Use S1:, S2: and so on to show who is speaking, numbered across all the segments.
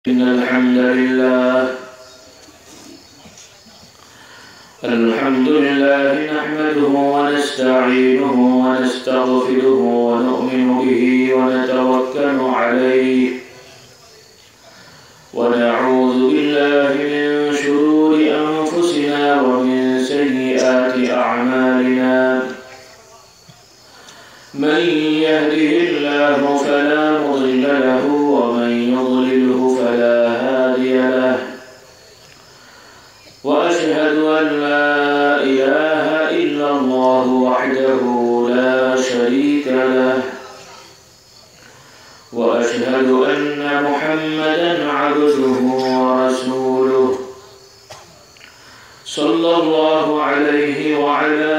S1: إن الحمد لله نحمده ونستعينه ونستغفره ونؤمن به ونتوكل عليه ونعوذ بالله من شرور أنفسنا ومن سيئات أعمالنا من يهده الله فلا مضل له ومن يضلله فلا هادي له وأشهد أن لا إله إلا الله وحده لا شريك له وأشهد أن محمدًا عبده ورسوله صلى الله عليه وعلى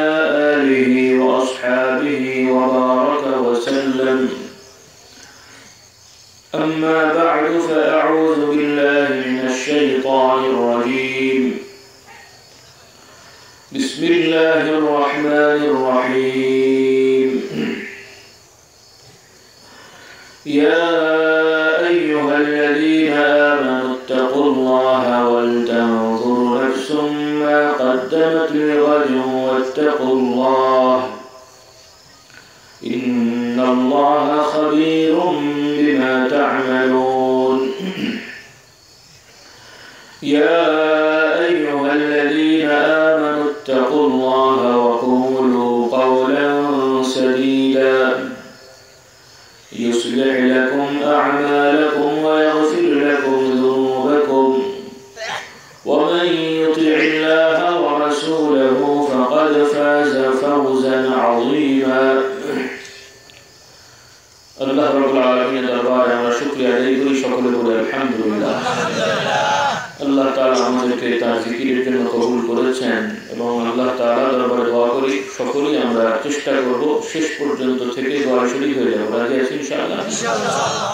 S1: آله وأصحابه وبارك وسلم أما بعد فأعوذ بالله من الشيطان الرجيم بسم الله الرحمن الرحيم يا أيها الذين آمنوا اتقوا الله ولتنظر نفس ما قدمت لغد واتقوا الله إن الله خبير بما تعملون يا أيها الذين آمنوا اتقوا الله وقولوا قولا سديدا يصلح لكم أعمالكم ويغفر لكم ذنوبكم ومن يطع الله ورسوله فقد فاز فوزا عظيما الله رب العالمين দরবারে আমরা শুকরিয়া আদায় করি সকলে বলে আলহামদুলিল্লাহ আল্লাহ তাআলা আমাদেরকে তার জিকিরের জন্য কবুল করেছেন এবং আল্লাহ তাআলা দরবারে দোয়া করি সকলেই আমরা চেষ্টা করব শেষ পর্যন্ত থেকে দোয়া শরীক হয়ে যাব রাজি আছি ইনশাআল্লাহ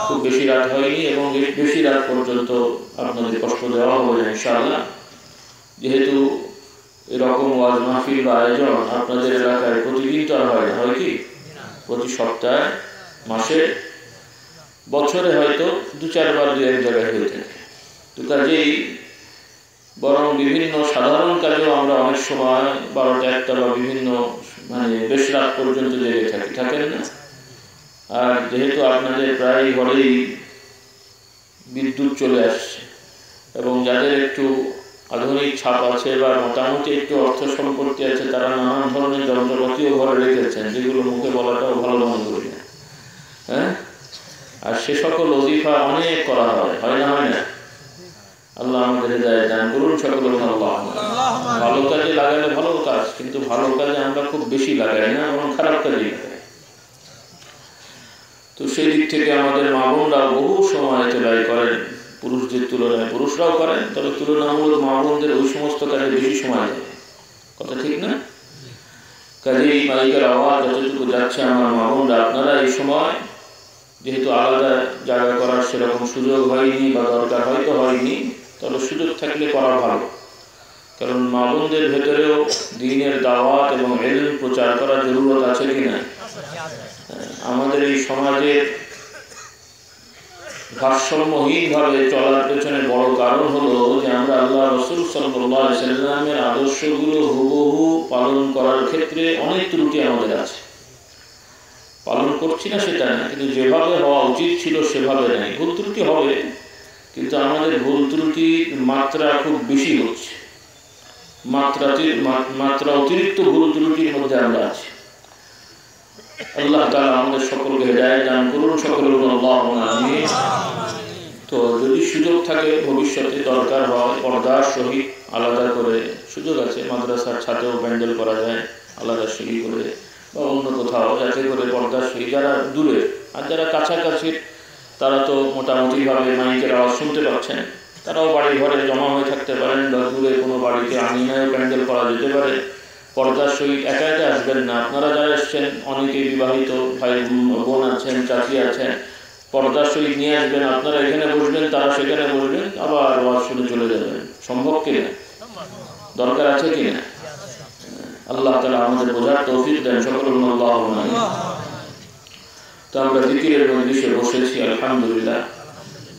S1: খুব বেশি রাত হয়নি এবং বেশি রাত পর্যন্ত আপনাদের কষ্ট দেওয়া হবে না ইনশাআল্লাহ যেহেতু এরকম ওয়াজ মাহফিল বা আয়োজন আপনাদের এলাকায় প্রতিদিন তো আর হয় না হয় কি প্রতি সপ্তাহে মাসে বছরে হয়তো 2-4 বার দুই এক জায়গায় হয়ে থাকে তো কাজেই বরং বিভিন্ন সাধারণ কাজেও আমরা অনেক সময় 12টা-1টা বা বিভিন্ন বেশ রাত পর্যন্ত জেগে থাকেন না আর যেহেতু আপনাদের প্রায় ঘরেই বিদ্যুৎ চলে আসছে এবং যাদের একটু আধুনিক ছাপ আছে বা মোটামুটি একটু অর্থ সম্পত্তি আছে তারা নানান ধরনের যন্ত্রপাতিও ঘরে রেখেছেন যেগুলো মুখে বলাটাও ভালো মনে করি না হ্যাঁ আর সে সকল ওজিফা অনেক করা হয় না আল্লাহ আমাদের হেদায়েত দান করুন সকলে আল্লাহ ভালো কাজে লাগালে ভালো কাজ কিন্তু ভালো কাজে আমরা খুব বেশি লাগাই না এবং খারাপ কাজে লাগাই তো সেই দিক থেকে আমাদের মা বোনরা বহু সময় ব্যয় করেন পুরুষদের তুলনায় পুরুষরাও করেন তবে তুলনামূলক মা বোনদের ওই সমস্ত কাজে বেশি সময় দেয় কথা ঠিক না কাজেই মাইকের আওয়াজ যতটুকু যাচ্ছে আমার মা বোনরা আপনারা এই সময় যেহেতু আলাদা জায়গা করার সেরকম সুযোগ হয়নি বা দরকার হয়তো হয়নি তবে সুযোগ থাকলে করা ভালো কারণ মা বোনদের ভেতরেও দ্বীনের দাওয়াত এবং ইলম প্রচার করার জরুরত আছে কিনা আমাদের এই সমাজে ভারসাম্যহীনভাবে চলার পেছনে বড় কারণ হলো যে আমরা আল্লাহ রাসূল সাল্লাল্লাহু আলাইহি ওয়াসাল্লামের আদর্শগুলো হুবহু পালন করার ক্ষেত্রে অনেক ত্রুটি আমাদের আছে পালন করছি না সেটা না কিন্তু যেভাবে হওয়া উচিত ছিল সেভাবে নাই ভুল ত্রুটি হবে কিন্তু আমাদের ভুল ত্রুটির মাত্রা খুব বেশি হচ্ছে মাত্রা অতিরিক্ত ভুল ত্রুটির মধ্যে আমরা আছি আল্লাহ তাআলা আমাদের সকলকে হেদায়েত দান করুন সকলে বলুন আল্লাহুম্মা আমিন তো যদি সুযোগ থাকে ভবিষ্যতে দরকার হয় পর্দার সহিত আলাদা করে সুযোগ আছে মাদ্রাসার ছাদেও প্যান্ডেল করা যায় আলাদা সিঁড়ি করে বা অন্য কোথাও যাতে করে পর্দার সহিত যারা দূরে আর যারা কাছাকাছি তারা তো মোটামুটিভাবে মাইকের আওয়াজ শুনতে পাচ্ছেন তারাও বাড়ি ঘরে জমা হয়ে থাকতে পারেন বা দূরে কোনো বাড়িতে আঙিনায় প্যান্ডেল করা যেতে পারে পর্দার সহিত একা একা আসবেন না আপনারা যারা এসছেন অনেকেই বিবাহিত ভাই বোন আছেন চাচি আছেন পর্দার সহিত নিয়ে আসবেন আপনারা এখানে বসবেন তারা সেখানে বসবেন আবার ওয়াজ শুনে চলে যাবেন সম্ভব কিনা দরকার আছে কিনা আল্লাহ তাআলা আমাদের বোঝার তৌফিক দেন সকলে বলুন আল্লাহুম্মা আমিন তো আমরা জিকিরের মজলিসে বসেছি আলহামদুলিল্লাহ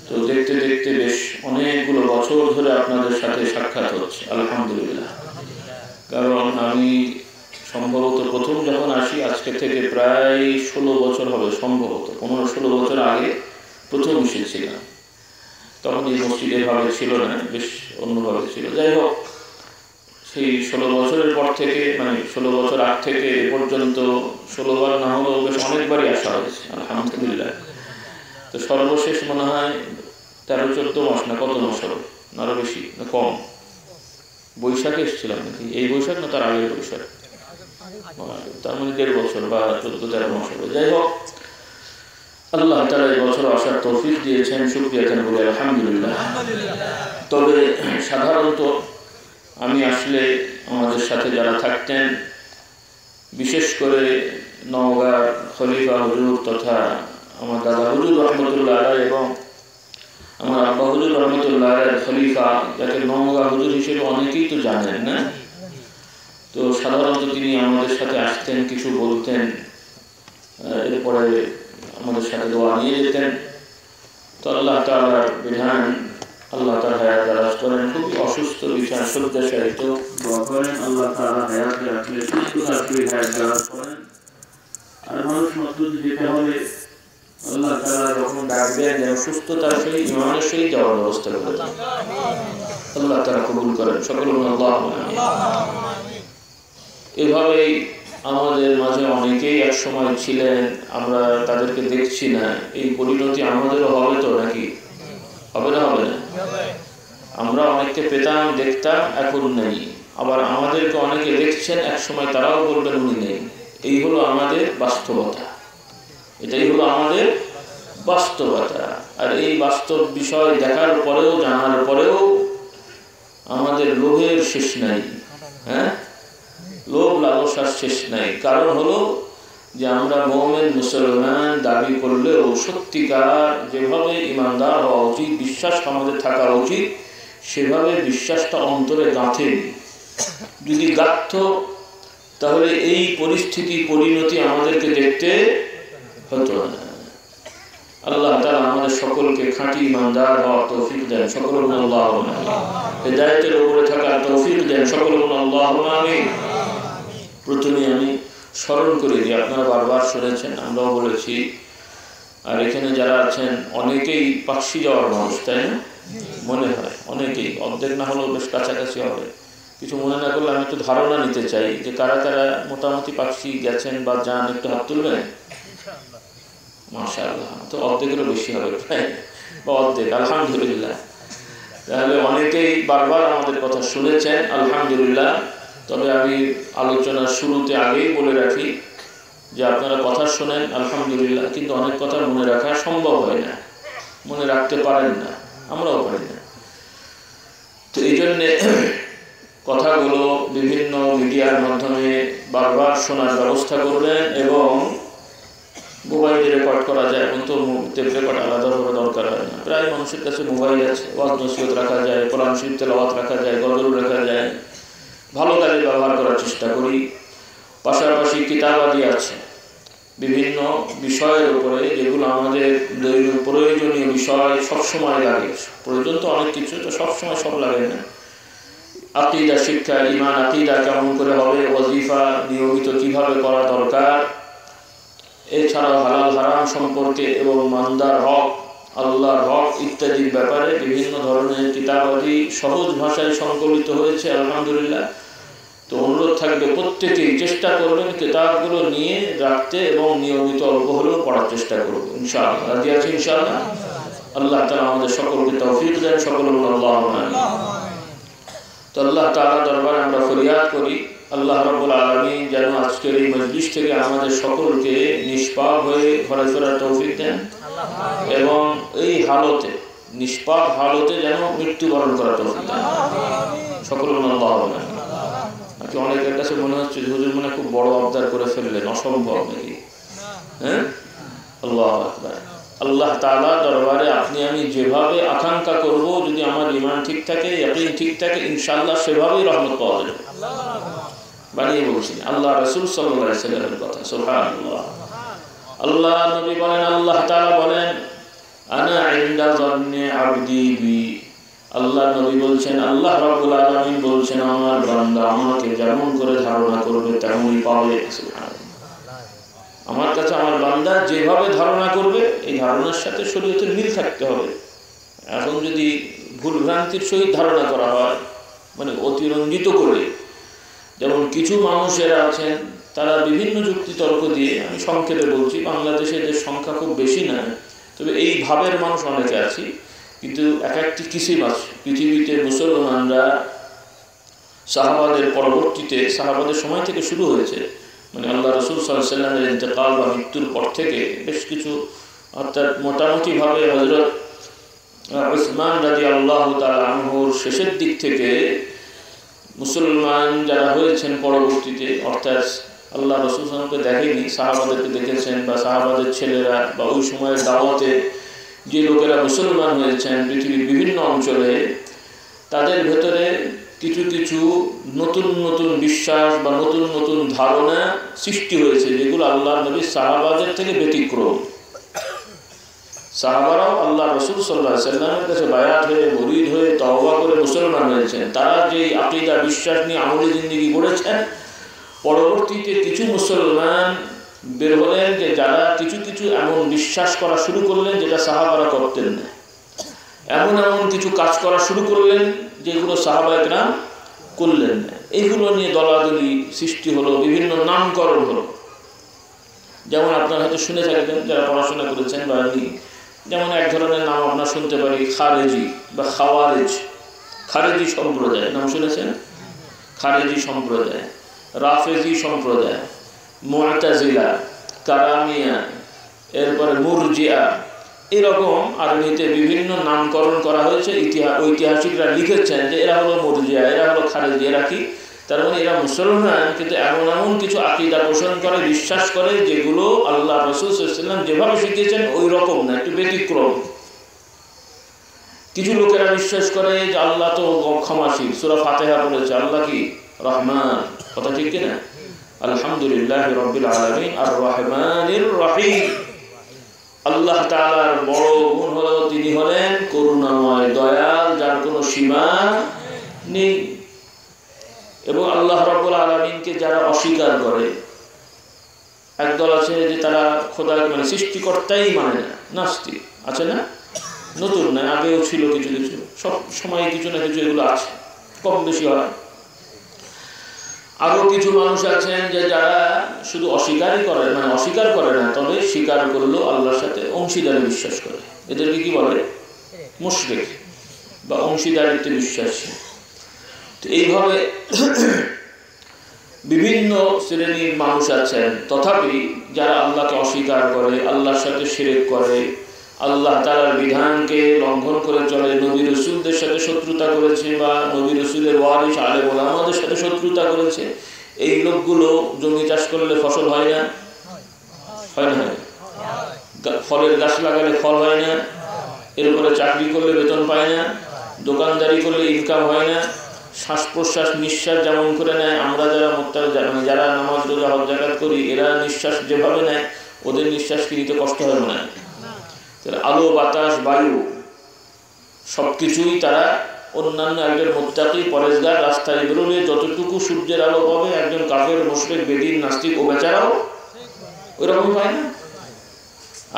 S1: তো দেখতে দেখতে বেশ অনেকগুলো বছর ধরে আপনাদের সাথে সাক্ষাৎ হচ্ছে, আলহামদুলিল্লাহ। কারণ আমি সম্ভবত প্রথম যখন আসি আজকে থেকে প্রায় 16 বছর হবে, সম্ভবত 15-16 বছর আগে প্রথম এসেছিলাম। তখন এই মসজিদে ভাবে ছিল না, বেশ অন্যভাবে ছিল। যাই হোক, সেই 16 বছরের পর থেকে, মানে 16 বছর আগ থেকে এ পর্যন্ত 16 বার না হলেও বেশ অনেকবারই আসা হয়েছে, আলহামদুলিল্লাহ। তো সর্বশেষ মনে হয় 13-14 মাস না কত মাস হবে, না আরো বেশি না কম, বৈশাখে এসেছিলাম নাকি, এই বৈশাখ না তার আগের বৈশাখ, তার মানে 1.5 বছর বা 14-13 মাস হবে। যাই হোক, আল্লাহ তাআলা এই বছর আসার তৌফিক দিয়েছেন, শুকরিয়া কেন বলে আলহামদুলিল্লাহ। তবে সাধারণত আমি আসলে আমাদের সাথে যারা থাকতেন, বিশেষ করে নওগাঁর খলিফা হুজুর তথা আমার দাদা হুজুর রহমতুল্লাহ আলাইহি এবং আমার আব্বা হুজুর রহমতুল্লাহ আলাইহির খলিফা, যাকে নওগাঁ হুজুর হিসেবে অনেকেই তো জানেন না, তো সাধারণত তিনি আমাদের সাথে আসতেন, কিছু বলতেন, এরপরে আমাদের সাথে দোয়া নিয়ে যেতেন। তো আল্লাহ তাআলার বিধান, আল্লাহ তাআলা হায়াত দারাজ করেন, খুবই অসুস্থ বিছানা শয্যাশায়ী, তো দোয়া করেন আল্লাহ তাআলা হায়াত রাখলে সুস্থ রাখলে হায়াত দারাজ করেন। আর মানুষ মাত্র যেতে হলে আল্লাহ তাআলা যখন ডাকবেন যেন সুস্থতার সহিত ঈমানের সহিত যাওয়ার ব্যবস্থা করে দেন। আল্লাহ তাআলা কবুল করেন, সকলে আল্লাহুম্মা আমিন। এভাবেই আমাদের মাঝে অনেকেই এক সময় ছিলেন, আমরা তাদেরকে দেখছি না। এই পরিণতি আমাদেরও হবে তো নাকি? হবে না? হবে না? আমরা অনেককে পেতাম, দেখতাম, এখন নেই। আবার আমাদেরকে অনেকে দেখছেন, এক সময় তারাও বলবেন উনি নেই। এই হলো আমাদের বাস্তবতা, এটাই হলো আমাদের বাস্তবতা। আর এই বাস্তব বিষয় দেখার পরেও, জানার পরেও আমাদের লোভের শেষ নাই। হ্যাঁ, লোভ লালসার শেষ নাই। কারণ হলো যে আমরা মুমিন মুসলমান দাবি করলেও সত্যিকার যেভাবে ইমানদার হওয়া উচিত, বিশ্বাস আমাদের থাকা উচিত, সেভাবে বিশ্বাসটা অন্তরে গাঁথেনি। যদি গাঁথত তাহলে এই পরিস্থিতি পরিণতি আমাদেরকে দেখতে হতো না। আল্লাহ তাআলা আমাদের সকলকে খাঁটি ইমানদার হওয়ার তৌফিক দেন, সকলে বলুন আল্লাহুম্মা আমিন। হিদায়াতের উপরে থাকার তৌফিক দেন, সকলে বলুন আল্লাহুম্মা আমিন। প্রথমে আমি স্মরণ করে দিই, আপনারা বারবার শুনেছেন, আমরাও বলেছি, আর এখানে যারা আছেন অনেকেই পাকশি যাওয়ার মানুষ, তাই না? মনে হয় অনেকেই, অর্ধেক না হলেও বেশ কাছাকাছি হবে। কিছু মনে না করলে আমি একটু ধারণা নিতে চাই যে কারা কারা মোটামুটি পাকশি গেছেন বা যান, একটু হাত তুলবেন। মাশাআল্লাহ, তো অর্ধেকেরও বেশি হবে বা অর্ধেক, আলহামদুলিল্লাহ। তাহলে অনেকেই বারবার আমাদের কথা শুনেছেন, আলহামদুলিল্লাহ। তবে আমি আলোচনার শুরুতে আগেই বলে রাখি যে আপনারা কথা শোনেন, আলহামদুলিল্লাহ, কিন্তু অনেক কথা মনে রাখা সম্ভব হয় না, মনে রাখতে পারেন না, আমরাও পারি না। তো এই জন্যে কথাগুলো বিভিন্ন মিডিয়ার মাধ্যমে বারবার শোনার ব্যবস্থা করবেন, এবং মোবাইলে রেকর্ড করা যায়, কিন্তু টেপ রেকর্ড আলাদাভাবে দরকার হয় না। প্রায় মানুষের কাছে মোবাইল আছে, ওয়াজ নসিহত রাখা যায়, কোরআন শরীফ তেলাওয়াত রাখা যায়, গজল রাখা যায়, ভালো কাজে ব্যবহার করার চেষ্টা করি। পাশাপাশি কিতাবাদি আছে বিভিন্ন বিষয়ের উপরে, যেগুলো আমাদের প্রয়োজনীয় বিষয়, সবসময় লাগে। প্রয়োজন তো অনেক কিছু, তো সবসময় সব লাগে না। আকীদা শিক্ষা, ঈমান আকীদা কেমন করে হবে, ওয়াজিফা নিয়মিত কিভাবে করা দরকার, এছাড়াও হালাল হারাম সম্পর্কে এবং মান্দার হক, আল্লাহর হক ইত্যাদির ব্যাপারে বিভিন্ন ধরনের কিতাবাদি সহজ ভাষায় সংকলিত হয়েছে, আলহামদুলিল্লাহ। তো অনুরোধ থাকবে প্রত্যেকেই চেষ্টা করবেন কিতাবগুলো নিয়ে রাখতে এবং নিয়মিত অল্প হলেও পড়ার চেষ্টা করব, ইনশাআল্লাহ। রাজি আছি ইনশাআল্লাহ? আল্লাহ তাআলা আমাদের সকলকে তৌফিক দেন, সকলে বলুন আল্লাহুম্মা আমিন। তো আল্লাহ তাআলার দরবারে আমরা ফরিয়াদ করি, আল্লাহ রাব্বুল আলামিন যেন আজকের এই মজলিস থেকে আমাদের সকলকে নিষ্পাপ হয়ে ঘরে ফেরার তৌফিক দেন, এবং এই হালতে, নিষ্পাপ হালতে যেন মৃত্যুবরণ করার তৌফিক দেন, সকলে বলুন আল্লাহুম্মা আমিন। নাকি অনেকের কাছে মনে হচ্ছে যে হুজুর মনে খুব বড় আবদার করে ফেললেন, অসম্ভব নাকি? হ্যাঁ, আল্লাহু আকবার। আল্লাহ তাআলা দরবারে আপনি আমি যেভাবে আকাঙ্ক্ষা করব, যদি আমার ঈমান ঠিক থাকে, ইয়াকিন ঠিক থাকে, ইনশাআল্লাহ সেভাবেই রহমত পাওয়া যাবে। বানিয়ে বলছেন আল্লাহ রাসূল সাল্লাল্লাহু আলাইহি ওয়াসাল্লামের কথা, সুবহানাল্লাহ। আল্লাহ নবী বলেন, আল্লাহ তাআলা বলেন, আনা ইনদা যান্নি আবদি বি। আল্লাহ নবী বলছেন, আল্লাহ রাব্বুল আলামিন বলছেন, আমার বান্দা আমাকে যেমন করে ধারণা করবে তেমনই পাবে। সুবহানাল্লাহ। আমার কাছে আমার বান্দা যেভাবে ধারণা করবে এই ধারণার সাথে শরীয়তের মিল থাকতে হবে। এখন যদি ভুল ভ্রান্তির সহিত ধারণা করা হয়, মানে অতিরঞ্জিত করে, যেমন কিছু মানুষেরা আছেন তারা বিভিন্ন যুক্তি তর্ক দিয়ে, আমি সংক্ষেপে বলছি, বাংলাদেশে এদের সংখ্যা খুব বেশি না, তবে এই ভাবের মানুষ অনেকে আছি, কিন্তু এক একটি কিসিম আছে। পৃথিবীতে মুসলমানরা সাহাবাদের পরবর্তীতে, সাহাবাদের সময় থেকে শুরু হয়েছে, মানে আল্লাহ রাসূল সাল্লাল্লাহু আলাইহি ওয়াসাল্লামের ইন্তেকাল বা মৃত্যুর পর থেকে বেশ কিছু, অর্থাৎ মোটামুটিভাবে হযরত উসমান রাদিয়াল্লাহু তাআলা আনহুর শেষের দিক থেকে মুসলমান যারা হয়েছেন পরবর্তীতে, অর্থাৎ আল্লাহ রাসূল সাল্লাল্লাহু আলাইহি ওয়াসাল্লামকে দেখেনি, সাহাবাদেরকে দেখেছেন, বা সাহাবাদের ছেলেরা বা ওই সময়ের দাওয়াতে যে লোকেরা মুসলমান হয়েছেন পৃথিবীর বিভিন্ন অঞ্চলে, তাদের ভেতরে কিছু কিছু নতুন নতুন বিশ্বাস বা নতুন নতুন ধারণা সৃষ্টি হয়েছে, যেগুলো আল্লাহ নবীর সাহাবাদের থেকে ব্যতিক্রম। সাহাবারাও আল্লাহ রাসূল সাল্লাল্লাহু আলাইহি ওয়াসাল্লামের কাছে বায়াত হয়ে, মুরিদ হয়ে, তওবা করে মুসলমান হয়েছেন। তারা যে আকীদা বিশ্বাস নিয়ে আমলি জিন্দেগি গড়েছেন, পরবর্তীতে কিছু মুসলমান বের হলেন যে যারা কিছু কিছু এমন বিশ্বাস করা শুরু করলেন যেটা সাহাবারা করতেন না, এমন এমন কিছু কাজ করা শুরু করলেন যেগুলো সাহাবায়ে কেরাম করলেন না। এইগুলো নিয়ে দলাদলি সৃষ্টি হলো, বিভিন্ন নামকরণ হলো। যেমন আপনারা হয়তো শুনে থাকবেন যারা পড়াশোনা করেছেন বা যেমন এক ধরনের নাম আপনারা শুনতে পারি খারেজি বা খাওয়ারেজ। খারেজি সম্প্রদায় নাম শুনেছেন? খারেজি সম্প্রদায়, রাফেজি সম্প্রদায়, মুআতাজিলা, কারামিয়া, এরপরে মুরজিয়া, এরকম আরবিতে বিভিন্ন নামকরণ করা হয়েছে। ঐতিহাসিকরা লিখেছেন যে এরা হলো মুরজিয়া, এরা হলো খারেজি। এরা কি? তার মানে এরা মুসলমান, কিন্তু এমন এমন কিছু আকীদা পোষণ করে, বিশ্বাস করে, যেগুলো আল্লাহ রাসূল সাল্লাল্লাহু আলাইহি ওয়াসাল্লাম যেভাবে শিখিয়েছেন ওই রকম না, একটু ব্যতিক্রম। কিছু লোকেরা বিশ্বাস করে যে আল্লাহ তো ক্ষমাশীল, সূরা ফাতিহা পড়েছে, আল্লাহ কি? রহমান। কথা ঠিক কিনা? আলহামদুলিল্লাহি রাব্বিল আলামিন আর রহমানির রহিম। আল্লাহ তাআলার বড় গুণ হলো তিনি হলেন করুণাময়, দয়াল, যার কোনো সীমা নেই। এবং আল্লাহ রাব্বুল আলামিনকে যারা অস্বীকার করে, একদল আছে যে তারা খোদা মানে সৃষ্টিকর্তাই মানে না, নাস্তিক আছে না? নতুন না, আগেও ছিল কিছু কিছু, সব সময় কিছু না কিছু এগুলো আছে, কম বেশি হয়। আরো কিছু মানুষ আছেন যে যারা শুধু অস্বীকারই করে, মানে অস্বীকার করে না, তবে স্বীকার করলেও আল্লাহর সাথে অংশীদারে বিশ্বাস করে। এদেরকে কি বলে? মুশরিক বা অংশীদারিত্বে বিশ্বাসী। তো এইভাবে বিভিন্ন শ্রেণীর মানুষ আছেন। তথাপি যারা আল্লাহকে অস্বীকার করে, আল্লাহর সাথে শিরক করে, আল্লাহ তাআলার বিধানকে লঙ্ঘন করে চলে, নবী রাসূলদের সাথে শত্রুতা করেছে, বা নবী রাসূলের ওয়ারিস আলেম ওলামাদের সাথে শত্রুতা করেছে, এই লোকগুলো জমি চাষ করলে ফসল হয় না? হয় না? ফলের গাছ লাগালে ফল হয় না? এরপরে চাকরি করলে বেতন পায় না? দোকানদারি করলে ইনকাম হয় না? শ্বাস প্রশ্বাস নিঃশ্বাস যেমন করে নেয়, আমরা যারা নামাজ রোজা হজ যাকাত করি, এরা নিঃশ্বাস যেভাবে নেয়, ওদের নিঃশ্বাস কি নিতে কষ্ট হবে না? আলো বাতাস বায়ু সবকিছুই তারা, অন্যান্য একজন মুত্তাকি পরেজগার রাস্তায় বেরোলে যতটুকু সূর্যের আলো পাবে, একজন কাফের মুশরিক বেদিন নাস্তিক ও বেচারাও ওইরকম পায় না।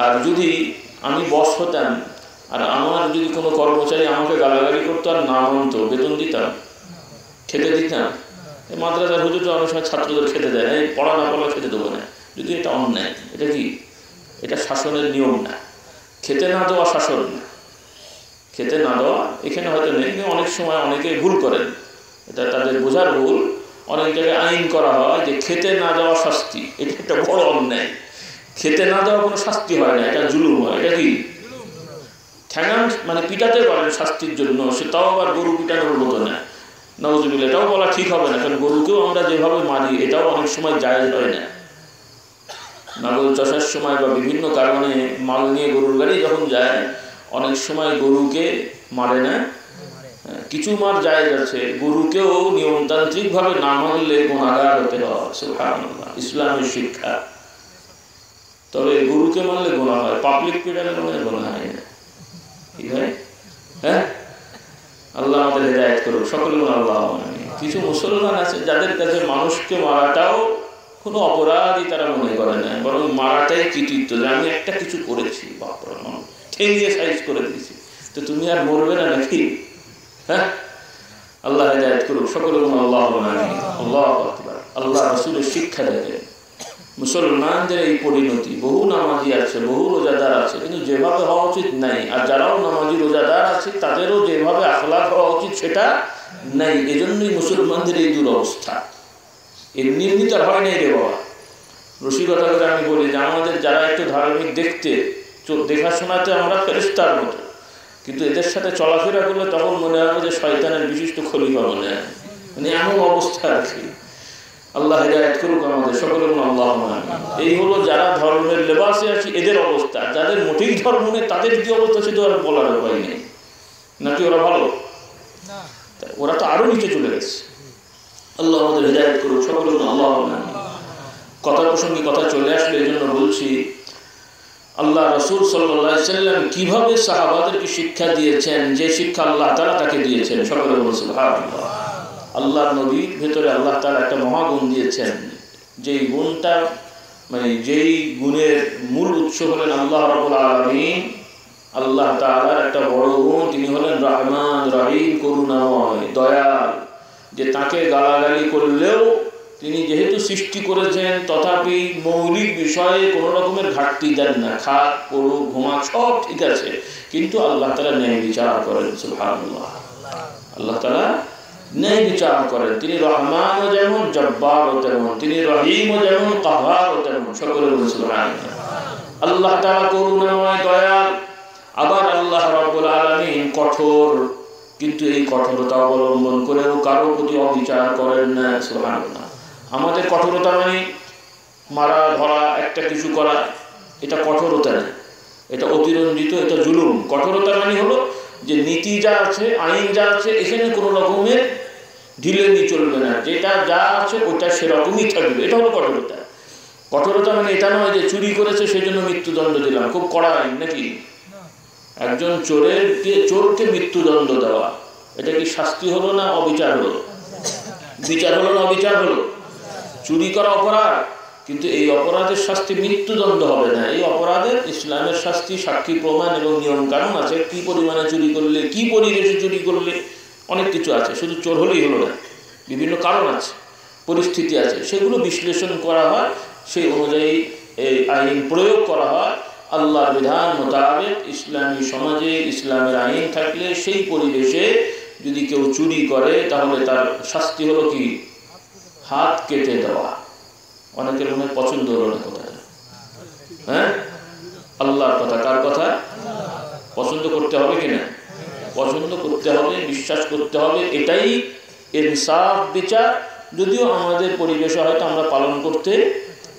S1: আর যদি আমি বস হতাম আর আমার যদি কোনো কর্মচারী আমাকে গালাগালি করতো আর না মানতো, বেতন দিতাম? খেতে দিতাম? এই মাদ্রাসার হুজুরটা অনেক সময় ছাত্রদের খেতে দেয়, এই পড়া না পড়া খেতে দেবো না, যদি এটা অন্যায়। এটা কি? এটা শাসনের নিয়ম না। খেতে না দেওয়া শাসন না, খেতে না দেওয়া এখানে হয়তো নেই, কিন্তু অনেক সময় অনেকে ভুল করেন, এটা তাদের বোঝার ভুল। অনেক জায়গায় আইন করা হয় যে খেতে না দেওয়া শাস্তি, এটা একটা বড় অন্যায়। খেতে না দেওয়া কোনো শাস্তি হয় না, এটা জুলুম হয়। এটা কি? ঠ্যাঙান মানে পিটাতে পারেন শাস্তির জন্য, সে তাও আবার গরু পিটানোর মতো না, নাউজুবিল্লাহ। এটাও বলা ঠিক হবে না, কারণ গরুকেও আমরা যেভাবে মারি এটাও অনেক সময় জায়েজ হয় না। নাগল চাষের সময় বা বিভিন্ন কারণে মাল নিয়ে গরুর গাড়ি যখন যায়, অনেক সময় গরুকে মারে না, কিছু মার জায়েজ আছে। গরুকেও নিয়মতান্ত্রিকভাবে না মারলে গুনাহগার হতে হয়, সুবহানাল্লাহ, ইসলামের শিক্ষা। তবে গরুকে মারলে গুনাহ হয়, পাবলিক পিটালে মানে গুনাহ হয় না। কি ভাই? হ্যাঁ, আল্লাহ আমাদের হেদায়েত করুক, সকলে আল্লাহ। কিছু মুসলমান আছে যাদের কাছে মানুষকে মারাটাও কোনো অপরাধই তারা মনে করে না, বরং মারাটাই কৃতিত্ব, যে আমি একটা কিছু করেছি, বাপরা ঠেঙিয়ে সাইজ করে দিয়েছি, তো তুমি আর মরবে না নাকি? হ্যাঁ, আল্লাহ হেদায়েত করুক, সকলে আল্লাহ। আল্লাহ আকবার। আল্লাহ রাসূলের শিক্ষা দেখেন, মুসলমানদের এই পরিণতি, বহু নামাজি আছে, বহু রোজাদার আছে, কিন্তু যেভাবে হওয়া উচিত নাই। আর যারাও নামাজি রোজাদার আছে তাদেরও যেভাবে আখলাক হওয়া উচিত সেটা নাই। এজন্যই মুসলমানদের এই দুরবস্থা। এমনি এমনি তো হয় নাই রে বাবা। রসিকতা করে আমি বলি যে আমাদের যারা একটু ধার্মিক দেখতে, দেখাশোনাতে আমরা ফেরেশতার মতো, কিন্তু এদের সাথে চলাফেরা করলে তখন মনে হবে যে শয়তানের বিশিষ্ট খলিফা মনে হয়, মানে এমন অবস্থা আছে। আল্লাহ হেদায়েত করুক আমাদের, সকলে আল্লাহ। এই হলো যারা ধর্মের লেবাসে আছে এদের অবস্থা। যাদের মোটেই ধর্ম নেই তাদের কি অবস্থা সেটা আর বলার উপায় নেই। নাকি ওরা ভালো? ওরা তো আরো নিচে চলে গেছে। আল্লাহ আমাদের হেদায়েত করুক, সকলে আল্লাহ। কথা প্রসঙ্গে কথা চলে আসলে এই জন্য বলছি, আল্লাহ রাসূল সাল্লাল্লাহু আলাইহি ওয়াসাল্লাম কিভাবে সাহাবাদেরকে শিক্ষা দিয়েছেন, যে শিক্ষা আল্লাহ তাআলা তাকে দিয়েছেন, সকলে বলুন সুবহানাল্লাহ। আল্লাহর নবীর ভেতরে আল্লাহ তাআলা একটা মহাগুণ দিয়েছেন, যেই গুণটা মানে যেই গুণের মূল উৎস হলেন আল্লাহ রাব্বুল আলামিন। আল্লাহ তাআলার একটা বড় গুণ, তিনি হলেন রহমান রহিম, করুণাময়, দয়াল। যে তাকে গালাগালি করলেও তিনি যেহেতু সৃষ্টি করেছেন তথাপি মৌলিক বিষয়ে কোনো রকমের ঘাটতি দেন না। খাক, পড়ুক, ঘুমাক সব ঠিক আছে, কিন্তু আল্লাহ তাআলা ন্যায় বিচার করেন। সুবহানাল্লাহ। আল্লাহ তাআলা ন্যায় বিচার করেন। তিনি রহমানও যেমন, জব্বারও তেমন, তিনি রহিমও যেমন, কাহারও তেমন, সকলে বলুন সুবহানাল্লাহ। আল্লাহ তাআলা করুণাময়, দয়াল। আবার আল্লাহ রাব্বুল আলামিন কঠোর, কিন্তু এই কঠোরতা অবলম্বন করেও কারো প্রতি অবিচার করেন না। সুবহানাল্লাহ। আমাদের কঠোরতা মানে মারা ধরা, একটা কিছু করা, এটা কঠোরতা না, এটা অতিরঞ্জিত, এটা জুলুম। কঠোরতা মানে হলো যে নীতি যা আছে, আইন যা আছে, এখানে কোনো রকমের ঢিলেমি চলবে না, যেটা যা আছে ওটা সেরকমই থাকবে, এটা হলো কঠোরতা। কঠোরতা মানে এটা নয় যে চুরি করেছে সেই জন্য মৃত্যুদণ্ড দিলাম, খুব কড়া আইন নাকি? একজন চোরকে মৃত্যুদণ্ড দেওয়া, এটা কি শাস্তি হলো না অবিচার হলো? বিচার হলো না অবিচার হলো? চুরি করা অপরাধ, কিন্তু এই অপরাধের শাস্তি মৃত্যুদণ্ড হবে না। এই অপরাধের ইসলামের শাস্তি, সাক্ষী প্রমাণ এবং নিয়ম কানুন আছে। কি পরিমাণে চুরি করলে, কি পরিবেশে চুরি করলে, অনেক কিছু আছে। শুধু চোর হলেই হলো না, বিভিন্ন কারণ আছে, পরিস্থিতি আছে, সেগুলো বিশ্লেষণ করা হয়, সেই অনুযায়ী এই আইন প্রয়োগ করা হয়। আল্লাহর বিধান মোতাবেক ইসলামী সমাজে ইসলামের আইন থাকলে সেই পরিবেশে যদি কেউ চুরি করে তাহলে তার শাস্তি হলো কি? হাত কেটে দেওয়া। অনেকের মনে পছন্দ হলো না কথাটা, হ্যাঁ? আল্লাহর কথা, কার কথা? পছন্দ করতে হবে কিনা? পছন্দ করতে হবে, বিশ্বাস করতে হবে, এটাই ইনসাফ বিচার। যদিও আমাদের পরিবেশে হয়তো আমরা পালন করতে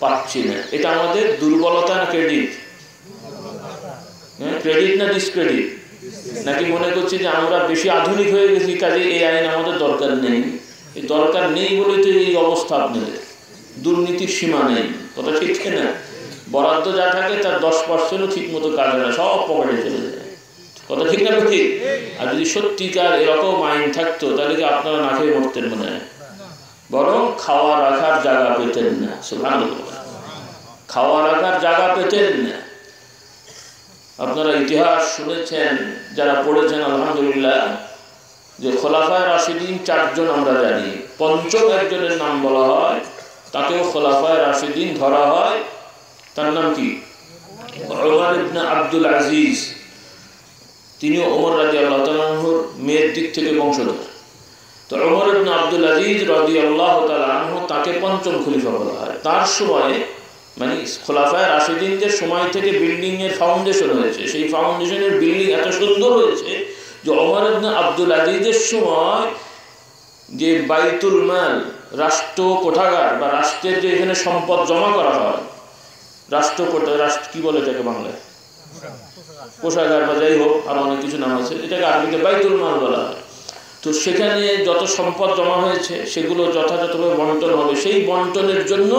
S1: পারছি না। এটা আমাদের দুর্বলতা না ক্রেডিট? ক্রেডিট না ডিসক্রেডিট? নাকি মনে করছি যে আমরা বেশি আধুনিক হয়ে গেছি, কাজে এই আইন আমাদের দরকার নেই? এই দরকার নেই বলে তো এই অবস্থা আপনাদের। দুর্নীতির সীমা নেই, কথা ঠিক না? বরাদ্দ যা থাকে তার 10%ও ঠিক মতো কাজ হয় না, সব পকেটে চলে যায়, কথা ঠিক না? ঠিক। আর যদি সত্যিকার এরকম আইন থাকতো তাহলে কি আপনারা না খেয়ে মরতেন মনে হয়? বরং খাওয়া রাখার জায়গা পেতেন না। সুবহানাল্লাহ। খাওয়া রাখার জায়গা পেতেন না। আপনারা ইতিহাস শুনেছেন, যারা পড়েছেন আলহামদুলিল্লাহ, যে খোলাফায়ে রাশিদিন 4 জন আমরা জানি। পঞ্চম একজনের নাম বলা হয়, তাকেও খোলাফায়ে রাশিদিন ধরা হয়। তার নাম কি? ওমর ইবনে আব্দুল আজিজ। তিনি ওমর রাদিয়াল্লাহু তাআলা আনহুর মেয়ের দিক থেকে বংশধর। তো ওমর ইবনে আব্দুল আজিজ রাদিয়াল্লাহু তাআলা আনহু, তাকে পঞ্চম খলিফা বলা হয়। তার সময়ে মানে খোলাফায়ে রাশিদিনদের সময় থেকে বিল্ডিং এর ফাউন্ডেশন হয়েছে। সেই ফাউন্ডেশনের বিল্ডিং এত সুন্দর হয়েছে যে ওমর ইবনে আব্দুল আজিজের সময় যে বাইতুল মাল, রাষ্ট্র কোষাগার বা রাষ্ট্রের যে এখানে সম্পদ জমা করা হয়, রাষ্ট্র কি বলে এটাকে বাংলায়? কোষাগার বা যাই হোক, আর অনেক কিছু নাম আছে, এটাকে আরবিতে বাইতুল মাল বলা হয়। তো সেখানে যত সম্পদ জমা হয়েছে সেগুলো যথাযথভাবে বন্টন হবে। সেই বন্টনের জন্য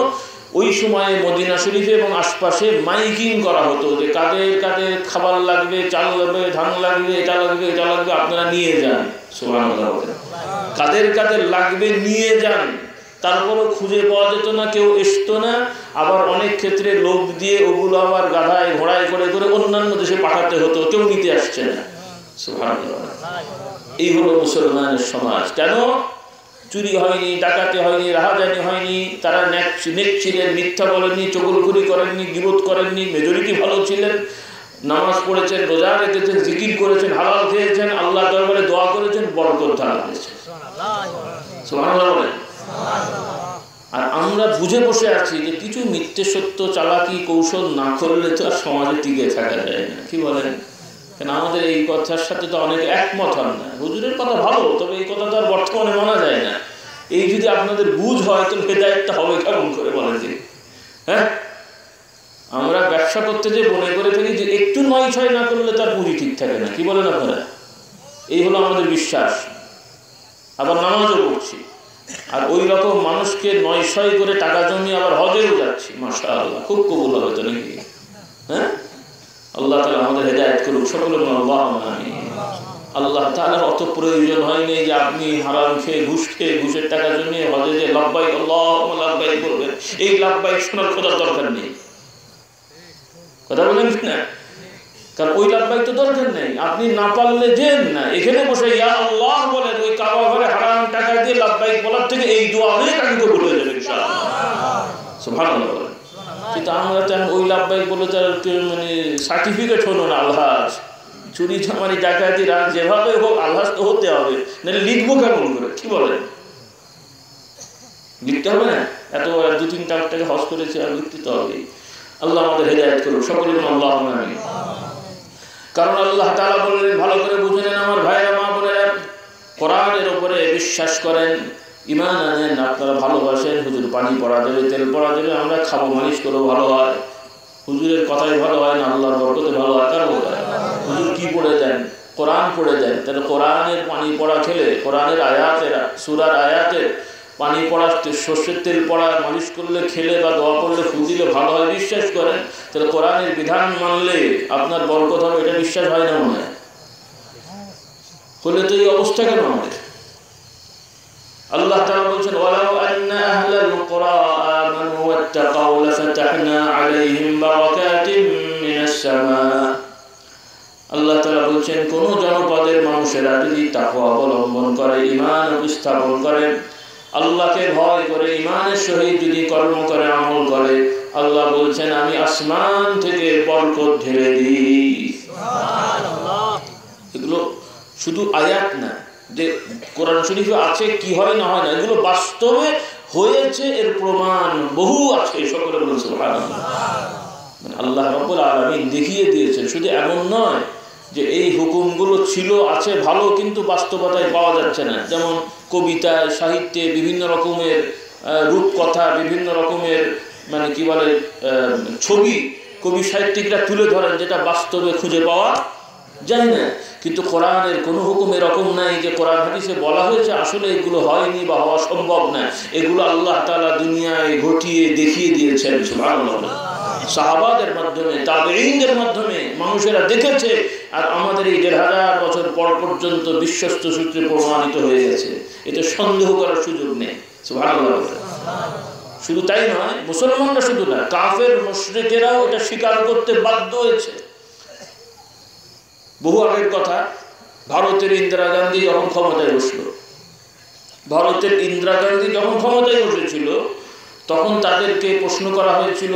S1: ওই সময়ে মদিনা শরীফে এবং আশপাশে মাইকিং করা হতো যে কাদের কাদের খাবার লাগবে, চাল লাগবে, ধান লাগবে, এটা লাগবে, এটা লাগবে, আপনারা নিয়ে যান। সুবহানাল্লাহ, কাদের কাদের লাগবে নিয়ে যান। তারপরও খুঁজে পাওয়া যেত না, কেউ আসতো না। আবার অনেক ক্ষেত্রে লোক দিয়ে ওগুলো আবার গাধায় ঘোড়ায় করে করে অন্যান্য দেশে পাঠাতে হতো, কেউ নিতে আসছে না। সুবহানাল্লাহ, এই হলো মুসলমানের সমাজ। কেন? চুরি হয়নি, ডাকাতি হয়নি, রাহাজানি হয়নি, তারা নেক ছিলেন, মিথ্যা বলেননি, চগলখুরি করেননি, গীবত করেননি, মেজরিটি ভালো ছিলেন, নামাজ পড়েছেন, রোজা রেখেছেন, জিকির করেছেন, হালাল খেয়েছেন, আল্লাহ দরবারে দোয়া করেছেন, বরকত ধারা দিয়েছেন। সুবহানাল্লাহ বলেন। আর আমরা বুঝে বসে আছি যে কিছু মিথ্যে সত্য চালাকি কৌশল না করলে তো আর সমাজে টিকে থাকা যায় না। কি বলেন? কেন আমাদের এই কথার সাথে তো অনেকে একমত হন না। হুজুরের কথা ভালো, তবে এই কথা তো আর বর্তমানে মানা যায় না। এই যদি আপনাদের বুঝ হয় তো হেদায়েতটা হবে কেমন করে বলেন? যে হ্যাঁ, আমরা ব্যবসা করতে যে মনে করে থাকি যে একটু নয় ছয় না করলে তার পুঁজি ঠিক থাকে না। কি বলেন আপনারা? এই হলো আমাদের বিশ্বাস। আবার নামাজও পড়ছি, আর ওই রকম মানুষকে ৯০০ করে টাকা জমিয়ে আবার হজেও যাচ্ছি। মাশাআল্লাহ, খুব কবুল হবে তো নাকি? হ্যাঁ, আল্লাহ তাআলা আমাদের হেদায়েত করুক। সকলে আল্লাহুম্মা আমিন। আল্লাহ তাআলার অত প্রয়োজন হয়নি যে আপনি হারাম খেয়ে ঘুষ খেয়ে ঘুষের টাকা জমিয়ে হজে যে লাব্বাইক আল্লাহুম্মা লাব্বাইক বলবেন। এই লাব্বাইক শোনার খোদার দরকার নেই। কথা বলেন না? কারণ ওই লাব্বাইক তো দরকার নেই। আপনি না পারলে যেন না, এখানে বসে ইয়া আল্লাহ বলেন। ওই কাবা ঘরে হারাম টাকা দিয়ে লাব্বাইক বলার থেকে এই দোয়া অনেক আগে কবুল হয়ে যাবে ইনশাআল্লাহ। সুবহানাল্লাহ বলেন। কিন্তু আমরা তো ওই লাব্বাইক বলে তার মানে সার্টিফিকেট হলো না। আল্লাহ চুরি চামারি ডাকাতি রাত যেভাবে হোক আল্লাহ তো হতে হবে, নাহলে লিখবো কেমন করে? কি বলেন? লিখতে হবে না? এত ২-৩ লাখ টাকা হজ করেছে, আর লিখতে তো হবে। আল্লাহ আমাদের হেদায়েত করুন। সকলে আল্লাহুম্মা আমিন। কারণ আল্লাহ তাআলা বললেন, ভালো করে বুঝে নেন আমার ভাইরা মা বোনেরা, কোরআনের উপরে বিশ্বাস করেন, ঈমান আনেন, আপনারা ভালোবাসেন। হুজুর পানি পড়া দেবে, তেল পড়া দেবে, আমরা খাবো, মালিশ করবো, ভালো হয়। হুজুরের কথাই ভালো হয় না, আল্লাহর বরকতে ভালো হয়। কারণ হুজুর কি পড়ে দেন? কোরআন পড়ে দেন। তাহলে কোরআনের পানি পড়া খেলে, কোরআনের আয়াতের সূরার আয়াতের পানি পড়া, সর্ষের তেল পড়া, মালিশ করলে, খেলে বা দোয়া করলে, ফু দিলে ভালো হয় বিশ্বাস করেন, তাহলে কোরআনের বিধান মানলে আপনার বরকত হবে, এটা বিশ্বাস হয় না মনে হয়? হলে তো এই অবস্থা কেন আমাদের? আল্লাহ তাআলা বলেছেন, ওয়ালাউ আন্না আহলাল কুরা আমানু ওয়াত্তাকাউ লাফাতাহনা আলাইহিম বারাকাতিম মিনাস সামা। আল্লাহ তাআলা বলেছেন, কোন জনপদের মানুষেরা যদি তাকওয়া অবলম্বন করে, ঈমান উপস্থাপন করে, আল্লাহকে ভয় করে, ঈমানের সহিত যদি কর্ম করে, আমল করে, আল্লাহ বলছেন আমি আসমান থেকে বরকত ঢেলে দিই। সুবহানাল্লাহ। এগুলো শুধু আয়াত না যে কোরআন শরীফে আছে, কি হয় না হয় না, এগুলো বাস্তবে হয়েছে, এর প্রমাণ বহু আছে। সকলে বলুন সুবহানাল্লাহ। মানে আল্লাহ রাব্বুল আলামিন দেখিয়ে দিয়েছেন। শুধু এমন নয় যে এই হুকুমগুলো ছিল, আছে ভালো, কিন্তু বাস্তবতায় পাওয়া যাচ্ছে না। যেমন কবিতায়, সাহিত্যে বিভিন্ন রকমের রূপকথা, বিভিন্ন রকমের মানে কি বলে ছবি কবি সাহিত্যিকরা তুলে ধরেন, যেটা বাস্তবে খুঁজে পাওয়া যায় না। কিন্তু কোরআনের কোনো হুকুম এরকম নাই যে কোরআন হাদিসে বলা হয়েছে আসলে এগুলো হয়নি বা হওয়া সম্ভব না। এগুলো আল্লাহ তাআলা দুনিয়ায় ঘটিয়ে দেখিয়ে দিয়েছেন। সুবহানাল্লাহ। সাহাবাদের মাধ্যমে, তাবেঈনদের মাধ্যমে মানুষেরা দেখেছে, আর আমাদের এই ১৫০০ বছর পর পর্যন্ত বিশ্বস্ত সূত্রে প্রমাণিত হয়ে গেছে। এতে সন্দেহ করার সুযোগ নেই। সুবহানাল্লাহ। শুধু তাই নয়, মুসলমানরা শুধু না, কাফের মুশরিকেরাও এটা স্বীকার করতে বাধ্য হয়েছে। বহু আগের কথা, ভারতের ইন্দিরা গান্ধী যখন ক্ষমতায় বসলো, ভারতের ইন্দিরা গান্ধী যখন ক্ষমতায় বসেছিল, তখন তাদেরকে প্রশ্ন করা হয়েছিল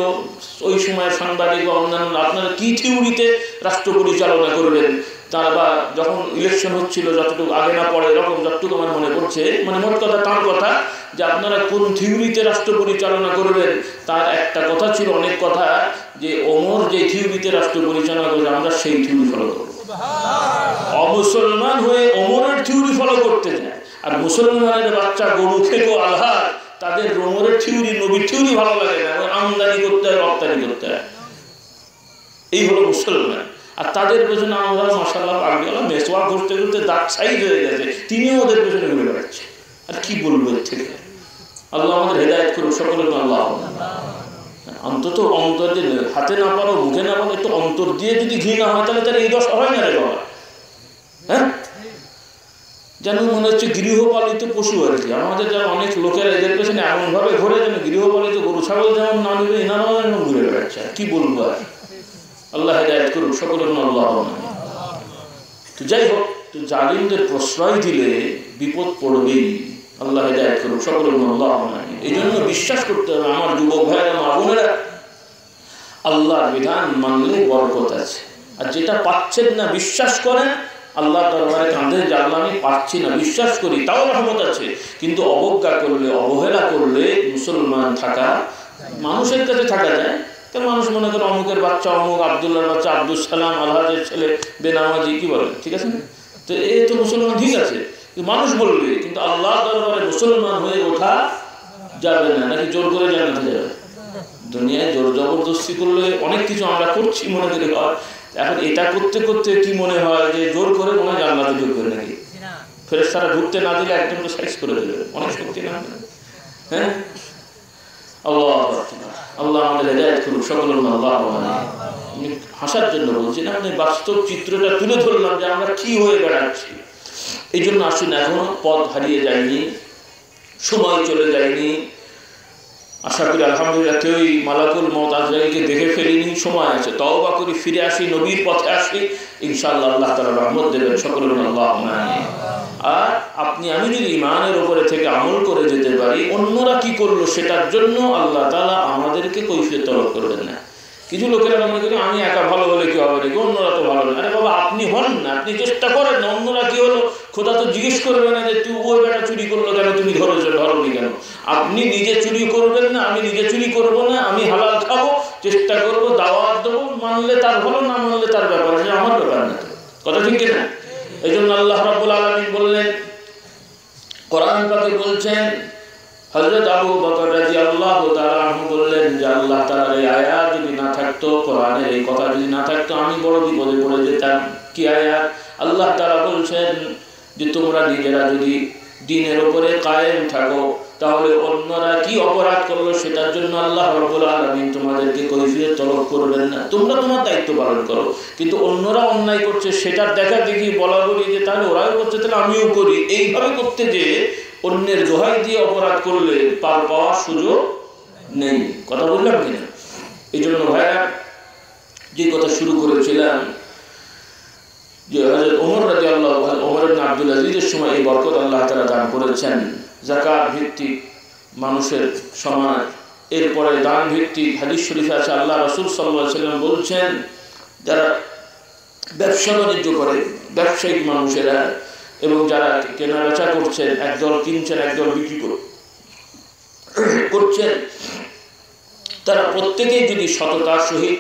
S1: ওই সময় সাংবাদিক বা অন্যান্য, আপনারা কি থিওরিতে রাষ্ট্র পরিচালনা করবেন? তারা বা যখন ইলেকশন হচ্ছিল, যতটুকু আগে না পড়ে এরকম যতটুকু আমার মনে পড়ছে, মানে মোট কথা তার কথা যে আপনারা কোন থিওরিতে রাষ্ট্র পরিচালনা করবেন। তার একটা কথা ছিল, অনেক কথা, যে ওমর যে থিওরিতে রাষ্ট্র পরিচালনা করবে আমরা সেই থিওরি ফলো করবো। অমুসলমান হয়ে ওমরের থিওরি ফলো করতে যায়, আর মুসলমানের বাচ্চা গরু খেকো আল্লাহ, তাদের ওমরের থিওরি, নবীর থিওরি ভালো লাগে না, আমদানি করতে হয়, রপ্তানি করতে হয়। এই হলো মুসলমান। আর তাদের পেছনে আমরা মাশাআল্লাহ পাগড়িওয়ালা মেসওয়াক করতে করতে দাঁত সাইজ হয়ে গেছে, তিনিও ওদের পেছনে ঘুরে বেড়াচ্ছে। আর কি বলবো এর থেকে? আল্লাহ আমাদের হেদায়েত করুন। সকলে আল্লাহ। অন্তত অন্তর দিয়ে হাতে না পারো মুখে না পারো একটু অন্তর দিয়ে যদি ঘি না হয় তাহলে তার এই দশা হয় না রে বাবা। হ্যাঁ, যেন মনে হচ্ছে গৃহপালিত পশু আর কি। আমাদের যারা অনেক লোকের এদের পেছনে এমনভাবে ঘোরে যেন গৃহপালিত গরু ছাগল যেমন না নেবে এনারাও যেমন ঘুরে বেড়াচ্ছে। কি বলবো আর, আল্লাহ হেদায়েত করুক সকলের। আল্লাহ তো যাই হোক, তো জালিমদের প্রশ্রয় দিলে বিপদ পড়বেই। আল্লাহ হেদায়েত করুক সকলের। আল্লাহ এই জন্য বিশ্বাস করতে হবে আমার যুবক ভাইয়েরা মা বোনেরা, আল্লাহর বিধান মানলে বরকত আছে। আর যেটা পাচ্ছেন না বিশ্বাস করেন, আল্লাহ দরবারে কাঁদে যে আল্লাহ আমি পাচ্ছি না, বিশ্বাস করি তাও রহমত আছে। কিন্তু অবজ্ঞা করলে অবহেলা করলে মুসলমান থাকা, মানুষের কাছে থাকা যায়। তো মানুষ মনে করে অমুকের বাচ্চা অমুক, আবদুল্লাহর বাচ্চা আব্দুল সালাম, আলহাজের ছেলে বেনামাজি, কি বলে, ঠিক আছে না? তো এই তো মুসলমান ঠিক আছে, মানুষ বলবে। কিন্তু আল্লাহ দরবারে মুসলমান হয়ে ওঠা যাবে না। নাকি জোর করে জানাতে যাবে? দুনিয়ায় জোর জবরদস্তি করলে অনেক কিছু আমরা করছি মনে করি। এখন এটা করতে করতে কি মনে হয় যে জোর করে মনে হয় জান্নাতে ঢুকবে নাকি? ফেরেশতারা ঢুকতে না দিলে একদম তো সাইজ করে দেবে, অনেক শক্তি না। হ্যাঁ, আল্লাহ আল্লাহ আমাদের হেদায়েত করুক সকলের। আল্লাহ হাসার জন্য বলছি না, মানে বাস্তব চিত্রটা তুলে ধরলাম যে আমরা কি হয়ে বেড়াচ্ছি। এই জন্য আসুন, এখনো পথ হারিয়ে যায়নি, সময় চলে যায়নি। আশা করি আলহামদুলিল্লাহ কেউই মালাকুল মওত আজরাইলকে দেখে ফেলিনি, সময় আছে। তওবা করি, ফিরে আসি, নবীর পথে আসি, ইনশাআল্লাহ আল্লাহ তাআলা রহমত দেবেন সকলের। আল্লাহ আর আপনি আমি যদি ঈমানের উপরে থেকে আমল করে যেতে পারি, অন্যরা কি করলো সেটার জন্য আল্লাহ তাআলা আমাদেরকে কৈফিয়ত তলব করবেন না। কিছু লোকেরা মনে করি আমি একা ভালো হলে কি হবে নাকি, অন্যরা তো ভালো না। আরে বাবা, আপনি হন না, আপনি চেষ্টা করেন না। অন্যরা কি হলো, খোদা তো জিজ্ঞেস করবে না যে তুই ওই বেটা চুরি করলো কেন, তুমি ধরোনি কেন। আপনি নিজে চুরি করবেন না, আমি নিজে চুরি করবো না, আমি হালাল খাবো, চেষ্টা করবো, দাওয়াত দেবো, মানলে তার ভালো, না মানলে তার ব্যাপার, সে আমার ব্যাপার না। কথা ঠিক না? এই জন্য আল্লাহ রাব্বুল আলামিন বললেন, কোরআন পাকে বলছেন, হযরত আবু বকর রাদিয়াল্লাহু তাআলা আনহু বললেন যে আল্লাহ তাআলার এই আয়াত যদি না থাকতো, কোরআনের এই কথা যদি না থাকতো, আমি বড় বিপদে পড়ে যেতাম। কি আয়াত? আল্লাহ তাআলা বলছেন যে তোমরা নিজেরা যদি দ্বীনের উপরে কায়েম থাকো, তাহলে অন্যরা কি অপরাধ করলো সেটার জন্য আল্লাহ রাব্বুল আলামিন তোমাদেরকে কৈফিয়ত তলব করবেন না। তোমরা তোমার দায়িত্ব পালন করো। কিন্তু অন্যরা অন্যায় করছে সেটার দেখা দেখি বলা বলি যে তাহলে ওরাও করছে তাহলে আমিও করি, এইভাবে করতে যে অন্যের দোহাই দিয়ে অপরাধ করলে পার পাওয়ার সুযোগ নেই। কথা বললাম কিনা? এই জন্য ভাইয়া যে কথা শুরু করেছিলাম যে হযরত ওমর রাদিয়াল্লাহু আনহু, ওমর ইবনে আব্দুল আজিজের সময় এই বরকত আল্লাহ তাআলা দান করেছেন। যাকাত ভিত্তিক মানুষের সমাজ, এরপরে দান ভিত্তিক। হাদিস শরীফে আছে আল্লাহ রাসূল সাল্লাল্লাহু আলাইহি ওয়াসাল্লাম বলছেন, যারা ব্যবসা বাণিজ্য করে, ব্যবসায়িক মানুষেরা এবং যারা কেনা বেচা করছেন, একদল কিনছেন একদল বিক্রি করছেন, তারা প্রত্যেকেই যদি সততার সহিত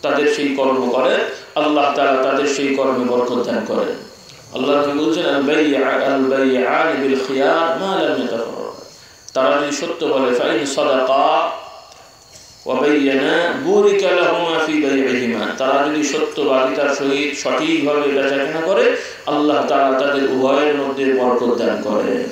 S1: তাদের সেই কর্ম করে, আল্লাহ তাআলা তাদের সেই কর্মে বরকত দান করেন। আল্লাহ বলছেন, আল বাই'আন বিল খিয়ার মা লাম ইয়াতাফাররাকা। তারা যদি সত্য বলে, ফাইন সাদাকা ওয়া বায়্যানা বুরিকা লাহুমা ফি বাই'ইহিমা। তারা যদি সত্যবাদিতার সহিত সঠিকভাবে বেচাকেনা করে, আল্লাহ তাআলা তাদের উভয়ের মধ্যে বরকত দান করেন।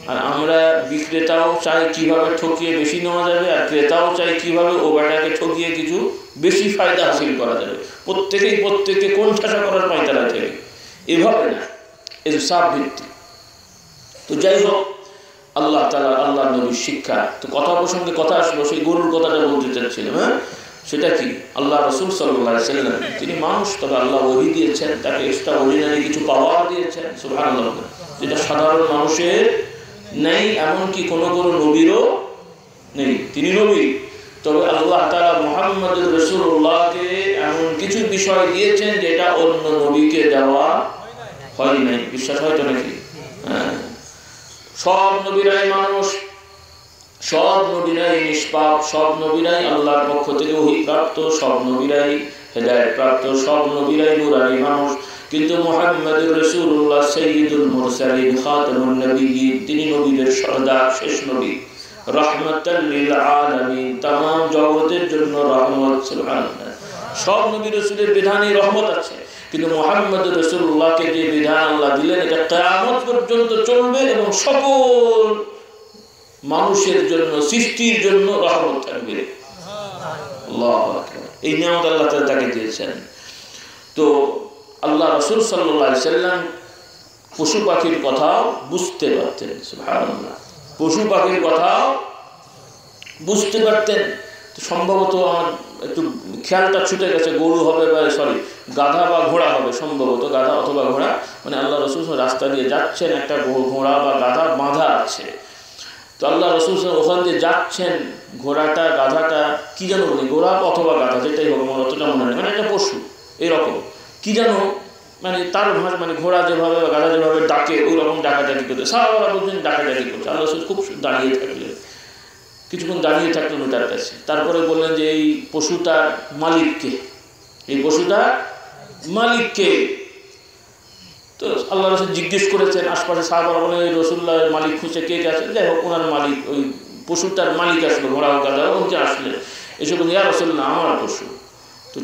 S1: আর আমরা বিক্রেতাও চাই কিভাবে ঠকিয়ে বেশি নেওয়া যাবে, আর ক্রেতাও চাই কিভাবে ও বেটাকে ঠকিয়ে কিছু বেশি ফায়দা হাসিল করা যাবে। প্রত্যেকেই প্রত্যেককে কোণঠাসা করার পায়তারা থেকে, এভাবে না, ইনসাফ ভিত্তিক। তো যাই হোক, আল্লাহ তাআলা আল্লাহ নবীর শিক্ষা। তো কথা প্রসঙ্গে কথা আসলো, সেই গরুর কথাটা বলতে চাচ্ছিলাম। হ্যাঁ, সেটা কি? আল্লাহ রাসূল সাল্লাল্লাহু আলাইহি ওয়াসাল্লাম তিনি মানুষ, তবে আল্লাহ ওহী দিয়েছেন, তাকে এক্সট্রা অর্ডিনারি কিছু পাওয়ার দিয়েছেন, সুবহানাল্লাহ, যেটা সাধারণ মানুষের নেই, এমনকি কোনো নবীরও নেই। তিনি নবী, তবে আল্লাহ তাআলা মুহাম্মদুর রাসূলুল্লাহকে এমন কিছু বিষয় দিয়েছেন যেটা অন্য নবীকে দেওয়া হয় নাই। বিশ্বাস হয়তো নাকি? হ্যাঁ, সব নবীরাই মানুষ, সব নবীরাই নিষ্পাপ, সব নবীরাই আল্লাহর পক্ষ থেকে ওহী প্রাপ্ত, সব নবীরাই হেদায়েত প্রাপ্ত, সব নবীরাই নূরানী মানুষ। কিন্তু মুহাম্মদুর রাসূলুল্লাহ সাইয়্যিদুল মুরসালিন খাতামুন নবিয়্যিন, তিনি নবীদের সরদার, শেষ নবী, রাহমাতাল লিল আলামিন, तमाम জগতের জন্য রহমত। সুবহানাল্লাহ, সব নবী রাসূলের বিধানে রহমত আছে, কিন্তু মুহাম্মদুর রাসূলুল্লাহকে যে বিধান আল্লাহ দিলেন এটা কিয়ামত পর্যন্ত চলবে এবং সকল মানুষের জন্য, সৃষ্টির জন্য রহমত থাকবে। আল্লাহু আকবার। এই নিয়ামত আল্লাহ তাআলা তাকে দিয়েছেন। তো আল্লাহ রাসূল সাল্লাল্লাহু আলাইহি সাল্লাম পশু পাখির কথাও বুঝতে পারতেন। সুবহানাল্লাহ, পশু পাখির কথাও বুঝতে পারতেন। তো সম্ভবত আমার একটু খেয়ালটা ছুটে গেছে, গরু হবে বা সরি গাধা বা ঘোড়া হবে, সম্ভবত গাধা অথবা ঘোড়া। মানে আল্লাহ রাসূল রাস্তা দিয়ে যাচ্ছেন, একটা ঘোড়া বা গাধা বাঁধা আছে। তো আল্লাহ রাসূল ওখান দিয়ে যাচ্ছেন, ঘোড়াটা গাধাটা কি যেন বলি, ঘোড়া অথবা গাধা যেটাই হোক, আমার অতটা মনে নেই, মানে একটা পশু এরকম কি যেন, মানে তার ভাষা, মানে ঘোড়া যেভাবে বা গাধা যেভাবে ডাকে ওই রকম ডাকাডাকি করতে, সাহাবারা বলছেন ডাকাডাকি করছে। আল্লাহ রাসূল খুব দাঁড়িয়ে থাকলেন, কিছুক্ষণ দাঁড়িয়ে থাকলেন তার কাছে। তারপরে বললেন যে এই পশুটার মালিককে, এই পশুটার মালিককে। তো আল্লাহ রাসূল জিজ্ঞেস করেছেন, আশপাশে সাহাবারা বলেন এই রাসূলুল্লাহর মালিক খুঁজে কে কে আছে, যাই হোক ওনার মালিক, ওই পশুটার মালিক আসলো, ঘোড়া ও গাধা ওকে আসলে এসে বললেন ইয়া রাসূলুল্লাহ আমার পশু। তো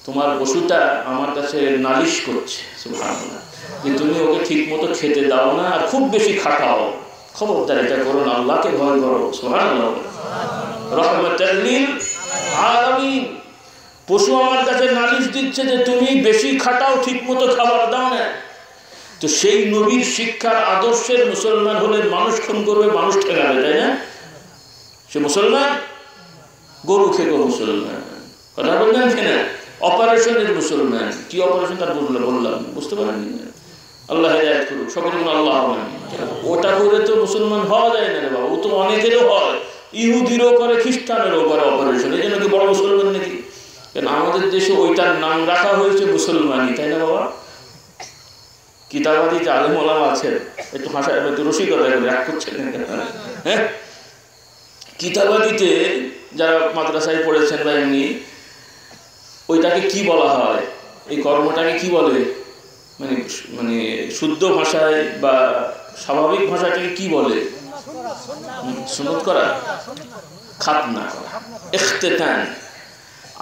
S1: তোমার পশুটা আমার কাছে নালিশ করছে সুবহানাল্লাহ, যে তুমি ওকে ঠিক মতো খেতে দাও না আর খুব বেশি খাটাও। খবরদার এটা করো না, আল্লাহকে ভয় করো। সুবহানাল্লাহ, রাহমাতাল লিল আলামিন। পশু আমার কাছে নালিশ দিচ্ছে যে তুমি বেশি খাটাও, ঠিক মতো খাবার দাও না। তো সেই নবীর শিক্ষার আদর্শের মুসলমান হলে মানুষ খুন করবে, মানুষ ঠেকাবে, তাই না? সে মুসলমান, গরু খেকো মুসলমান, কথা বললেন কিনা? অপারেশনের মুসলমান। কি অপারেশন তার বললাম, বুঝতে পারেন? আল্লাহ হেদায়েত করুক সকলকে, আল্লাহ আমিন। ওটা করে তো মুসলমান হওয়া যায় না রে বাবা, ও তো অনেকেরও হয়, ইহুদিরও করে, খ্রিস্টানেরও করে অপারেশন। এই জন্য কি বড় মুসলমান নাকি? কারণ আমাদের দেশে ওইটার নাম রাখা হয়েছে মুসলমানই, তাই না বাবা? কিতাবাদি যে আলেম ওলামা আছেন, একটু হাসা, একটু রসিকতা করে রাগ করছেন, হ্যাঁ? কিতাবাদিতে যারা মাদ্রাসায় পড়েছেন বা এমনি, ওইটাকে কি বলা হয়, এই কর্মটাকে কি বলে, মানে মানে শুদ্ধ ভাষায় বা স্বাভাবিক ভাষাটাকে কি বলে? সুন্নত করা, খাতনা করা, ইখতিতান।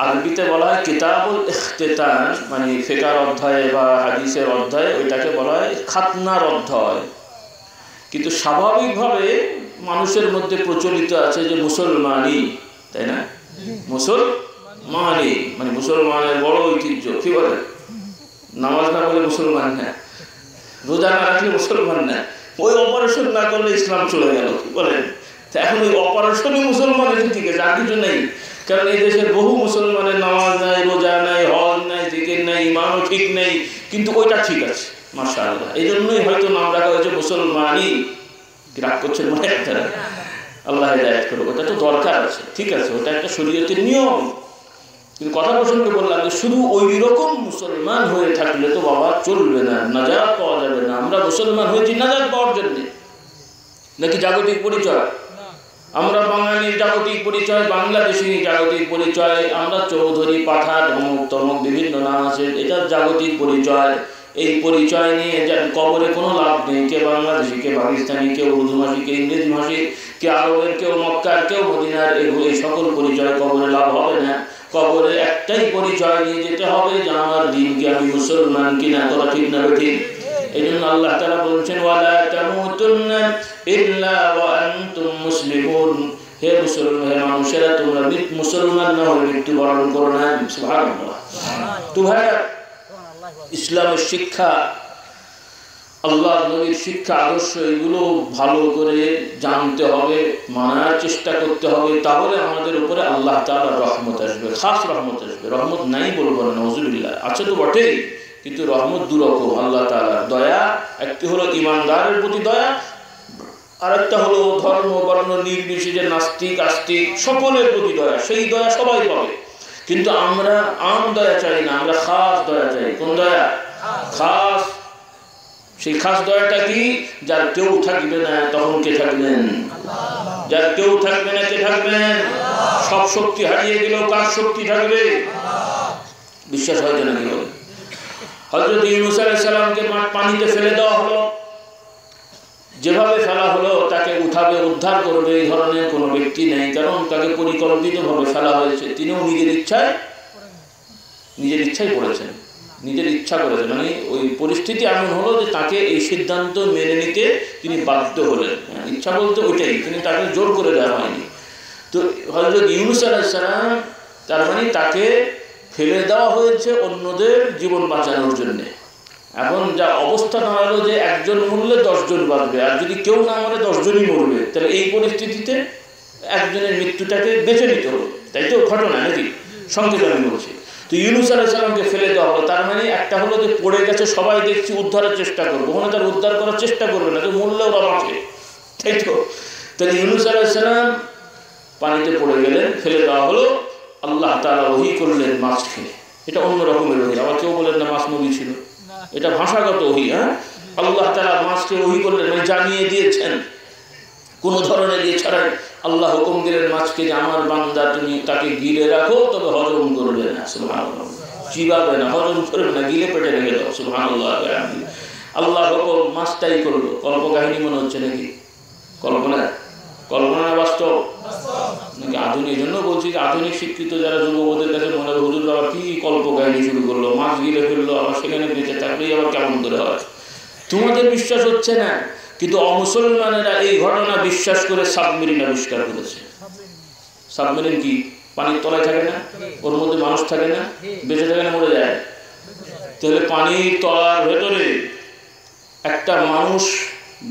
S1: আরবিতে বলা হয় কিতাবুল ইখতিতান, মানে ফিকহের অধ্যায়ে বা হাদিসের অধ্যায়ে ওইটাকে বলা হয় খাতনার অধ্যায়। কিন্তু স্বাভাবিকভাবে মানুষের মধ্যে প্রচলিত আছে যে মুসলমানই, তাই না? মুসলমানই মানে মুসলমানের বড় ঐতিহ্য। কি বলে? নামাজ না পড়লে মুসলমান না, রোজা না রাখলে মুসলমান না, ওই অপারেশন না করলে ইসলাম চলে গেল। কি বলেন? এখন ওই অপারেশনই মুসলমানের ঠিক আছে, আর কিছু নেই। কারণ এই দেশের বহু মুসলমানের নামাজ নাই, রোজা নাই, হজ নাই, জিকির নাই, ইমানও ঠিক নেই, কিন্তু ওইটা ঠিক আছে মাশাআল্লাহ। এই জন্যই হয়তো নাম রাখা হয়েছে মুসলমানই। রাগ করছেন মনে একটা, আল্লাহ হেদায়েত করুক। ওটা তো দরকার আছে, ঠিক আছে, ওটা একটা শরীয়তের নিয়ম। কিন্তু কথা প্রসঙ্গে বললাম যে শুধু ওই রকম মুসলমান হয়ে থাকলে তো বাবা চলবে না, নাজাত পাওয়া যাবে না। আমরা মুসলমান হয়েছি নাজাত পাওয়ার জন্য, নাকি জাগতিক পরিচয়? আমরা বাঙালির জাগতিক পরিচয়, বাংলাদেশি জাগতিক পরিচয়, আমরা চৌধুরী, পাঠান, অমুক তমুক বিভিন্ন নাম আছে, এটা জাগতিক পরিচয়। এই পরিচয় নিয়ে কবরে কোনো লাভ নেই। কে বাংলাদেশি, কে পাকিস্তানি, কেউ উর্দু ভাষী, কে ইংরেজি ভাষী, কে আরবের, কেউ মক্কার, কেউ মদিনার, এগুলো এই সকল পরিচয় কবরে লাভ হবে না। কবরে একটাই পরিচয় নিয়ে যেতে হবে যে আমার দিন কি, আমি মুসলমান কিনা। তোরা ঠিক না ঠিক? এই জন্য আল্লাহ তাআলা বলছেন ওয়ালা তামুতুন্না ইল্লা ওয়া আনতুম মুসলিমুন। হে মুসলমান, হে মানুষেরা, তোমরা মুসলমান না হলে মৃত্যুবরণ করো না। সুবহানাল্লাহ। তো ভাইরা, ইসলামের শিক্ষা, আল্লাহ নবীর শিক্ষা, আদর্শ, এগুলো ভালো করে জানতে হবে, মানার চেষ্টা করতে হবে। তাহলে আমাদের উপরে আল্লাহ তাআলার রহমত আসবে, খাস রহমত আসবে। রহমত নাই বলবো না, নাউজুবিল্লাহ, আছে তো বটেই, কিন্তু রহমত দুরকম। আল্লাহ তাআলার দয়া, একটি হলো ইমানদারের প্রতি দয়া, আর একটা হলো ধর্ম বর্ণ নির্বিশেষে নাস্তিক আস্তিক সকলের প্রতি দয়া। সেই দয়া সবাই পাবে, কিন্তু আমরা আম দয়া চাই না, আমরা খাস দয়া চাই। কোন দয়া? খাস। সেই খাস দয়াটা কি? যার কেউ থাকবে না তখন কে থাকবেন? যার কেউ থাকবে না কে থাকবেন? সব শক্তি হারিয়ে গেলেও কার শক্তি থাকবে? বিশ্বাস হয়তো না? কি বলে? হযরত ইউনূস আলাইহিস সালামকে পানিতে ফেলে দেওয়া হলো, যেভাবে ফেলা হলো তাকে উঠাবে, উদ্ধার করবে, এই ধরনের কোনো ব্যক্তি নেই, কারণ তাকে পরিকল্পিতভাবে ফেলা হয়েছে। তিনিও নিজের ইচ্ছাই পড়েছেন, নিজের ইচ্ছা করেছেন। মানে ওই পরিস্থিতি এমন হলো যে তাকে এই সিদ্ধান্ত মেনে নিতে তিনি বাধ্য হলেন। ইচ্ছা বলতে ওইটাই, তিনি তাকে জোর করে দেওয়া হয়নি। তো তো হযরত ইউনূস আলাইহিস সালাম তার মানে তাকে ফেলে দেওয়া হয়েছে অন্যদের জীবন বাঁচানোর জন্য। এখন যা অবস্থা দাঁড়ালো যে একজন মরলে 10 জন বাঁচবে, আর যদি কেউ না মরে 10 জনই মরবে, তাহলে এই পরিস্থিতিতে একজনের মৃত্যুটাকে বেছে নিতে হবে, তাই তো ঘটনা নাকি? সংক্ষেপে আমি বলছি। তো ইউনূস আলাইহিস সালামকে ফেলে দেওয়া হলো, তার মানে একটা হলো যে পড়ে গেছে, সবাই দেখছি উদ্ধারের চেষ্টা করবো, ওখানে তার উদ্ধার করার চেষ্টা করবে না, তো মরলে ওরা বাঁচে, তাই তো? তাহলে ইউনূস আলাইহিস সালাম পানিতে পড়ে গেলেন, ফেলে দেওয়া হলো। আল্লাহ তাআলা ওহী করলেন মাছকে। এটা অন্য রকমের ওহী, আবার কেউ বলেন না মাছ নবী ছিল, এটা ভাষাগত ওহী। হ্যাঁ, আল্লাহ তাআলা মাছকে ওহী করলেন, মানে জানিয়ে দিয়েছেন কোনো ধরনের এছাড়াই। আল্লাহ হুকুম দিলেন মাছকে যে আমার বান্দা তুমি তাকে গিলে রাখো, তবে হজম করবে না, সুবহানাল্লাহ, চিবাবে না, হজম করবে না, গিলে পেটে রেখে দাও, সুবহানাল্লাহ। আল্লাহ হুকুম, মাছটাই করলো। কল্পকাহিনী মনে হচ্ছে নাকি? কল্পনা না বাস্তব নাকি আধুনিক? এই জন্য বলছি যে আধুনিক শিক্ষিত যারা যুবকদের কাছে মনে হয় হুজুর আবার কি কল্পকাহিনী শুরু করলো, মাছ গিলে ফেললো, আবার সেখানে বেঁচে থাকলেই আবার কেমন করে হয়। তোমাদের বিশ্বাস হচ্ছে না, কিন্তু অমুসলমানেরা এই ঘটনা বিশ্বাস করে সাবমেরিন আবিষ্কার করেছে। সাবমেরিন কি পানির তলায় থাকে না? ওর মধ্যে মানুষ থাকে না? বেঁচে থাকে না মরে যায়? তাহলে পানির তলার ভেতরে একটা মানুষ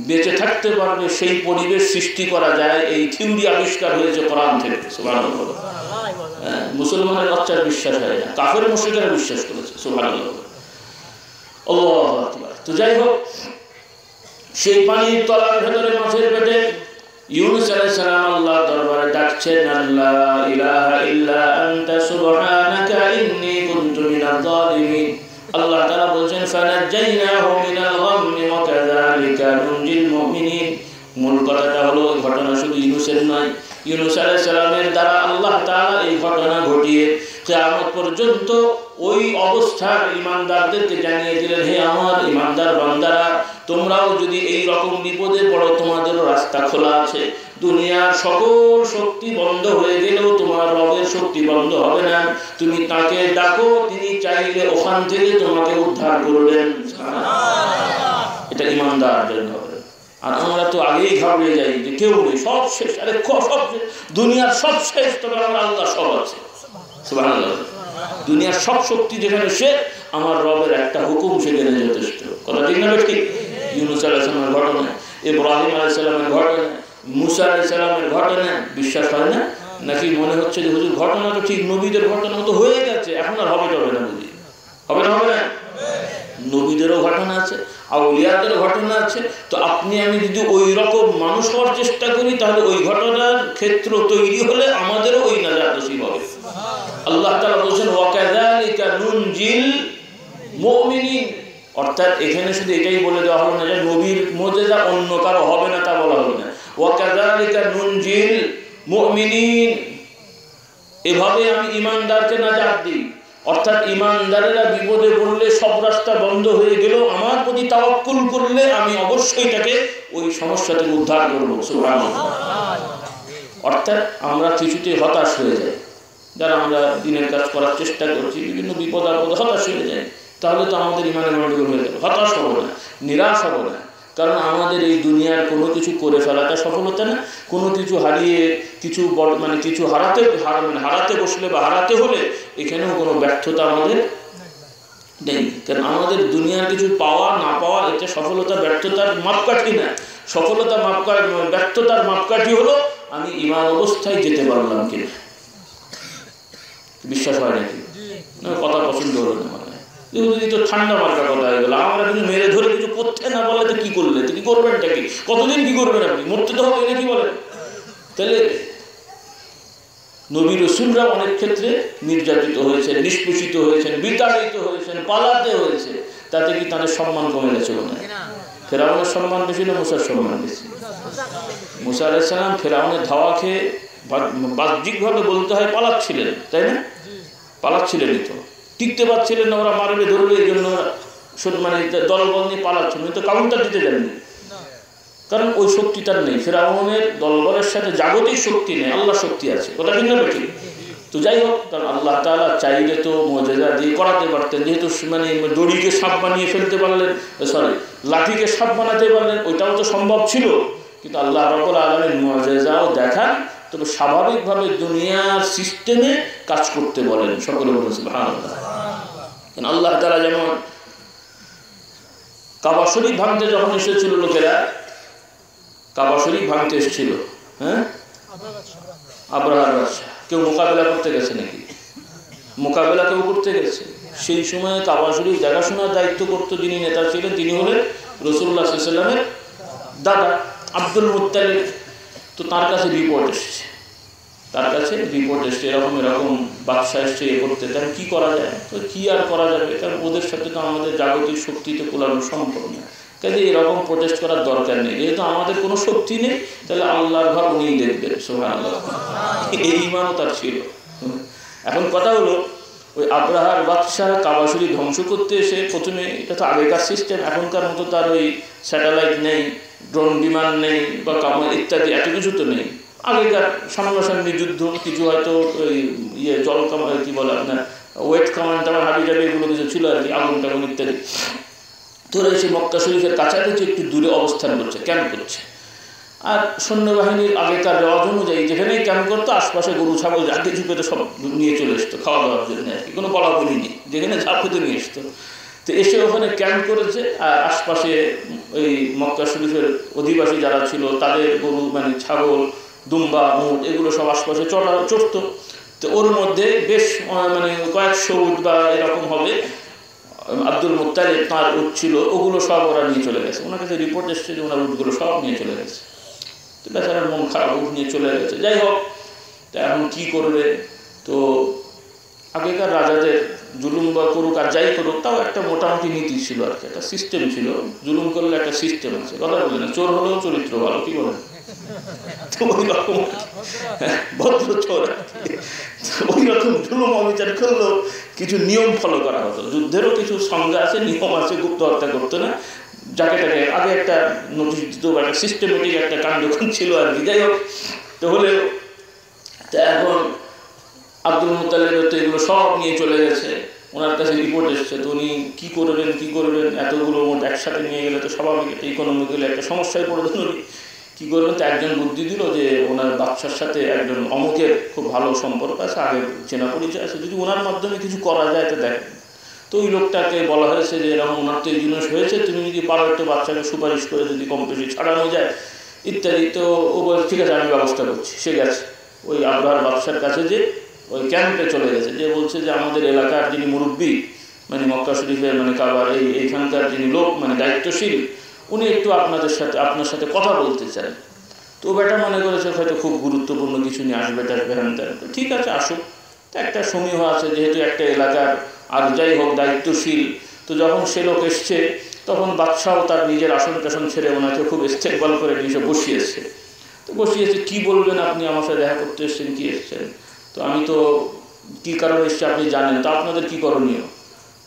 S1: বেঁচে থাকতে পারবে সেই পরিবেশ সৃষ্টি করা যায়, এই থিওরি আবিষ্কার হয়েছে কোরআন থেকে। সুবহানাল্লাহ। মুসলমানের বাচ্চার বিশ্বাস হয় না, কাফের মুশরিকরা বিশ্বাস করেছে। সুবহানাল্লাহ, আল্লাহু আকবার। তো যাই হোক, সেই পানির তলার ভেতরে মাছের পেটে ইউনূস আলাইহিস সালাম আল্লাহর দরবারে ডাকছেন, আল্লাহ ইলাহা ইল্লা আনতা সুবহানাকা ইন্নী কুনতু মিনাজ জালিমিন। আল্লাহ তাআলা বলেন ফানাজ্জাইনাহু মিনাল গাম্মি ওয়া কাযালিকা নুনজিল মুমিনিন। মূল কথাটা হলো এই ঘটনা শুধু ইউনূসের নয়, ইউনূস আলাইহিস সালামের দ্বারা আল্লাহ তাআলা এই ঘটনা ঘটিয়ে কিয়ামত পর্যন্ত ওই অবস্থার ঈমানদারদেরকে জানিয়ে দিলেন, হে আমার ঈমানদার বান্দারা, তোমরাও যদি এই রকম বিপদে পড়ো, তোমাদের রাস্তা খোলা আছে। দুনিয়ার সকল শক্তি বন্ধ হয়ে গেলেও তোমার রবের শক্তি বন্ধ হবে না। তুমি তাকে ডাকো, তিনি চাইলে ওখান থেকে তোমাকে উদ্ধার করবেন। এটা ঈমানদারদের হবে। আর আমরা তো আগেই ঘাবড়ে যাই যে কেউ নেই, সব শেষ, আরে সব দুনিয়ার সব শেষ, তবে আমার আল্লাহ সব আছে। সুবহানাল্লাহ। দুনিয়ার সব শক্তি যেখানে শেষ, আমার রবের একটা হুকুম সেখানে যথেষ্ট। কথা ঠিক না ঠিক? ইউনূস আলাইহিস সালামের ঘটনা, ইব্রাহিম আলাইহিস সালামের ঘটনা, মুসা আলাইহিস সালামের ঘটনা বিশ্বাস হয় না? নাকি মনে হচ্ছে যে হুজুর ঘটনা তো ঠিক নবীদের ঘটনা তো হয়ে গেছে, এখন আর হবে না? বুঝি হবে না? নবীদেরও ঘটনা আছে, আউলিয়াদেরও ঘটনা আছে। তো আপনি আমি যদি ওই রকম মানুষ হওয়ার চেষ্টা করি, তাহলে ওই ঘটনার ক্ষেত্র তৈরি হলে আমাদেরও ওই নাজাত নসিব হবে। আল্লাহ তাআলা বলেছেন ওয়া কাযালিকা নুনজিল মুমিনিন। অর্থাৎ এখানে শুধু এটাই বলে দেওয়া হলো না যে নবীর মুজিজা অন্য কারো হবে না, তা বলা হলো না। ওয়া কাযালিকা নুনজিল মুমিনিন, এভাবে আমি ঈমানদারকে নাজাত দিই। অর্থাৎ ঈমানদারেরা বিপদে পড়লে, সব রাস্তা বন্ধ হয়ে গেল, আমার প্রতি তাওয়াক্কুল করলে আমি অবশ্যই তাকে ওই সমস্যা থেকে উদ্ধার করব। সুবহানাল্লাহ। অর্থাৎ আমরা কিছুতে হতাশ হয়ে যাই, যারা আমরা দিনের কাজ করার চেষ্টা করছি, বিভিন্ন বিপদ আপদে হতাশ হয়ে যায়, তাহলে তো আমাদের ঈমানের গন্ডগোল হয়ে যাবে। হতাশ হব না, নিরাশ হব না, কারণ আমাদের এই দুনিয়ার কোনো কিছু করে ফেলাটা সফলতা না। কোনো কিছু হারিয়ে কিছু মানে কিছু হারাতে বসলে বা হারাতে হলে এখানেও কোনো ব্যর্থতা আমাদের নেই। কারণ আমাদের দুনিয়ার কিছু পাওয়া না পাওয়া এটা সফলতা ব্যর্থতার মাপকাঠি না। সফলতা ব্যর্থতার মাপকাঠি হলো আমি ঈমান অবস্থায় যেতে পারলাম কিনা। বিশ্বাস হয় নাকি? কথা পছন্দ হলো না, মানে তো ঠান্ডা মার্কা কথা হয়ে গেল। আমরা কিন্তু মেরে ধরে কিছু করতে না বলে তো কি করলে, তো কি করবেনটা কি, কতদিন কি করবেন আপনি? মরতে তো হবে নাকি বলেন? তাহলে নবী রাসূলরা অনেক ক্ষেত্রে নির্যাতিত হয়েছেন, নিষ্পেষিত হয়েছেন, বিতাড়িত হয়েছেন, পালাতে হয়েছে। তাতে কি তাদের সম্মান কমে গেছে? না। ফেরাউনের সম্মান বেশি না মুসার সম্মান বেশি? মুসা আলাইহিস সালাম ফেরাউনের ধাওয়া খেয়ে বাহ্যিকভাবে বলতে হয় পালাচ্ছিলেন, তাই না? পালাচ্ছিলেনই তো, টিকতে পারছিলেন না, ওরা মারবে ধরবে, এই জন্য মানে দলবল নিয়ে পালাচ্ছিলেন, তো কাউন্টার দিতে যাননি, কারণ ওই শক্তি তার নেই। ফেরাউনের দলবলের সাথে জাগতিক শক্তি নেই, আল্লাহ শক্তি আছে। কথা ঠিক না ঠিক? তো যাই হোক, কারণ আল্লাহ তাআলা চাইলে তো মুজিজা দিয়ে করাতে পারতেন, যেহেতু মানে দড়িকে সাপ বানিয়ে ফেলতে পারলেন, লাঠিকে সাপ বানাতে পারলেন, ওইটাও তো সম্ভব ছিল। কিন্তু আল্লাহ রাব্বুল আলামিন মুজিজাও দেখান, তবে স্বাভাবিকভাবে দুনিয়ার সিস্টেমে কাজ করতে বলেন। সকলে বলেন সুবহানাল্লাহ। কারণ আল্লাহ তাআলা যেমন কাবা শরীফ ভাঙতে যখন এসেছিল লোকেরা, কাবা শরীফ ভাঙতে এসেছিল, হ্যাঁ, আব্রাহার বাদশা, কেউ মোকাবেলা করতে গেছে নাকি? মোকাবেলা কেউ করতে গেছে? সেই সময় কাবা শরীফ দেখাশোনার দায়িত্ব করতো যিনি নেতা ছিলেন, তিনি হলেন রাসূলুল্লাহ সাল্লাল্লাহু আলাইহি ওয়াসাল্লামের দাদা আব্দুল মুত্তালিব। তো তার কাছে রিপোর্ট এসছে, এরকম বাদশা এসছে এ করতে, তাহলে কী করা যায়? তো কী আর করা যাবে, কারণ ওদের সাথে তো আমাদের জাগতিক শক্তিতে কোলানো সম্ভব না, কাজে এরকম প্রোটেস্ট করার দরকার নেই। যেহেতু আমাদের কোনো শক্তি নেই, তাহলে আল্লাহর ঘর উনিই দেখবেন। সুবহানাল্লাহ, এই ঈমানও তার ছিল। এখন কথা হলো, ওই আব্রাহার বাদশা কাবা শরীফ ধ্বংস করতে এসে প্রথমে, এটা তো আগেকার সিস্টেম, এখনকার মতো তার ওই স্যাটেলাইট নেই, ড্রোন বিমান নেই বা কামান ইত্যাদি এত কিছু তো নেই। আগেকার সামনাসামনি যুদ্ধ, কিছু হয়তো ওই জল কামান, কী বলে আপনার ওয়েট কামান টামান হাবি যাবে, এগুলো কিছু ছিল আর কি, আগুন টাগুন ইত্যাদি। তোরা এসে মক্কা শরীফের কাছাকাছি একটু দূরে অবস্থান করছে, ক্যাম্প করছে। আর সৈন্যবাহিনীর আগেকার রেওয়াজ অনুযায়ী যেখানেই ক্যাম্প করতো আশপাশে গরু ছাগল যা কিছু পেতো সব নিয়ে চলে আসতো খাওয়া দাওয়ার জন্য আর কি, কোনো বলাবলি নেই, যেখানে যা পেতো নিয়ে আসতো। তো এসে ওখানে ক্যাম্প করেছে, আর আশপাশে ওই মক্কা শরীফের অধিবাসী যারা ছিল তাদের গরু মানে ছাগল দুম্বা উট এগুলো সব আশপাশে চড়তো। তো ওর মধ্যে বেশ মানে কয়েকশো উট বা এরকম হবে, আব্দুল মুত্তালিব তাঁর উট ছিল, ওগুলো সব ওরা নিয়ে চলে গেছে। ওনার কাছে রিপোর্ট এসছে যে ওনার উটগুলো সব নিয়ে চলে গেছে। তো বেচারার মন খারাপ, উঠ নিয়ে চলে গেছে। যাই হোক, তা এখন কী করবে? তো আগেকার রাজাদের জুলুম বা করুক আর যাই করুক, তাও একটা মোটামুটি নীতি ছিল আর কি, একটা সিস্টেম ছিল। জুলুম করলে একটা সিস্টেম আছে, কথা বলে না, চোর হলেও চরিত্র ভালো, কি বলেন? তো ওই রকম ভদ্র চোর, ওই রকম জুলুম অবিচার করলেও কিছু নিয়ম ফলো করা হতো। যুদ্ধেরও কিছু সংজ্ঞা আছে, নিয়ম আছে, গুপ্ত হত্যা করতো না, যাকে তাকে আগে একটা নোটিশ দিত বা একটা সিস্টেমেটিক একটা কাণ্ডক্ষণ ছিল আর কি। যাই হোক, তো হলেও তা এখন আব্দুল মুত্তালিব তো এগুলো সব নিয়ে চলে গেছে, ওনার কাছে রিপোর্ট এসছে। তো উনি কী করবেন এতগুলো মোট একসাথে নিয়ে গেলে তো স্বাভাবিক একটা ইকোনমিক্যালি একটা সমস্যায় পড়ে দেন। উনি কী করবেন? তো একজন বুদ্ধি দিল যে ওনার বাদশার সাথে একজন অমুকের খুব ভালো সম্পর্ক আছে, আগে চেনা পরিচয় আছে, যদি ওনার মাধ্যমে কিছু করা যায় তো দেখেন। তো ওই লোকটাকে বলা হয়েছে যে এরকম ওনার তো এই জিনিস হয়েছে, তুমি যদি পারো একটা বাচ্চাকে সুপারিশ করে যদি কম বেশি ছাড়ানো যায় ইত্যাদি। তো ও বলে ঠিক আছে, আমি ব্যবস্থা করছি। সে গেছে ওই আব্রাহার বাদশার কাছে, যে ওই ক্যাম্পে চলে গেছে, যে বলছে যে আমাদের এলাকার যিনি মুরব্বী মানে মক্কা শরীফের মানে কাবার এইখানকার যিনি লোক মানে দায়িত্বশীল, উনি একটু আপনার সাথে কথা বলতে চান। তো বেটা মনে করেছে হয়তো খুব গুরুত্বপূর্ণ কিছু নিয়ে আসবে, হ্যান ত্যান। তো ঠিক আছে, আসুক। তো একটা সমীহ আছে যেহেতু একটা এলাকার, আর যাই হোক দায়িত্বশীল। তো যখন সে লোক এসছে, তখন বাদশাও তার নিজের আসন টাসন ছেড়ে ওনাকে খুব ইস্তেকবাল করে নিয়ে বসিয়েছে। তো বসিয়েছে, কী বলবেন আপনি আমার সাথে দেখা করতে এসছেন, কী এসছেন? তো আমি তো কী কারণে এসছি আপনি জানেন, তো আপনাদের কী করণীয়?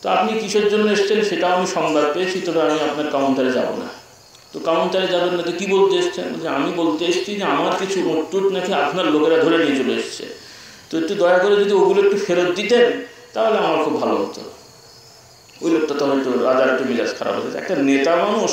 S1: তো আপনি কিসের জন্য এসছেন সেটাও আমি সংবাদ পেয়েছি, তবে আমি আপনার কাউন্টারে যাব না। তো কাউন্টারে যাবেন না তো কী বলতে এসছেন? যে আমি বলতে এসছি যে আমার কিছু উট নাকি আপনার লোকেরা ধরে নিয়ে চলে এসছে, তো একটু দয়া করে যদি ওগুলো একটু ফেরত দিতেন তাহলে আমার খুব ভালো হতো। ওই লোকটা তখন একটু রাজার একটু মেজাজ খারাপ হয়েছে। একটা নেতা মানুষ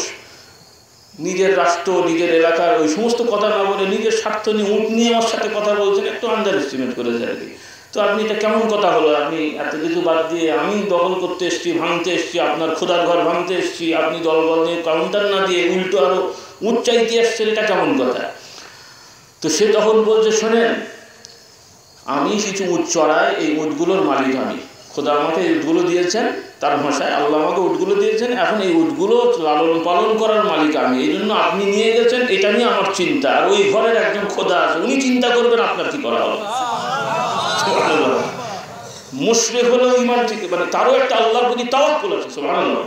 S1: নিজের রাষ্ট্র নিজের এলাকার ওই সমস্ত কথা না বলে নিজের স্বার্থ নিয়ে উট নিয়ে আমার সাথে কথা বলছেন, একটু আন্ডার এস্টিমেট করেছে আর কি। তো আপনি এটা কেমন কথা হলো? আপনি এত কিছু বাদ দিয়ে আমি দখল করতে এসেছি, ভাঙতে এসেছি, আপনার খোদার ঘর ভাঙতে এসেছি, আপনি দলবল নিয়ে কাউন্টার না দিয়ে উল্টো আরও উট চাইতে আসছেন, এটা কেমন কথা? তো সে তখন বলছে, শোনেন, আমি কিছু উট চড়াই, এই উটগুলোর মালিক আমি, খোদা আমাকে এই উটগুলো দিয়েছেন, তার ভাষায় আল্লাহ আমাকে উটগুলো দিয়েছেন, এখন এই উটগুলো লালন পালন করার মালিক আমি, এই জন্য আপনি নিয়ে গেছেন, এটা নিয়ে আমার চিন্তা। আর ওই ঘরের একজন খোদা আছে, উনি চিন্তা করবেন আপনার কি করা হবে। মুশরিক হলেও ঈমান ঠিক, মানে তারও একটা আল্লাহর প্রতি তাওয়াক্কুল আছে। সুবহানাল্লাহ।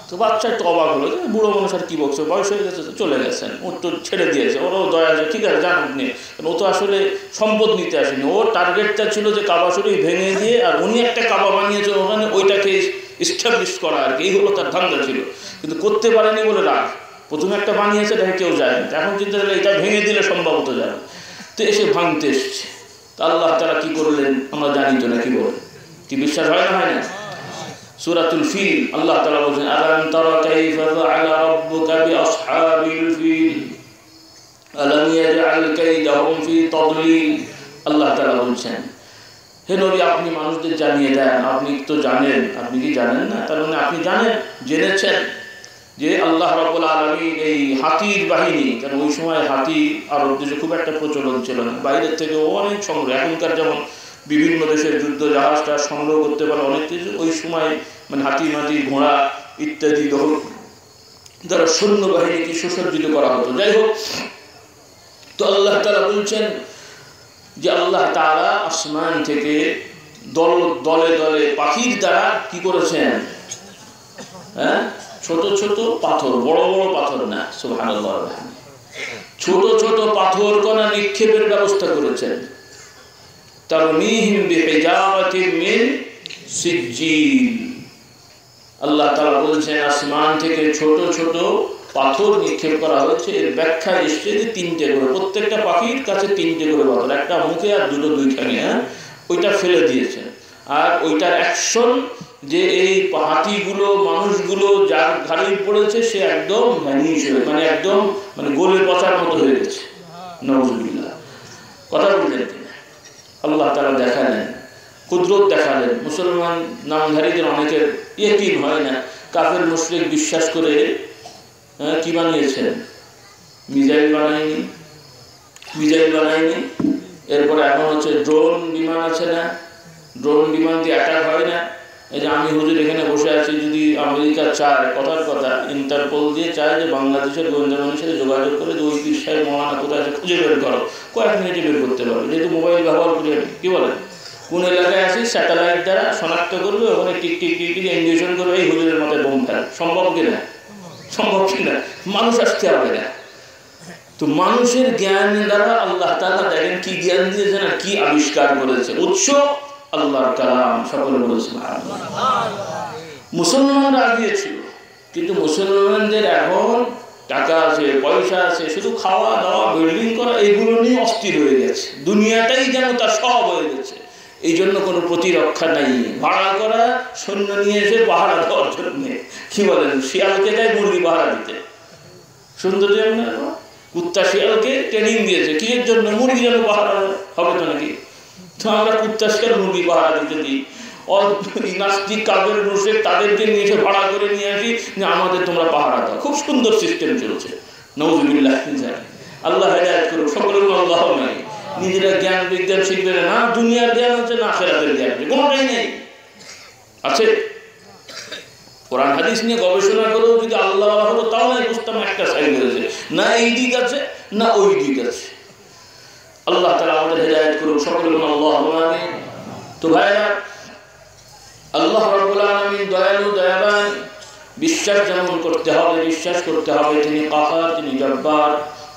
S1: তো বাচ্চা একটু অবাক হলো যে বুড়ো মানুষ আর কী বলছে, বয়স হয়ে গেছে, চলে গেছেন, ওর তো ছেড়ে দিয়েছে, ওরও দয়া আছে, ঠিক আছে জানুক নিয়ে। ও তো আসলে সম্পদ নিতে আসেনি, ওর টার্গেটটা ছিল যে কাবা শরীফ ভেঙে দিয়ে, আর উনি একটা কাবা বানিয়েছে ওখানে, ওইটাকে এস্টাবলিশ করা আর কি, এই হলো তার ধান্দা ছিল। কিন্তু করতে পারেনি বলে রাগ, প্রথমে একটা বানিয়েছে, দেখে কেউ যায় না, এখন চিন্তা করলে এটা ভেঙে দিলে সম্ভবত যাবে। তো এসে ভাঙতে এসছে। তা আল্লাহ তাআলা কি করলেন আমরা জানি তো না, কি বলেন? কি বিশ্বাস হয় না? হয় না? সূরাতুল ফিল আল্লাহ তাআলা বলেন, আলাম তারা কাইফা ফাআলা রাব্বুকা বিআসহাবিল ফিল। আলাম ইয়াজআল কাইদাহুম ফি তাদলিল। আল্লাহ তাআলা বলছেন, হে নবী আপনি মানুষদের জানিয়ে দেন, আপনি তো জানেন, আপনি কি জানেন না? তার মানে আপনি জানেন, জেনেছেন যে আল্লাহ রাব্বুল আলামিন এই হাতির বাহিনী, কারণ ওই সময় হাতি আরব দেশে খুব একটা প্রচলন ছিল না, বাইরের থেকে অনেক সংগ্রহ, এখনকার যেমন বিভিন্ন দেশের যুদ্ধ জাহাজটা সংগ্রহ করতে পারে অনেক কিছু, ওই সময় মানে হাতি মাটি ঘোড়া ইত্যাদি দ্বারা সৈন্যবাহিনীকে সুসজ্জিত করা হতো। যাই হোক, তো আল্লাহ তাআলা বলছেন যে আল্লাহ তাআলা আসমান থেকে দলে দলে পাখির দ্বারা কি করেছেন, হ্যাঁ, ছোট ছোট পাথর, বড় বড় পাথর না, সুবহানাল্লাহ, ছোট ছোট পাথর কণা নিক্ষেপের ব্যবস্থা করেছেন। তারমিহিম বিহিজারাতিন মিন সিজ্জিল। আল্লাহ তাআলা বলছেন আসমান থেকে ছোট ছোট পাথর নিক্ষেপ করা হয়েছে। এর ব্যাখ্যা এসছে যে 3টে করে, প্রত্যেকটা পাখির কাছে 3টে করে পাথর, একটা মুখে আর দুটো দুইখানে, হ্যাঁ, ওইটা ফেলে দিয়েছেন। আর ওইটার অ্যাকশন যে এই হাতিগুলো মানুষগুলো যার ঘাড়ে পড়েছে সে একদম ভ্যানিশ হয়ে, মানে একদম মানে গোলে পচার মতো হয়ে গেছে। নাউজুবিল্লাহ, কথা বললেন কিনা? আল্লাহ তাআলা দেখালেন, কুদরত দেখালেন। মুসলমান নামধারীদের অনেকের ইয়াকিন হয় না, কাফের মুশরিক বিশ্বাস করে কি বানিয়েছেন, মিসাইল বানায়নি। এরপরে এখন হচ্ছে ড্রোন বিমান আছে না, ড্রোন বিমান দিয়ে অ্যাটাক হয় না। এই যে আমি হুজুর এখানে বসে আছি, যদি আমেরিকা চায়, কথার কথা ইন্টারপোল দিয়ে চায় যে বাংলাদেশের গোয়েন্দা বাহিনীর সাথে যোগাযোগ করে যে ওই পীর সাহেব মৌলানা কোথায় আছে খুঁজে বের করো, কয়েক মিনিটে বের করতে পারবে, যেহেতু মোবাইল ব্যবহার করি। কি বলে, কোন এলাকায় আছি স্যাটেলাইট দ্বারা শনাক্ত করবে, ওখানে tick tick tick tick indication করবে এই হুজুরের মাথায় বোম ফেল। সম্ভব কিনা? মানুষ আসতে হবে না। তো মানুষের জ্ঞান দ্বারা আল্লাহ তাআলা দেখেন কি জ্ঞান দিয়েছেন আর কি আবিষ্কার করেছে। উৎস আল্লাহর কালাম। সকলে বলে সুবহানাল্লাহ। মুসলমানরা আগিয়েছিল, কিন্তু মুসলমানদের এখন টাকা আছে, পয়সা আছে, শুধু খাওয়া দাওয়া বিল্ডিং করা এগুলো নিয়ে অস্থির হয়ে গেছে। দুনিয়াটাই যেন তার সব হয়ে গেছে। এই জন্য কোনো প্রতিরক্ষা নাই। ভাড়া করা সৈন্য নিয়ে এসে পাহারা দেওয়ার জন্য, কি বলেন, শিয়ালকে দেয় মুরগি পাহারা দিতে। সুন্দর কুত্তা শিয়ালকে ট্রেনিং দিয়েছে কিসের জন্য? মুরগি যেন পাহারা হবে তো নাকি। তো আমরা কুত্তা শিয়াল মুরগি পাহারা দিতে দিই। নাস্তিক কাফের মুশরিক তাদেরকে নিয়ে এসে ভাড়া করে নিয়ে আসি যে আমাদের তোমরা পাহারা দাও। খুব সুন্দর সিস্টেম চলছে। নাউজুবিল্লাহ। আল্লাহ হেদায়েত করুন সকলের। আল্লাহ নাই, নিজেরা জ্ঞান বিজ্ঞান শিখবে না, দুনিয়ার জ্ঞান হচ্ছে না আখিরাতের জ্ঞান, কোনোটাই নেই। আছে কোরআন হাদিস নিয়ে গবেষণা করেও যদি আল্লাহ হলো তাও নাই, বুঝতাম একটা সাইড হয়েছে, না এই দিক আছে না ওই দিক আছে। আল্লাহ তাআলা আমাদের হেদায়েত করুন সকলের। আল্লাহ আমিন। তো ভাইরা, আল্লাহ রাব্বুল আলামিন দয়ালু, দয়াবান। বিশ্বাস যেমন করতে হবে, বিশ্বাস করতে হবে তিনি কাহার, তিনি জব্বার।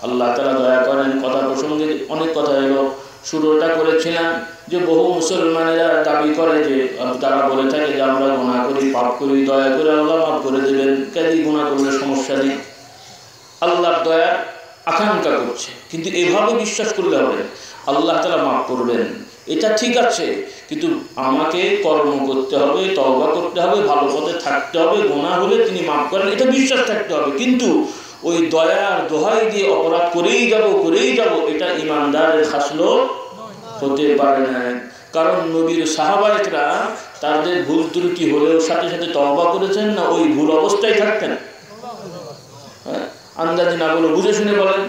S1: আল্লাহ তাআলা দয়া করেন। কথা প্রসঙ্গে অনেক কথা এলো। শুরুটা করেছিলাম যে বহু মুসলমানেরা দাবি করে যে তারা বলে থাকে যে আমরা গুনাহ করি, পাপ করি, দয়া করে আল্লাহ মাফ করে দেবেন, কাজেই গুনাহ করলে সমস্যা নেই। আল্লাহর দয়া আকাঙ্ক্ষা করছে, কিন্তু এভাবে বিশ্বাস করলে হবে আল্লাহ তাআলা মাফ করবেন, এটা ঠিক আছে, কিন্তু আমাকে কর্ম করতে হবে, তওবা করতে হবে, ভালো পথে থাকতে হবে, গুনাহ হলে তিনি মাফ করেন, এটা বিশ্বাস থাকতে হবে। কিন্তু ওই দয়ার দোহাই দিয়ে অপরাধ করেই যাব, এটা ইমানদারের খাসলত হতে পারে না। কারণ নবীর সাহাবায়েরা তাদের ভুল ত্রুটি হলেও সাথে সাথে তওবা করেছেন না, ওই ভুল অবস্থায় থাকতেন। আন্দাজে না বলে বুঝে শুনে বলেন।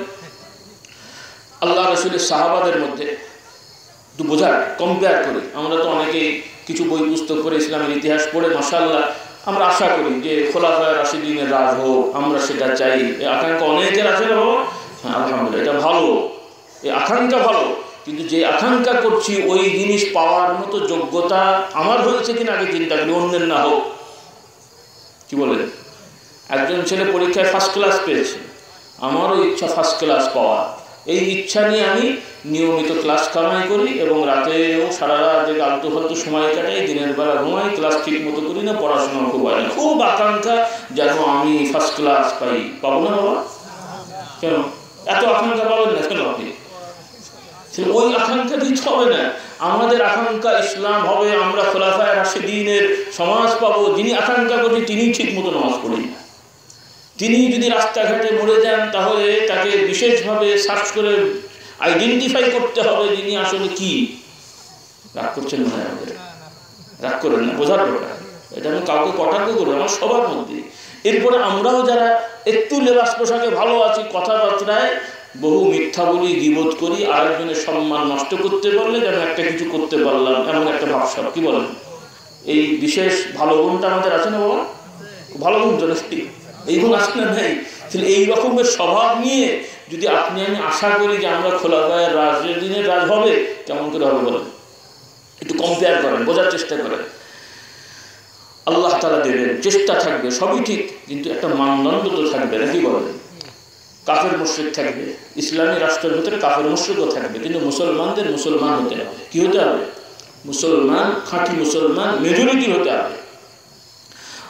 S1: আল্লাহ রাসূলের সাহাবাদের মধ্যে একটু বোঝার কম্পেয়ার করি। আমরা তো অনেকেই কিছু বই পুস্তক করে ইসলামের ইতিহাস পড়ে মাশাআল্লাহ আমরা আশা করি যে খোলাফায়ে রাশিদিনের রাজ হোক, আমরা সেটা চাই। এই আকাঙ্ক্ষা অনেকের আছে না বাবা? হ্যাঁ, আলহামদুলিল্লাহ, এটা ভালো, এই আকাঙ্ক্ষা ভালো। কিন্তু যে আকাঙ্ক্ষা করছি ওই জিনিস পাওয়ার মতো যোগ্যতা আমার হয়েছে কিনা আগে চিন্তা করি, অন্যের না হোক। কি বলে, একজন ছেলে পরীক্ষায় ফার্স্ট ক্লাস পেয়েছে, আমারও ইচ্ছা ফার্স্ট ক্লাস পাওয়া। এই ইচ্ছা নিয়ে আমি নিয়মিত ক্লাস কামাই করি এবং রাতেও সারা রাত যে আলতু ফালতু সময় কাটাই, দিনের বেলা ঘুমাই, ক্লাস ঠিক মতো করি না, পড়াশোনা খুব হয় না। খুব আকাঙ্ক্ষা যেন আমি ফার্স্ট ক্লাস পাই। পাবো না বাবা? কেন এত আকাঙ্ক্ষা পাবেন না কেন আপনি? ওই আকাঙ্ক্ষা দিতে হবে না। আমাদের আকাঙ্ক্ষা ইসলাম হবে, আমরা খোলাফায়ে রাশিদিনের সমাজ পাবো। যিনি আকাঙ্ক্ষা করছি তিনি ঠিক মতো নামাজ পড়ি না, তিনি যদি রাস্তাঘাটে মরে যান তাহলে তাকে বিশেষভাবে সার্চ করে আইডেন্টিফাই করতে হবে যিনি আসলে কি। রাগ করছেন মনে হয় আমাদের? রাগ করেন না, বোঝার ব্যাপার। এটা আমি কাউকে কটাক্ষ করি, আমার সবার মধ্যে। এরপরে আমরাও যারা একটু লেবাস পোশাকে ভালো আছি, কথাবার্তায় বহু মিথ্যা বলি, গীবত করি, আরেকজনের সম্মান নষ্ট করতে পারলে যেন একটা কিছু করতে পারলাম এমন একটা ভাবসাব, কি বলেন? এই বিশেষ ভালো গুণটা আমাদের আছে না বাবা? ভালো গুণ তো নাকি? এই গুণ আছে না নাই? তাহলে এই রকমের স্বভাব নিয়ে যদি আপনি আমি আশা করি যে আমরা খোলাফায়ের দিনের রাজ হবে, কেমন করে হবে বলেন? একটু কম্পেয়ার করেন, বোঝার চেষ্টা করেন। আল্লাহ তাআলা দেবেন, চেষ্টা থাকবে, সবই ঠিক, কিন্তু একটা মানদণ্ড তো থাকবে নাকি বলেন? কাফের মুশরিক থাকবে, ইসলামী রাষ্ট্রের ভিতরে কাফের মুশরিকও থাকবে, কিন্তু মুসলমানদের মুসলমান হতে হবে। কি হতে হবে? মুসলমান, খাঁটি মুসলমান, মেজরিটি হতে হবে।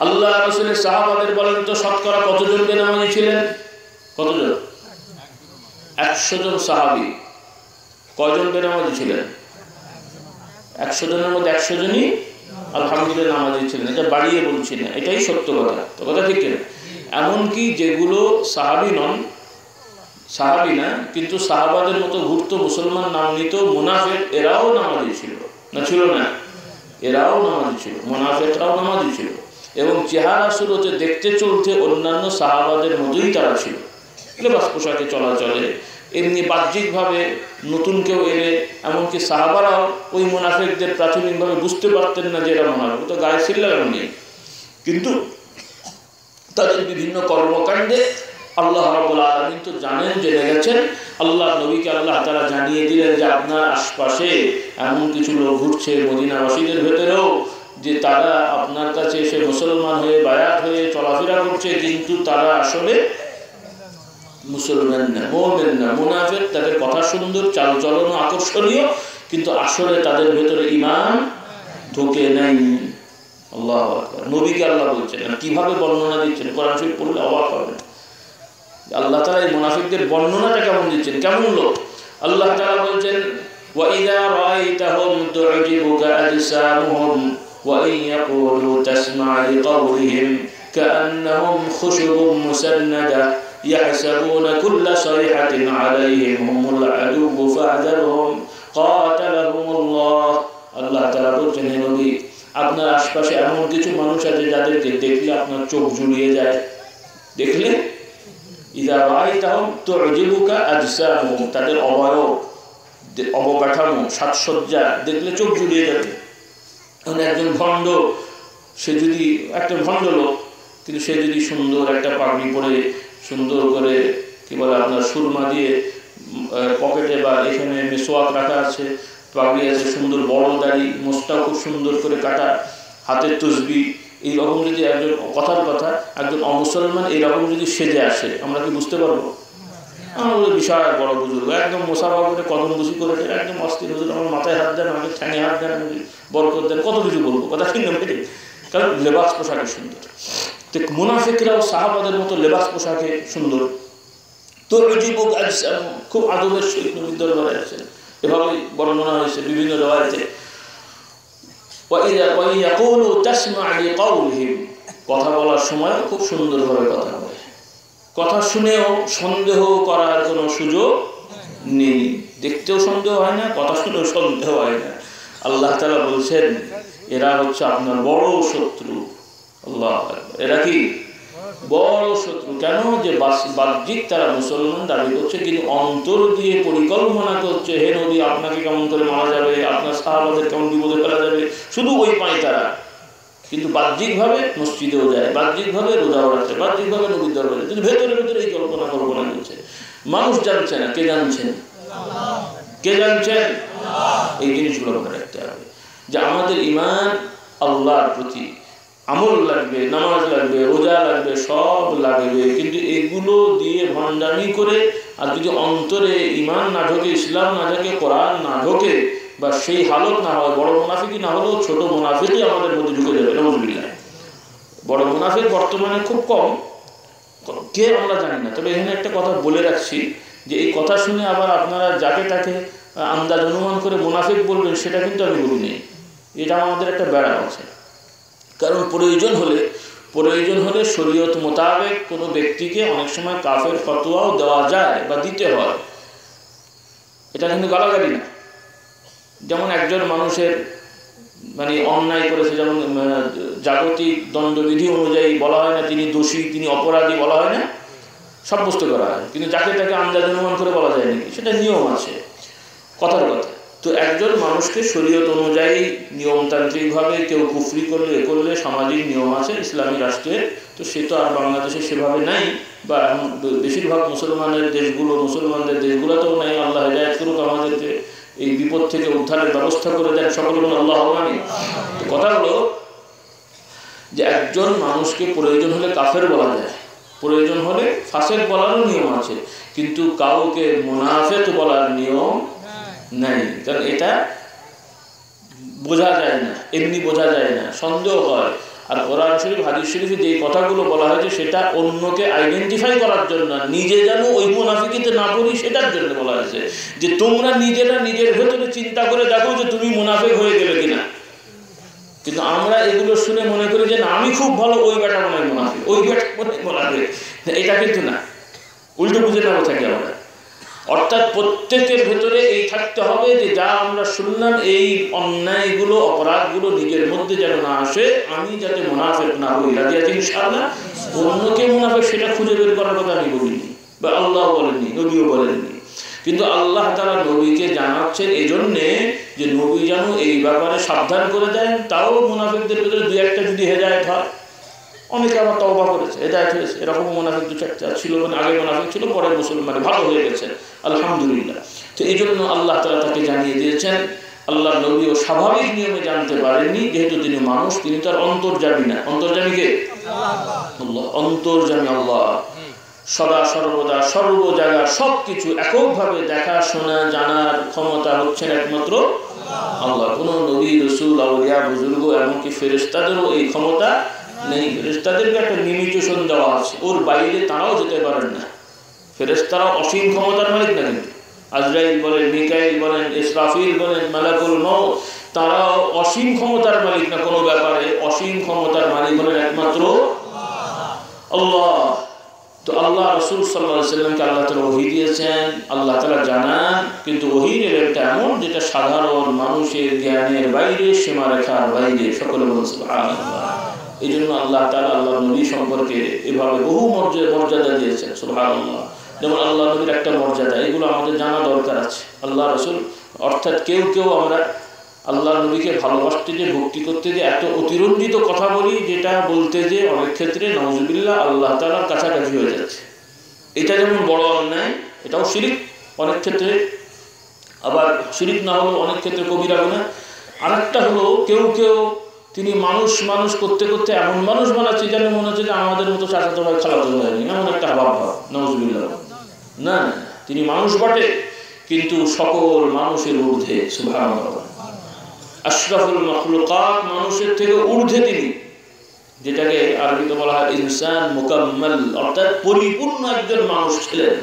S1: আল্লাহ রাসূলের সাহাবাদের বলেন তো শতকরা কতজন বেনামাজি ছিলেন? কতজন? 100 জন সাহাবী। কয়জন বেনামাজি ছিলেন? 100 জনের মধ্যে 100 জনই আলহামদুলিল্লাহ নামাজি ছিলেন। এটা বাড়িয়ে বলছি না, এটাই সত্য কথা। তো কথা ঠিক কিনা? এমনকি যেগুলো সাহাবী নন, সাহাবী না, কিন্তু সাহাবাদের মতো ঘুরতো, মুসলমান নাম নিত, মুনাফিক, এরাও নামাজি ছিল না? ছিল না? এরাও নামাজি ছিল, মুনাফিকরাও নামাজি ছিল, এবং চেহারা সুরতে দেখতে চলতে অন্যান্য সাহাবাদের মতোই তারা ছিল। লেবাস পোশাকে চলাচলে, এমনি বাহ্যিকভাবে নতুন কেউ এলে, এমনকি সাহাবারাও ওই মুনাফিকদের প্রাথমিকভাবে বুঝতে পারতেন না যে এরা মুনাফিক, তো গায়ে সিল্লাম নেই, কিন্তু তাদের বিভিন্ন কর্মকাণ্ডে আল্লাহ রাব্বুল আলামিন তো জানেন, জেনে গেছেন। আল্লাহ নবীকে আল্লাহ তাআলা জানিয়ে দিলেন যে আপনার আশপাশে এমন কিছু লোক ঘুরছে মদিনাবাসীদের ভেতরেও, যে তারা আপনার কাছে এসে মুসলমান হয়ে বায়াত হয়ে চলাফেরা করছে, কিন্তু তারা আসলে মুসলমান না, মুমিন না, মুনাফিক। তাদের কথা সুন্দর, চালচলন আকর্ষণীয়, কিন্তু আসলে তাদের ভেতরে ঈমান ঢোকে নাই। আল্লাহু আকবার। নবীকে আল্লাহ বলছেন, কিভাবে বর্ণনা দিচ্ছেন, কোরআন শরীফ পড়লে অবাক হবেন। আল্লাহ তাআলা এই মুনাফিকদের বর্ণনাটা কেমন দিচ্ছেন, কেমন লোক। আল্লাহ তাআলা বলছেন, ওয়া ইযা রাআইতাহুম তু'জিবুকা আজসামুহুম ওয়া ইন ইয়াকুলু তাসমা' লিকাওলিহিম কাআন্নাহুম খুশুবুম মুসান্নাদা ইয়াহসাবুনা কুল্লা সাইহাতিন আলাইহিম হুমুল আদুব্বু ফাহযারহুম কাতালাহুমুল্লাহ। আল্লাহ তাআলা বলছেন, হে নবী, আপনার আশপাশে এমন কিছু মানুষ আছে যাদেরকে দেখলে আপনার চোখ জুড়িয়ে যায়। দেখলে ইযা রাআইতাহুম তু'জিবুকা আজসামুহুম, তাদের অবয়ব, অবকাঠামো, সাজসজ্জা দেখলে চোখ জুড়িয়ে যাবে। মানে একজন ভণ্ড, সে যদি একটা ভণ্ড লোক, কিন্তু সে যদি সুন্দর একটা পাগড়ি পরে, সুন্দর করে কি বলে আপনার সুরমা দিয়ে পকেটে বা এখানে মেসোয়াক রাখা আছে, পাগড়ি আছে, সুন্দর বড় দাড়ি, মোছটাও খুব সুন্দর করে কাটা, হাতের তসবিহ, এইরকম যদি একজন, কথার কথা, একজন অমুসলমান এইরকম যদি সেজে আসে, আমরা কি বুঝতে পারবো? আমরা বলি বিশাল বড় বুজুর্গ, একদম মোসাফা করে, কদম বসি করে, একদম অস্থির হুজুর, আমার মাথায় হাত দেন, আমাকে ঠ্যাঙে হাত দেন, বরকত দেন, কত কিছু বলবো, কথা ঠিক না? কারণ লেবাস পোশাকে সুন্দর। তো মুনাফিকরাও সাহাবাদের মতো লেবাস পোশাকে সুন্দর। তো খুব আদবের সহিত নবীর দরবারে আছেন, এভাবে বর্ণনা হয়েছে বিভিন্ন রিওয়ায়াতে। কথা বলার সময় খুব সুন্দরভাবে কথা বলে, কথা শুনেও সন্দেহ করার কোনো সুযোগ নেই। দেখতেও সন্দেহ হয় না, কথা শুনেও সন্দেহ হয় না। আল্লাহ তাআলা বলছেন, এরা হচ্ছে আপনার বড় শত্রু। আল্লাহ, এরা কি বড় শত্রু? কেন? যে বাহ্যিক তারা মুসলমান দাবি করছে, কিন্তু অন্তর দিয়ে পরিকল্পনা করছে, হে নবী, আপনাকে কেমন করে মারা যাবে, আপনার সাহাবাদের কেমন বিপদে ফেলা যাবে, শুধু ওই পায় তারা। কিন্তু বাহ্যিকভাবে মসজিদেও যায়, বাহ্যিকভাবে রোজাও রাখছে, বাহ্যিকভাবে নবীর দরবারে, কিন্তু ভেতরে ভেতরে এই কল্পনা করছে। মানুষ জানছে না, কে জানছেন? কে জানছেন? এই জিনিসগুলো মনে রাখতে হবে যে আমাদের ঈমান আল্লাহর প্রতি, আমল লাগবে, নামাজ লাগবে, রোজা লাগবে, সব লাগবে, কিন্তু এগুলো দিয়ে ভণ্ডামি করে আর যদি অন্তরে ঈমান না ঢোকে, ইসলাম না ঢোকে, কোরআন না ঢোকে, বা সেই হালত না হয়, বড় মুনাফিকই না হলেও ছোট মুনাফিকই আমাদের মধ্যে ঢুকে যাবে। নাউযুবিল্লাহ। বড় মুনাফিক বর্তমানে খুব কম, কে আমরা জানি না। তবে এখানে একটা কথা বলে রাখছি, যে এই কথা শুনে আবার আপনারা যাকে তাকে আন্দাজ অনুমান করে মুনাফিক বলবেন, সেটা কিন্তু আমি বলিনি। এটা আমাদের একটা বেড়া আছে। কারণ প্রয়োজন হলে প্রয়োজন হলে শরীয়ত মোতাবেক কোনো ব্যক্তিকে অনেক সময় কাফের ফতোয়াও দেওয়া যায় বা দিতে হয়, এটা কিন্তু গালাগালি না। যেমন একজন মানুষের মানে অন্যায় করেছে, যেমন জাগতিক দণ্ডবিধি অনুযায়ী বলা হয় না তিনি দোষী, তিনি অপরাধী বলা হয় না, সাব্যস্ত করা হয়, কিন্তু যাকে তাকে আন্দাজ অনুমান করে বলা যায় নাকি, সেটা নিয়ম আছে, কথার কথা। তো একজন মানুষকে শরীয়ত অনুযায়ী নিয়মতান্ত্রিকভাবে কেউ কুফরি করলে করলে সামাজিক নিয়ম আছে ইসলামী রাষ্ট্রের, তো সে তো আর বাংলাদেশে সেভাবে নাই, বা এখন বেশিরভাগ মুসলমানদের দেশগুলোতেও নাই। আল্লাহ হেদায়েত করুক আমাদেরকে, এই বিপদ থেকে উদ্ধারের ব্যবস্থা করে দেন সকলে বলুন আল্লাহুম্মা আমিন। তো কথা হলো যে একজন মানুষকে প্রয়োজন হলে কাফের বলা যায়, প্রয়োজন হলে ফাসেক বলারও নিয়ম আছে, কিন্তু কাউকে মুনাফিক বলার নিয়ম নাই। কারণ এটা বোঝা যায় না, এমনি বোঝা যায় না, সন্দেহ হয়। আর কোরআন শরীফ হাদিস শরীফে যে কথাগুলো বলা হয়েছে সেটা অন্যকে আইডেন্টিফাই করার জন্য, নিজে যেন ওই মুনাফিকিতে না পড়ি সেটার জন্য বলা হয়েছে, যে তোমরা নিজেরা নিজের ভেতরে চিন্তা করে দেখো যে তুমি মুনাফিক হয়ে গেলে কিনা। কিন্তু আমরা এগুলো শুনে মনে করি যে না আমি খুব ভালো, ওই বেটা মনে হয় মুনাফিক, ওই বেটা মনে হয় মুনাফিক। এটা কিন্তু না, উল্টো বুঝে নেওয়া থাকি আমরা। অর্থাৎ প্রত্যেকের ভেতরে এই থাকতে হবে যে যা আমরা শুনলাম এই অন্যায়গুলো অপরাধগুলো নিজের মধ্যে যেন না আসে, আমি যাতে মুনাফিক না হই। রাজি আছি ইনশাআল্লাহ? অন্যকে মুনাফিক সেটা খুঁজে বের করার কথা আমি বলিনি, বা আল্লাহ বলেননি, নবীও বলেননি। কিন্তু আল্লাহ তাআলা নবীকে জানাচ্ছেন এই জন্যে যে নবী যেন এই ব্যাপারে সাবধান করে দেন। তাও মুনাফিকদের ভেতরে দুই একটা যদি হেদায়েত হয়, অনেকে আবার তওবা করেছে, হেদায়েত হয়েছে, এরকম মুনাফিক দু চারটা ছিল, মানে আগে মুনাফিক ছিল, পরে মুসলমান ভালো হয়ে গেছে আলহামদুলিল্লাহ। তো এই জন্য আল্লাহ তাআলা তাকে জানিয়ে দিয়েছেন। আল্লাহ নবীও স্বাভাবিক নিয়মে জানতে পারেননি, যেহেতু তিনি মানুষ, তিনি তার অন্তর্যামী না। অন্তর্যামী কে? আল্লাহ। অন্তর্যামী আল্লাহ সদা সর্বদা সর্ব জায়গা সবকিছু এককভাবে দেখাশোনা জানার ক্ষমতা হচ্ছেন একমাত্র আল্লাহ। কোনো নবী রাসূল আউলিয়া বুজুর্গ এমনকি ফেরেশতাদেরও এই ক্ষমতা নেই। ফেরেশতাদেরকে একটা লিমিটেশন দেওয়া আছে, ওর বাইরে তারাও যেতে পারেন না। ফেরেশতারা অসীম ক্ষমতার মালিক না, কিন্তু আজরাইল বলেন, মিকাইল বলেন, ইসরাফিল বলেন, মালাকুল মউত, তারা অসীম ক্ষমতার মালিক না কোনো ব্যাপারে। অসীম ক্ষমতার মালিক হলেন একমাত্র আল্লাহ। তো আল্লাহ রাসূল সাল্লাল্লাহু আলাইহি ওয়াসাল্লামকে আল্লাহ তাআলা ওহী দিয়েছেন, আল্লাহ তাআলা জানান, কিন্তু ওহীর লেভেলটা এমন যেটা সাধারণ মানুষের জ্ঞানের বাইরে, সীমারেখার বাইরে। সকলে বলুন সুবহানাল্লাহ। এই জন্য আল্লাহ তাআলা আল্লাহ নবী সম্পর্কে এভাবে বহু মর্যাদা দিয়েছেন। সুবহানাল্লাহ। যেমন আল্লাহ নবীর একটা মর্যাদা, এগুলো আমাদের জানা দরকার আছে। আল্লাহ রাসূল অর্থাৎ কেউ আমরা আল্লাহ নবীকে ভালোবাসতে যে, ভক্তি করতে যে এত অতিরঞ্জিত কথা বলি, যেটা বলতে যে অনেক ক্ষেত্রে নাউজুবিল্লাহ আল্লাহ তাআলার কাছাকাছি হয়ে যাচ্ছে। এটা যেমন বড় অন্যায়, এটাও শিরক অনেক ক্ষেত্রে, আবার শিরক না হলেও অনেক ক্ষেত্রে কবিরা গুনাহ। আরেকটা হলো কেউ তিনি মানুষ করতে করতে এমন মানুষ বানাচ্ছে যেন মনে হচ্ছে যে আমাদের মতো চাচাতো ভাই খালাতো ভাই, এমন একটা ভাব নাউজুবিল্লাহ। না, তিনি মানুষ বটে, কিন্তু সকল মানুষের ঊর্ধ্বে। সুবহানাল্লাহ। আশরাফুল মাখলুকাত, মানুষের থেকে ঊর্ধ্বে তিনি, যেটাকে আরবিতে বলা হয় ইনসান মুকাম্মাল, অর্থাৎ পরিপূর্ণ একজন মানুষ ছিলেন।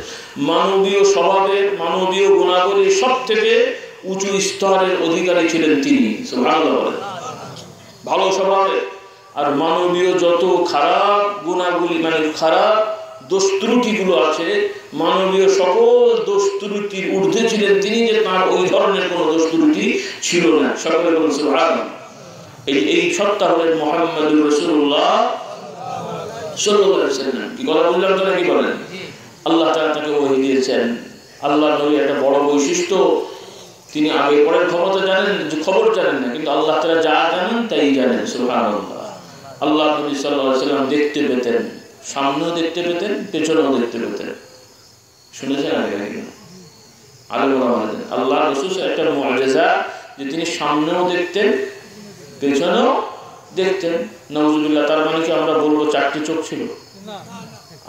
S1: মানবীয় স্বভাবের, মানবীয় গুণাবলীর সব থেকে উঁচু স্তরের অধিকারী ছিলেন তিনি। সুবহানাল্লাহ। ভালো স্বভাবের আর মানবীয় যত খারাপ গুণাগুলি, মানে খারাপ দোষ ত্রুটিগুলো আছে, মানবীয় সকল দোষ ত্রুটির ঊর্ধ্বে ছিলেন তিনি, যে তার ওই ধরনের কোনো দোষ ত্রুটি ছিল না। সকলে বলুন সুবহানাল্লাহ। এই সত্তা হলেন মুহাম্মদুর রাসূলুল্লাহ সাল্লাল্লাহু আলাইহি ওয়াসাল্লাম। কি কথা বললাম তো নাকি বলেন? আল্লাহ তাআলা তাকে ওহী দিয়েছেন। আল্লাহ নবীর একটা বড় বৈশিষ্ট্য, তিনি আগে পরের ক্ষমতা জানেন, খবর জানেন না, কিন্তু আল্লাহ তাআলা যা জানেন তাই জানেন। সুবহানাল্লাহ। আল্লাহ নবী সাল্লাল্লাহু আলাইহি ওয়াসাল্লাম দেখতে পেতেন, সামনেও দেখতে পেতেন, পেছনেও দেখতে পেতেন। শুনেছেন আগে নাকি? আল্লাহ রাসূল একটা মুআজিজা যে তিনি সামনেও দেখতেন, পেছনেও দেখতেন। নাউজুবিল্লাহ। তার মানে কি আমরা বলবো চারটি চোখ ছিল?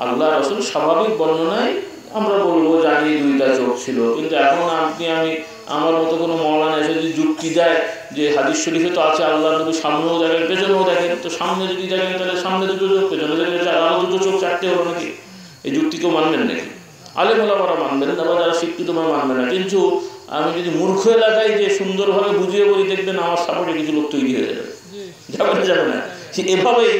S1: আল্লাহ রাসূল স্বাভাবিক বর্ণনায় আমরা বলবো জানি দুইটা চোখ ছিল, কিন্তু এখন আপনি আমি আমার মতো কোনো মাওলানা এসে যদি যুক্তি দেয় যে হাদিস শরীফে তো আছে আল্লাহ নবী সামনেও দেখেন পেছনেও দেখেন, তো সামনে যদি দেখেন তাহলে সামনে দুটো চোখ, পেছনে দেখেন আরো দুটো চোখ, চারটে হলো নাকি? এই যুক্তি কেউ মানবেন নাকি? আলেম ওলামারা মানবেন না, বা যারা শিক্ষিত মানবেন না। কিন্তু আমি যদি মূর্খ এলাকায় যে সুন্দরভাবে বুঝিয়ে বলি, দেখবেন আমার সাপোর্টে কিছু লোক তৈরি হয়ে যাবে। যাবে না? এভাবেই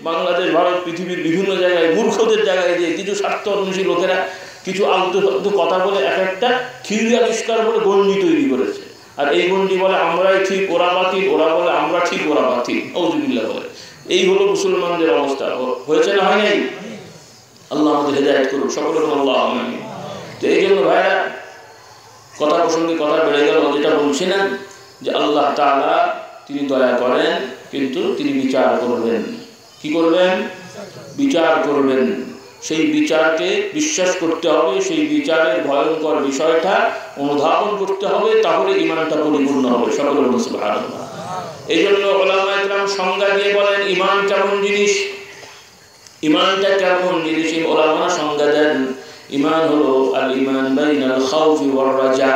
S1: বাংলাদেশ, ভারত, পৃথিবীর বিভিন্ন জায়গায় মূর্খদের জায়গায় যে কিছু স্বার্থ অন্বেষী লোকেরা কিছু আলতু ফালতু কথা বলে এক একটা থিওরি আবিষ্কার করে গণ্ডি তৈরি করেছে। আর এই গণ্ডি বলে আমরাই ঠিক, ওরা বাতিল, ওরা বলে আমরা ঠিক, ওরা বাতিল, আউযুবিল্লাহ বলে। এই হলো মুসলমানদের অবস্থা। হয়েছে না হয় নাই? আল্লাহ আমাদের হেদায়েত করুন, সকলের আল্লাহ আমিন। তো এই জন্য ভাইরা, কথা প্রসঙ্গে কথা বেড়ে গেল, যেটা বলছিলেন যে আল্লাহ তাআলা তিনি দয়া করেন, কিন্তু তিনি বিচার করবেন। কি করবেন? বিচার করবেন। সেই বিচারকে বিশ্বাস করতে হবে, সেই বিচারের ভয়ঙ্কর বিষয়টা অনুধাবন করতে হবে, তাহলে ঈমানটা পরিপূর্ণ হবে। সকলের বলুন সুবহানাল্লাহ। এই জন্য উলামায়ে কেরাম সংজ্ঞা দিয়ে বলেন ঈমান কেমন জিনিস, ঈমানটা কেমন জিনিস। উলামারা সংজ্ঞা দেন, ঈমান হলো আল ঈমান বাইনাল খাউফি ওয়ার রাজা।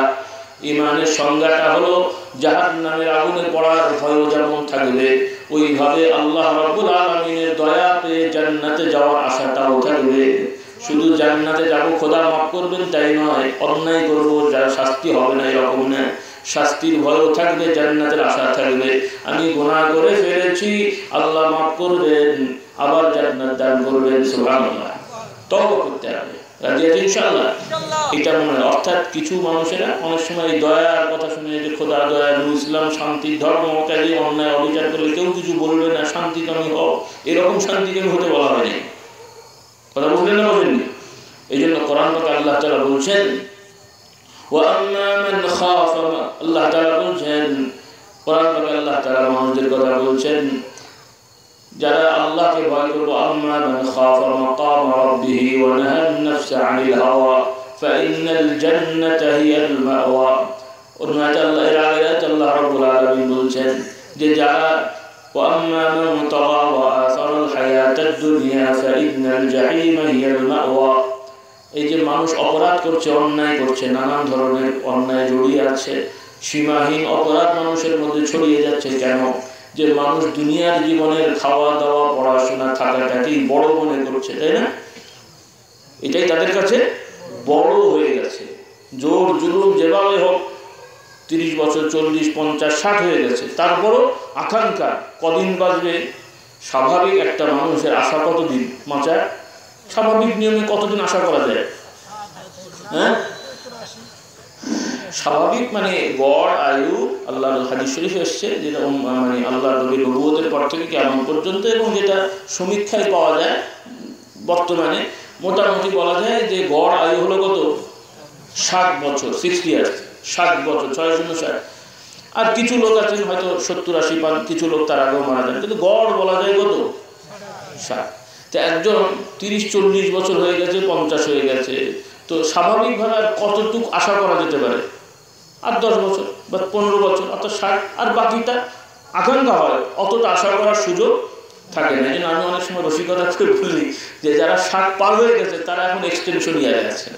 S1: ঈমানের সংজ্ঞাটা হলো জাহান্নামের আগুনে পড়ার ভয় যেমন থাকবে, ওইভাবে আল্লাহ রাব্বুল আলামিনের দয়া পেয়ে জান্নাতে যাওয়ার আশাটাও থাকবে। শুধু জান্নাতে যাব, খোদা মাফ করবেন তাই নয়, অন্যায় করব যার শাস্তি হবে না এরকম না, শাস্তির ভয়ও থাকবে, জান্নাতের আশা থাকবে। আমি গুনাহ করে ফেলেছি, আল্লাহ মাফ করবেন, আবার জান্নাত দান করবেন। সুবহানাল্লাহ। তওবা করতে হবে। রাজি আছি ইনশাআল্লাহ? এটা মনে হয়। অর্থাৎ কিছু মানুষেরা অনেক সময় দয়ার কথা শুনে যে খোদা দয়া, ইসলাম শান্তির ধর্ম, কাজে অন্যায় অবিচার করলে কেউ কিছু বলবে না, শান্তিকামী হও, এরকম শান্তিকামী হতে বলা হয়নি। কথা বুঝলেন না বলেননি? এই জন্য কোরআন পাকে আল্লাহ তাআলা বলছেন ওয়াম্মা মান খাফা, আল্লাহ তাআলা বলছেন কোরআন পাকে আল্লাহ তাআলা মানুষদের কথা বলছেন যারা আল্লাহকে ভয় করবে। আম্মা মান খাফা মাকাম রাব্বিহি ওয়া নাহান নাফসা আনিল হাওয়া ফাইন্নাল জান্নাতা হিয়াল মাওয়া। অন্য আয়াতে আল্লাহ রাব্বুল আলামিন বলছেন যে যারা ওয়াম্মা মান তাগা ওয়া আসারাল হায়াতাদ দুনিয়া ফাইন্নাল জাহিমা হিয়াল মাওয়া। এই যে মানুষ অপরাধ করছে, অন্যায় করছে, নানান ধরনের অন্যায় জড়িয়ে আছে, সীমাহীন অপরাধ মানুষের মধ্যে ছড়িয়ে যাচ্ছে। কেন? যে মানুষ দুনিয়ার জীবনের খাওয়া দাওয়া পড়াশোনা থাকাটাকেই বড় মনে করছে, তাই না? এটাই তাদের কাছে বড় হয়ে গেছে। জোর জুলুম যেভাবে হোক, 30 বছর 40 50 60 হয়ে গেছে, তারপরও আকাঙ্ক্ষা কদিন বাঁচবে। স্বাভাবিক একটা মানুষের আশা কতদিন বাঁচায়? স্বাভাবিক নিয়মে কতদিন আশা করা যায়? হ্যাঁ, স্বাভাবিক মানে গড় আয়ু আল্লাহর হাদিস শরীফে এসেছে, যেটা মানে আল্লাহর নবীর নবুয়তের পর থেকে কিয়ামত পর্যন্ত, এবং যেটা সমীক্ষায় পাওয়া যায় বর্তমানে, মোটামুটি বলা যায় যে গড় আয়ু হলো কত? 60 বছর, 60 ইয়ার্স, 60 বছর, 660। আর কিছু লোক আছেন হয়তো 70-80 পান, কিছু লোক তার আগেও মারা যান, কিন্তু গড় বলা যায় কত? 60। তো একজন 30-40 বছর হয়ে গেছে, 50 হয়ে গেছে, তো স্বাভাবিকভাবে আর কতটুকু আশা করা যেতে পারে? আর 10 বছর বা 15 বছর, অর্থাৎ 60। আর বাকিটা আকাঙ্ক্ষা হয়, অতটা আশা করার সুযোগ থাকে না। আমি অনেক সময় রসিকতা করে বলি যে যারা 60 পার হয়ে গেছে তারা এখন এক্সটেনশন ইয়ারে আছেন,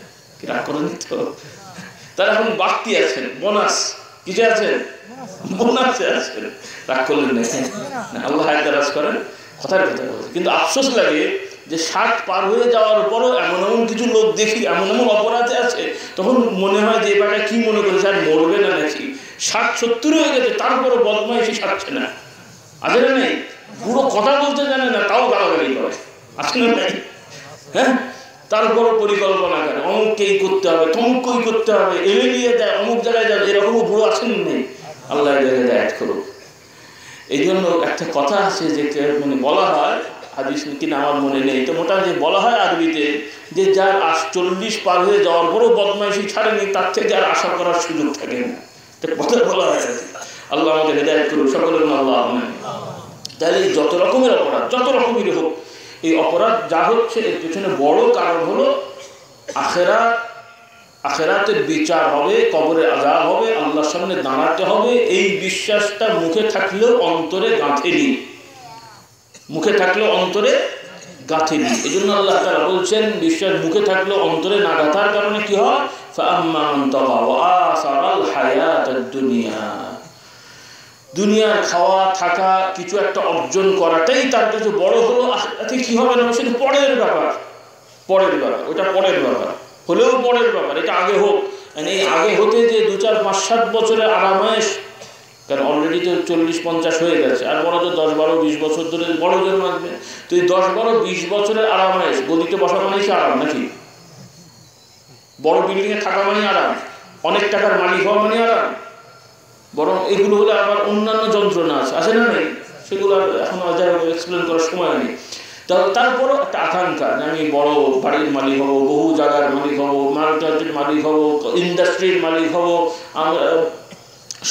S1: রাগ করেন তো, তারা এখন বাড়তি আছেন, বোনাস কিসে আছেন? বোনাসে আছেন। রাগ করলেন না? আল্লাহ হায়দারাজ করেন, কথার কথা বলছে। কিন্তু আফসোস লাগে যে 60 পার হয়ে যাওয়ার পরও এমন এমন কিছু লোক দেখি, এমন এমন অপরাধে আছে, তখন মনে হয় যে এবারটা কি মনে করেছে, আর মরবে না নাকি? 60-70 হয়ে গেছে, তারপরও বদমাইশি ছাড়ছে না। আছে না নেই? পুরো কথা বলতে জানে না, তাও গালাগালি করে, আছে না নাই? হ্যাঁ, তারপরও পরিকল্পনা করে অমুককেই করতে হবে, তমুককেই করতে হবে, এনে নিয়ে যায়, অমুক জায়গায় যাবে, এরকমও বুড়ো আছেন নেই? আল্লাহ জায়গায় করুক। এই জন্য একটা কথা আছে যে মানে বলা হয়, হাদিস কিনা আমার মনে নেই, তো মোটামুটি বলা হয় আরবিতে যে যার 40 পার হয়ে যাওয়ার পরও বদমাইশি ছাড়েনি, তার থেকে আর আশা করার সুযোগ থাকে না। কথা বলা হয়। আল্লাহ আমাদের হেদায়েত করুন, সকলের আল্লাহ। তাহলে যত রকমের অপরাধ, যত রকমেরই হোক, এই অপরাধ যা হচ্ছে এর পেছনে বড় কারণ হলো আখেরাতের বিচার হবে, কবরে আযাব হবে, আল্লাহর সামনে দাঁড়াতে হবে। এই বিশ্বাসটা মুখে থাকলেও অন্তরে গাঁথেনি, মুখে থাকলেও অন্তরে গাঁথেনি। এই জন্য আল্লাহ তাআলা বলছেন বিশ্বাস মুখে থাকলেও অন্তরে না গাঁথার কারণে কি হয়? ফাআম্মা মান তাগা ওয়া আসারাল হায়াতাদ দুনিয়া। দুনিয়ার খাওয়া থাকা কিছু একটা অর্জন করাটাই তার কাছে বড় হলো। আখেরাতে কি হবে না সেটা পরের ব্যাপার, পরের ব্যাপার, ওটা পরের ব্যাপার, হলেও পরের ব্যাপার। এটা আগে হোক, মানে এই আগে হতে যে 2, 4, 5, 7 বছরের আরামায়েশ, কারণ অলরেডি তো 40-50 হয়ে গেছে, আর বড় তো 10-12-20 বছর ধরে বড় জন্ম আসবে। তো এই 10-12-20 বছরের আরামে গদিতে বসা মানেই কি আরাম নাকি? বড় বিল্ডিংয়ে থাকা মানে আরাম, অনেক টাকার মালিক হওয়া মানে আরাম? বরং এগুলো হলে আবার অন্যান্য যন্ত্রণা আছে না নেই? সেগুলো এখন এক্সপ্লেন করার সময় নেই। তারপরও একটা আকাঙ্ক্ষা যে আমি বড় বাড়ির মালিক হব, বহু জায়গার মালিক হব, মার্কেটের মালিক হব, ইন্ডাস্ট্রির মালিক হব,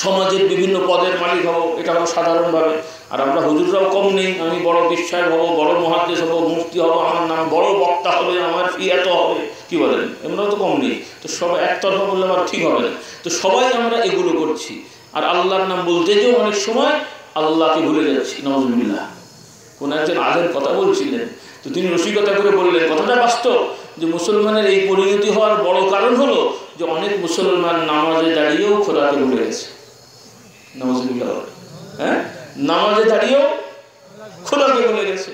S1: সমাজের বিভিন্ন পদের মালিক হব, এটা হলো সাধারণভাবে। আর আমরা হুজুররাও কম নেই, আমি বড় বিশ্বাস হব, বড় মুহাদ্দিস হব, মুফতি হব, আমার নাম বড় বক্তা হবে, আমার ফি এত হবে, কি বলেন? এমনও তো কম নেই। তো সবাই একতরফা বললে আবার ঠিক হবে না। তো সবাই আমরা এগুলো করছি, আর আল্লাহর নাম বলতে যেও অনেক সময় আল্লাহকে ভুলে যাচ্ছি। নাউযুবিল্লাহ। কোন একজন আলেম কথা বলছিলেন, তো তিনি রসিকতা করে বললেন, কথাটা বাস্তব, যে মুসলমানের এই পরিণতি হওয়ার বড় কারণ হলো যে অনেক মুসলমান নামাজে দাঁড়িয়েও খোদাকে ভুলে গেছে। নাউযুবিল্লাহ। হ্যাঁ, নামাজে দাঁড়িয়েও খোদাকে ভুলে গেছে,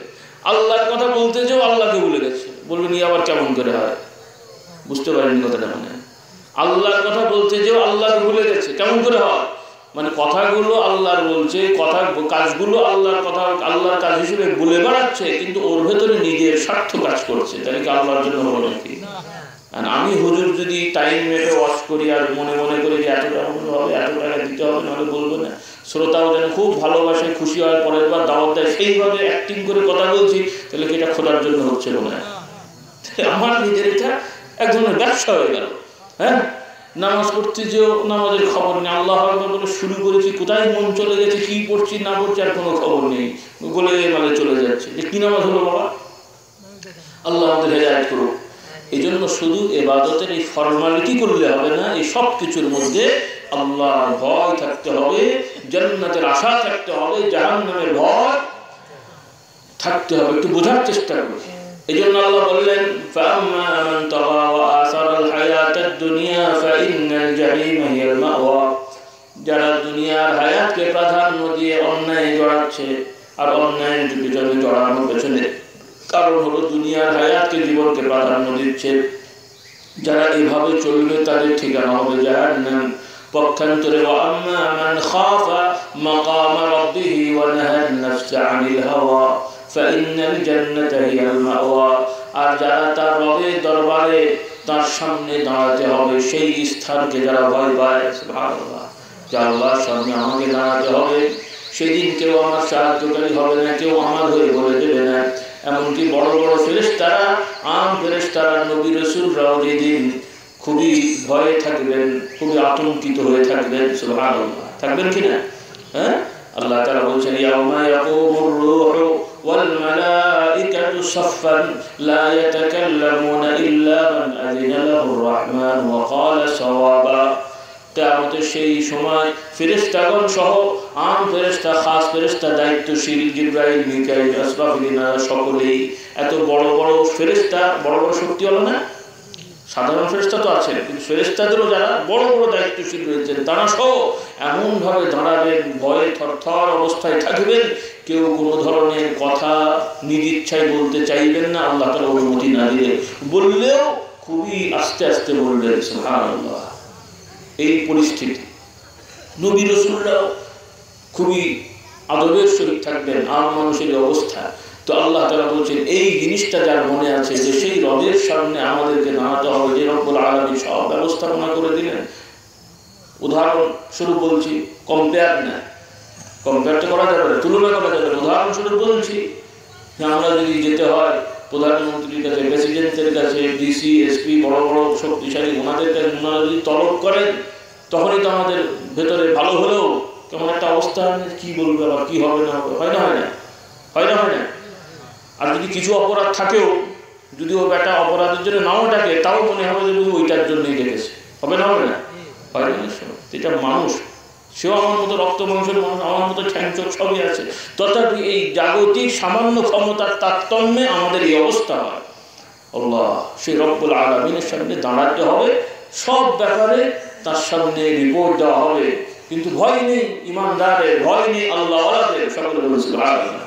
S1: আল্লাহর কথা বলতে যেও আল্লাহকে ভুলে গেছে। বলবেন ই আবার কেমন করে হয়? বুঝতে পারেন কথাটা? মানে আল্লাহর কথা বলতে যেও আল্লাহকে ভুলে গেছে, কেমন করে হয়? মানে কথাগুলো আল্লাহর বলছে, কাজগুলো আল্লাহর কথা, আল্লাহর কাজ হিসেবে বলে বেড়াচ্ছে, কিন্তু ওর ভেতরে নিজের স্বার্থ কাজ করছে। তাহলে কি আল্লাহর জন্য হলো নাকি? আর আমি হুজুর যদি টাইম মেপে ওয়াশ করি আর মনে মনে করি যে এত টাকা হবে, এত টাকা দিতে হবে, নাহলে বলবো না, শ্রোতাও যেন খুব ভালোবাসে, খুশি হয়, পরের বার দাওয়াত দেয়, সেইভাবে অ্যাক্টিং করে কথা বলছি, তাহলে কি এটা খোদার জন্য হচ্ছে না? আমার নিজের এটা এক ধরনের ব্যবসা হয়ে গেল। হ্যাঁ, নামাজ পড়তে যেও নামাজের খবর নেই, আল্লাহ আকবার বলে শুরু করেছি, কোথায় মন চলে গেছে, কি পড়ছি না পড়ছি আর কোনো খবর নেই, বলে মানে চলে যাচ্ছে। যে কি নামাজ হলো বাবা? আল্লাহ আমাদের হেদায়েত করুক। এই জন্য শুধু ইবাদতের এই ফর্মালিটি করলে হবে না, এই সব কিছুর মধ্যে আল্লাহর ভয় থাকতে হবে, জান্নাতের আশা থাকতে হবে, জাহান্নামের ভয় থাকতে হবে। একটু বোঝার চেষ্টা করি। এই জন্য আল্লাহ বললেন, فَأَمَّا مَنْ طَغَى وَآثَرَ الْحَيَاةَ الدُّنْيَا فَإِنَّ الْجَحِيمَ هِيَ الْمَأْوَى। যারা দুনিয়ার হায়াতকে প্রাধান্য দিয়ে অন্যায় জড়াচ্ছে, আর অন্যায়ের পিছনে জড়ানোর পেছনে কারণ হলো দুনিয়ার হায়াতকে, জীবনকে প্রাধান্য দিচ্ছে, যারা এভাবে চলবে তাদের ঠিকানা হবে জাহান্নাম। পক্ষান্তরে وَأَمَّا مَنْ خَافَ مَقَامَ رَبِّهِ وَنَهَى النَّفْسَ عَنِ الْهَوَى فَإِنَّ الْجَنَّةَ هِيَ الْمَأْوَى। আর যারা তার রবের দরবারে তার সামনে দাঁড়াতে হবে, সেই স্থানকে যারা ভয় পায়, সুবহানাল্লাহ, যে আল্লাহর সামনে আমাকে দাঁড়াতে হবে, সেদিন কেউ আমার সাহায্যকারী হবে না, কেউ আমার হয়ে বলে দেবে না। এমনকি বড় বড় ফেরেশতারা, আম ফেরেশতারা, নবী রাসূলরাও যেদিন খুবই ভয়ে থাকবেন, খুবই আতঙ্কিত হয়ে থাকবেন। সুবহানাল্লাহ, থাকবেন কিনা? হ্যাঁ, আল্লাহ তাআলা বলছেন, ইয়াউমা ইয়াকুমুর রূহু ওয়াল মালাইকাতু সাফফান লা ইয়াতাকাল্লামুনা ইল্লা মান আযিনা লাহুর রাহমান ওয়া ক্বালা সাওয়াবা। কিয়ামতের সেই সময় ফেরেশতাগণ সহ আম ফেরেশতা, খাস ফেরেশতা, দায়িত্বশীল জিবরাইল, মিকাইল, আসরাফিল, সকলেই, এত বড় বড় ফেরেশতা, বড় বড় শক্তি হলো না, সাধারণ ফেরেশতা তো আছেন, কিন্তু ফেরেশতাদেরও যারা বড় বড় দায়িত্বশীল রয়েছেন, তারা সহ এমনভাবে দাঁড়াবেন, ভয়ে থরথর অবস্থায় থাকবেন, কেউ কোনো ধরনের কথা নিজ ইচ্ছায় বলতে চাইবেন না, আল্লাহ তাআলা অনুমতি না দিলে। বললেও খুবই আস্তে আস্তে বলবেন। সুবহানাল্লাহ। এই পরিস্থিতি নবী রাসূলরাও খুবই আদবের সহিত থাকবেন, আম মানুষের অবস্থা। তো আল্লাহ তাআলা বলছেন, এই জিনিসটা যার মনে আছে যে সেই রবের সামনে আমাদেরকে দাঁড়াতে হবে, যে রব্বুল আলামিন সব ব্যবস্থাপনা করে দিলেন। উদাহরণস্বরূপ বলছি, কম্পেয়ার না, কম্পেয়ার তো করা যাবে না, তুলনা করা যাবে না। উদাহরণস্বরূপ বলছি যে আমরা যদি যেতে হয় প্রধানমন্ত্রীর কাছে, প্রেসিডেন্টের কাছে, ডিসি, এসপি, বড় বড় শক্তিশালী, ওনাদের কাছে ওনারা যদি তলব করেন, তখনই তো আমাদের ভেতরে ভালো হলেও কেমন একটা অবস্থা, কি বলবে আবার, কি হবে না হবে, হয় না হয় না, হয় না হয় না। আর যদি কিছু অপরাধ থাকেও, যদি ও বেটা অপরাধের জন্য নাও ডাকে, তাও মনে হবে যে ওইটার জন্যই ডেকেছে, হবে না হবে না, হয় না। এটা মানুষ, সেও আমার মতো রক্ত মাংসের মানুষ, আমার মতো ঠ্যাংচোখ সবই আছে, তথাপি এই জাগতিক সামান্য ক্ষমতার তারতম্যে আমাদের এই অবস্থা হয়। আল্লাহ, সেই রব্বুল আলামিনের সামনে দাঁড়াতে হবে, সব ব্যাপারে তার সামনে রিপোর্ট দেওয়া হবে, কিন্তু ভয় নেই ইমানদারের, ভয় নেই আল্লাহওয়ালাদের। সকলে বলছে সুবহানাল্লাহ।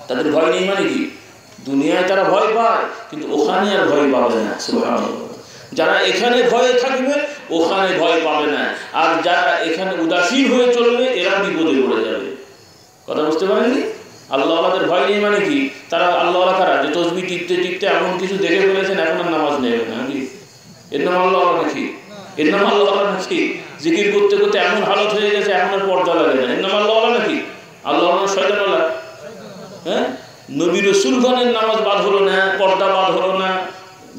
S1: তাদের ভয় নেই মানে কি? দুনিয়ায় তারা ভয় পায়, কিন্তু ওখানে আর ভয় পাবে না। সুবহানাল্লাহ। যারা এখানে ভয়ে থাকবে ওখানে ভয় পাবে না, আর যারা এখানে উদাসীন হয়ে চলবে এরা বিপদে পড়ে যাবে। কথা বুঝতে পারেননি? আল্লাহ আল্লাহদের ভয় নেই মানে কি? তারা আল্লাহ আল্লাহ কারা যে তসবি টিপতে টিপতে এমন কিছু দেখে ফেলেছেন এখন আর নামাজ নেবে না কি? এর নাম আল্লাহ আল্লাহ নাকি? এর নাম আল্লাহ আল্লাহ নাকি? জিকির করতে করতে এমন হালত হয়ে গেছে এখন আর পর্দা লাগে না, এর নাম আল্লাহ আল্লাহ নাকি? আল্লাহ আল্লাহ শয়তান আল্লাহ। হ্যাঁ, নবী রাসূলগণের নামাজ বাদ হলো না, পর্দা বাদ হলো না,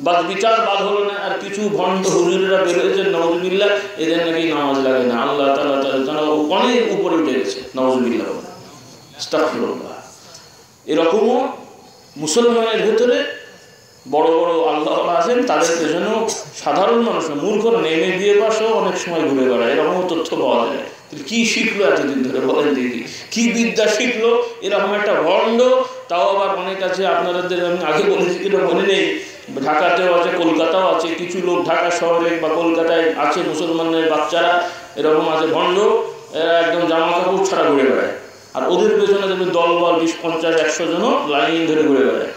S1: বাদ বিচার বাদ হলো না, আর কিছু ভণ্ড হুজুরেরা বেরোয়েছেন নাউজুবিল্লাহ, এদের নাকি নামাজ লাগে না। আল্লাহ তাআলা তারা অনেক উপরে উঠে গেছে, নাউজুবিল্লাহ, আস্তাগফিরুল্লাহ। এরকমও মুসলমানের ভেতরে বড় বড় আল্লাহ আছেন, তাদের পেছনেও সাধারণ মানুষ মূর্খরা নেমে দিয়ে পাশেও অনেক সময় ঘুরে বেড়ায়, এরকমও তথ্য পাওয়া যায়। কি শিখলো এতদিন ধরে বলেন দেখি, কি বিদ্যা শিখলো? এরকম একটা ভণ্ড, তাও আবার অনেক আছে আপনাদের, আমি আগে বলেছি কিনা মনে নেই, ঢাকাতেও আছে, কলকাতাও আছে, কিছু লোক ঢাকা শহরে বা কলকাতায় আছে মুসলমানের বাচ্চারা এরকম আছে ভণ্ড, এরা একদম জামা কাপড় ছাড়া ঘুরে বেড়ায়, আর ওদের পেছনে দেখবেন দলবল 20-50-100 জন লাইন ধরে ঘুরে বেড়ায়।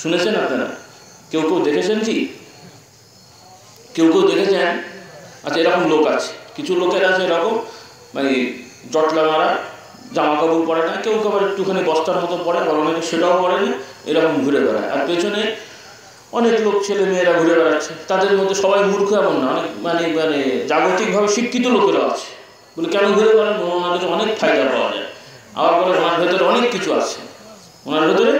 S1: শুনেছেন আপনারা? কেউ কেউ দেখেছেন কি? কেউ কেউ দেখেছেন? আচ্ছা, এরকম লোক আছে, কিছু লোকের আছে এরকম, মানে জটলা মারা, জামা কাপড় পরে না, কেউ আবার একটুখানি বস্তার মতো পরে, আবার অনেকে সেটাও পরে না, এরকম ঘুরে বেড়ায়। আর পেছনে অনেক লোক ছেলে মেয়েরা ঘুরে বেড়াচ্ছে, তাদের মধ্যে সবাই মূর্খ এমন না, অনেক মানে মানে জাগতিকভাবে শিক্ষিত লোকেরা আছে। বলে কেন ঘুরে বেড়ান? ওনাদের অনেক ফায়দা পাওয়া যায়। আবার বলে ওনার ভেতরে অনেক কিছু আছে, ওনার ভেতরে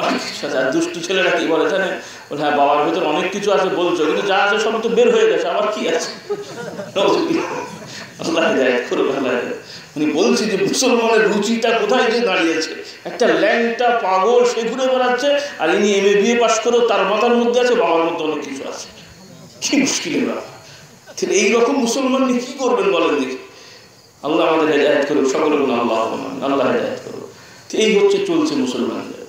S1: অনেক কিছু আছে। আর দুষ্টু ছেলেরা কি বলে জানেন? বলে হ্যাঁ, বাবার ভেতরে অনেক কিছু আছে বলছো, কিন্তু যা আছে সব তো বের হয়ে গেছে, আবার কি আছে? উনি বলছি যে মুসলমানের রুচিটা কোথায় গিয়ে দাঁড়িয়েছে। একটা ল্যাংটা পাগল সে ঘুরে বেড়াচ্ছে, আর ইনি MA BA পাস করেও তার মাথার মধ্যে আছে বাবার মধ্যে অনেক কিছু আছে। কি মুশকিলের ব্যাপার! এইরকম মুসলমান নিয়ে কি করবেন বলেন দেখি? আল্লাহ আমাদের হেদায়েত করুক, সকলের গুণ আল্লাহ আল্লাহ হেদায়েত করুক। এই হচ্ছে চলছে মুসলমানদের।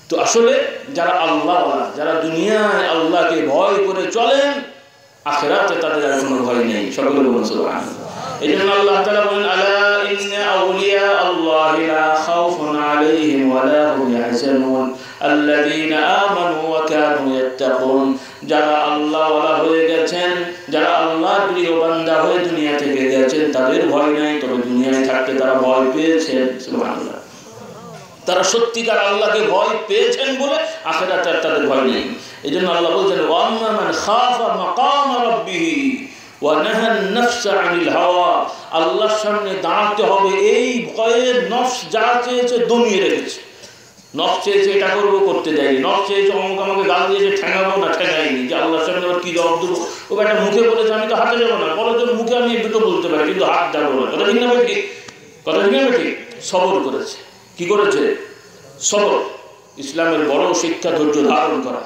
S1: তো আসলে যারা আল্লাহ, যারা দুনিয়ায় আল্লাহকে ভয় করে চলেন, আখিরাতে তাদের আর কোনো ভয় নেই। সকলের গুণ সুবহানাল্লাহ। এই জন্য আল্লাহ তাআলা বলেন, আলা ইন্না আউলিয়া আল্লাহি লা খাউফুন আলাইহিম ওয়া লা হুম ইয়াহজানুন আল্লাযীনা আমানু ওয়া কানু ইয়াত্তাকুন। যারা আল্লাহওয়ালা হয়ে গেছেন, যারা আল্লাহর প্রিয় বান্দা হয়ে দুনিয়া থেকে গেছেন, তাদের ভয় নাই, তবে দুনিয়ায় থাকতে তারা ভয় পেয়েছেন। সুবহানাল্লাহ। তারা সত্যিকার আল্লাহকে ভয় পেয়েছেন বলে আখিরাতে তাদের ভয় নেই। এই জন্য আল্লাহ বলছেন, ওয়া আম্মা মান খাফা মাকাম রাব্বিহি ওয়া নাহা আন-নাফসা আনিল হাওয়া। আল্লাহর সামনে দাঁড়াতে হবে এই ভয়ে নফস যা চেয়েছে দমিয়ে রেখেছে। নফস চেয়েছে এটা করবো, করতে যায়নি। নফস চেয়েছে অমুক আমাকে গাল দিয়েছে, ঠেঙাবো না, ঠেঙাইনি। যে আল্লাহর সামনে আবার কি জবাব দেবো? ও একটা মুখে বলেছে আমি তো হাতে যাবো না, বলো তো মুখে আমি দুটো বলতে পারি কিন্তু হাত যাবো না। কথা ঠিক না ঠিক? কথা ঠিক না ঠিক? সবর করেছে। কি করেছে? সবর। ইসলামের বড় শিক্ষা ধৈর্য ধারণ করা।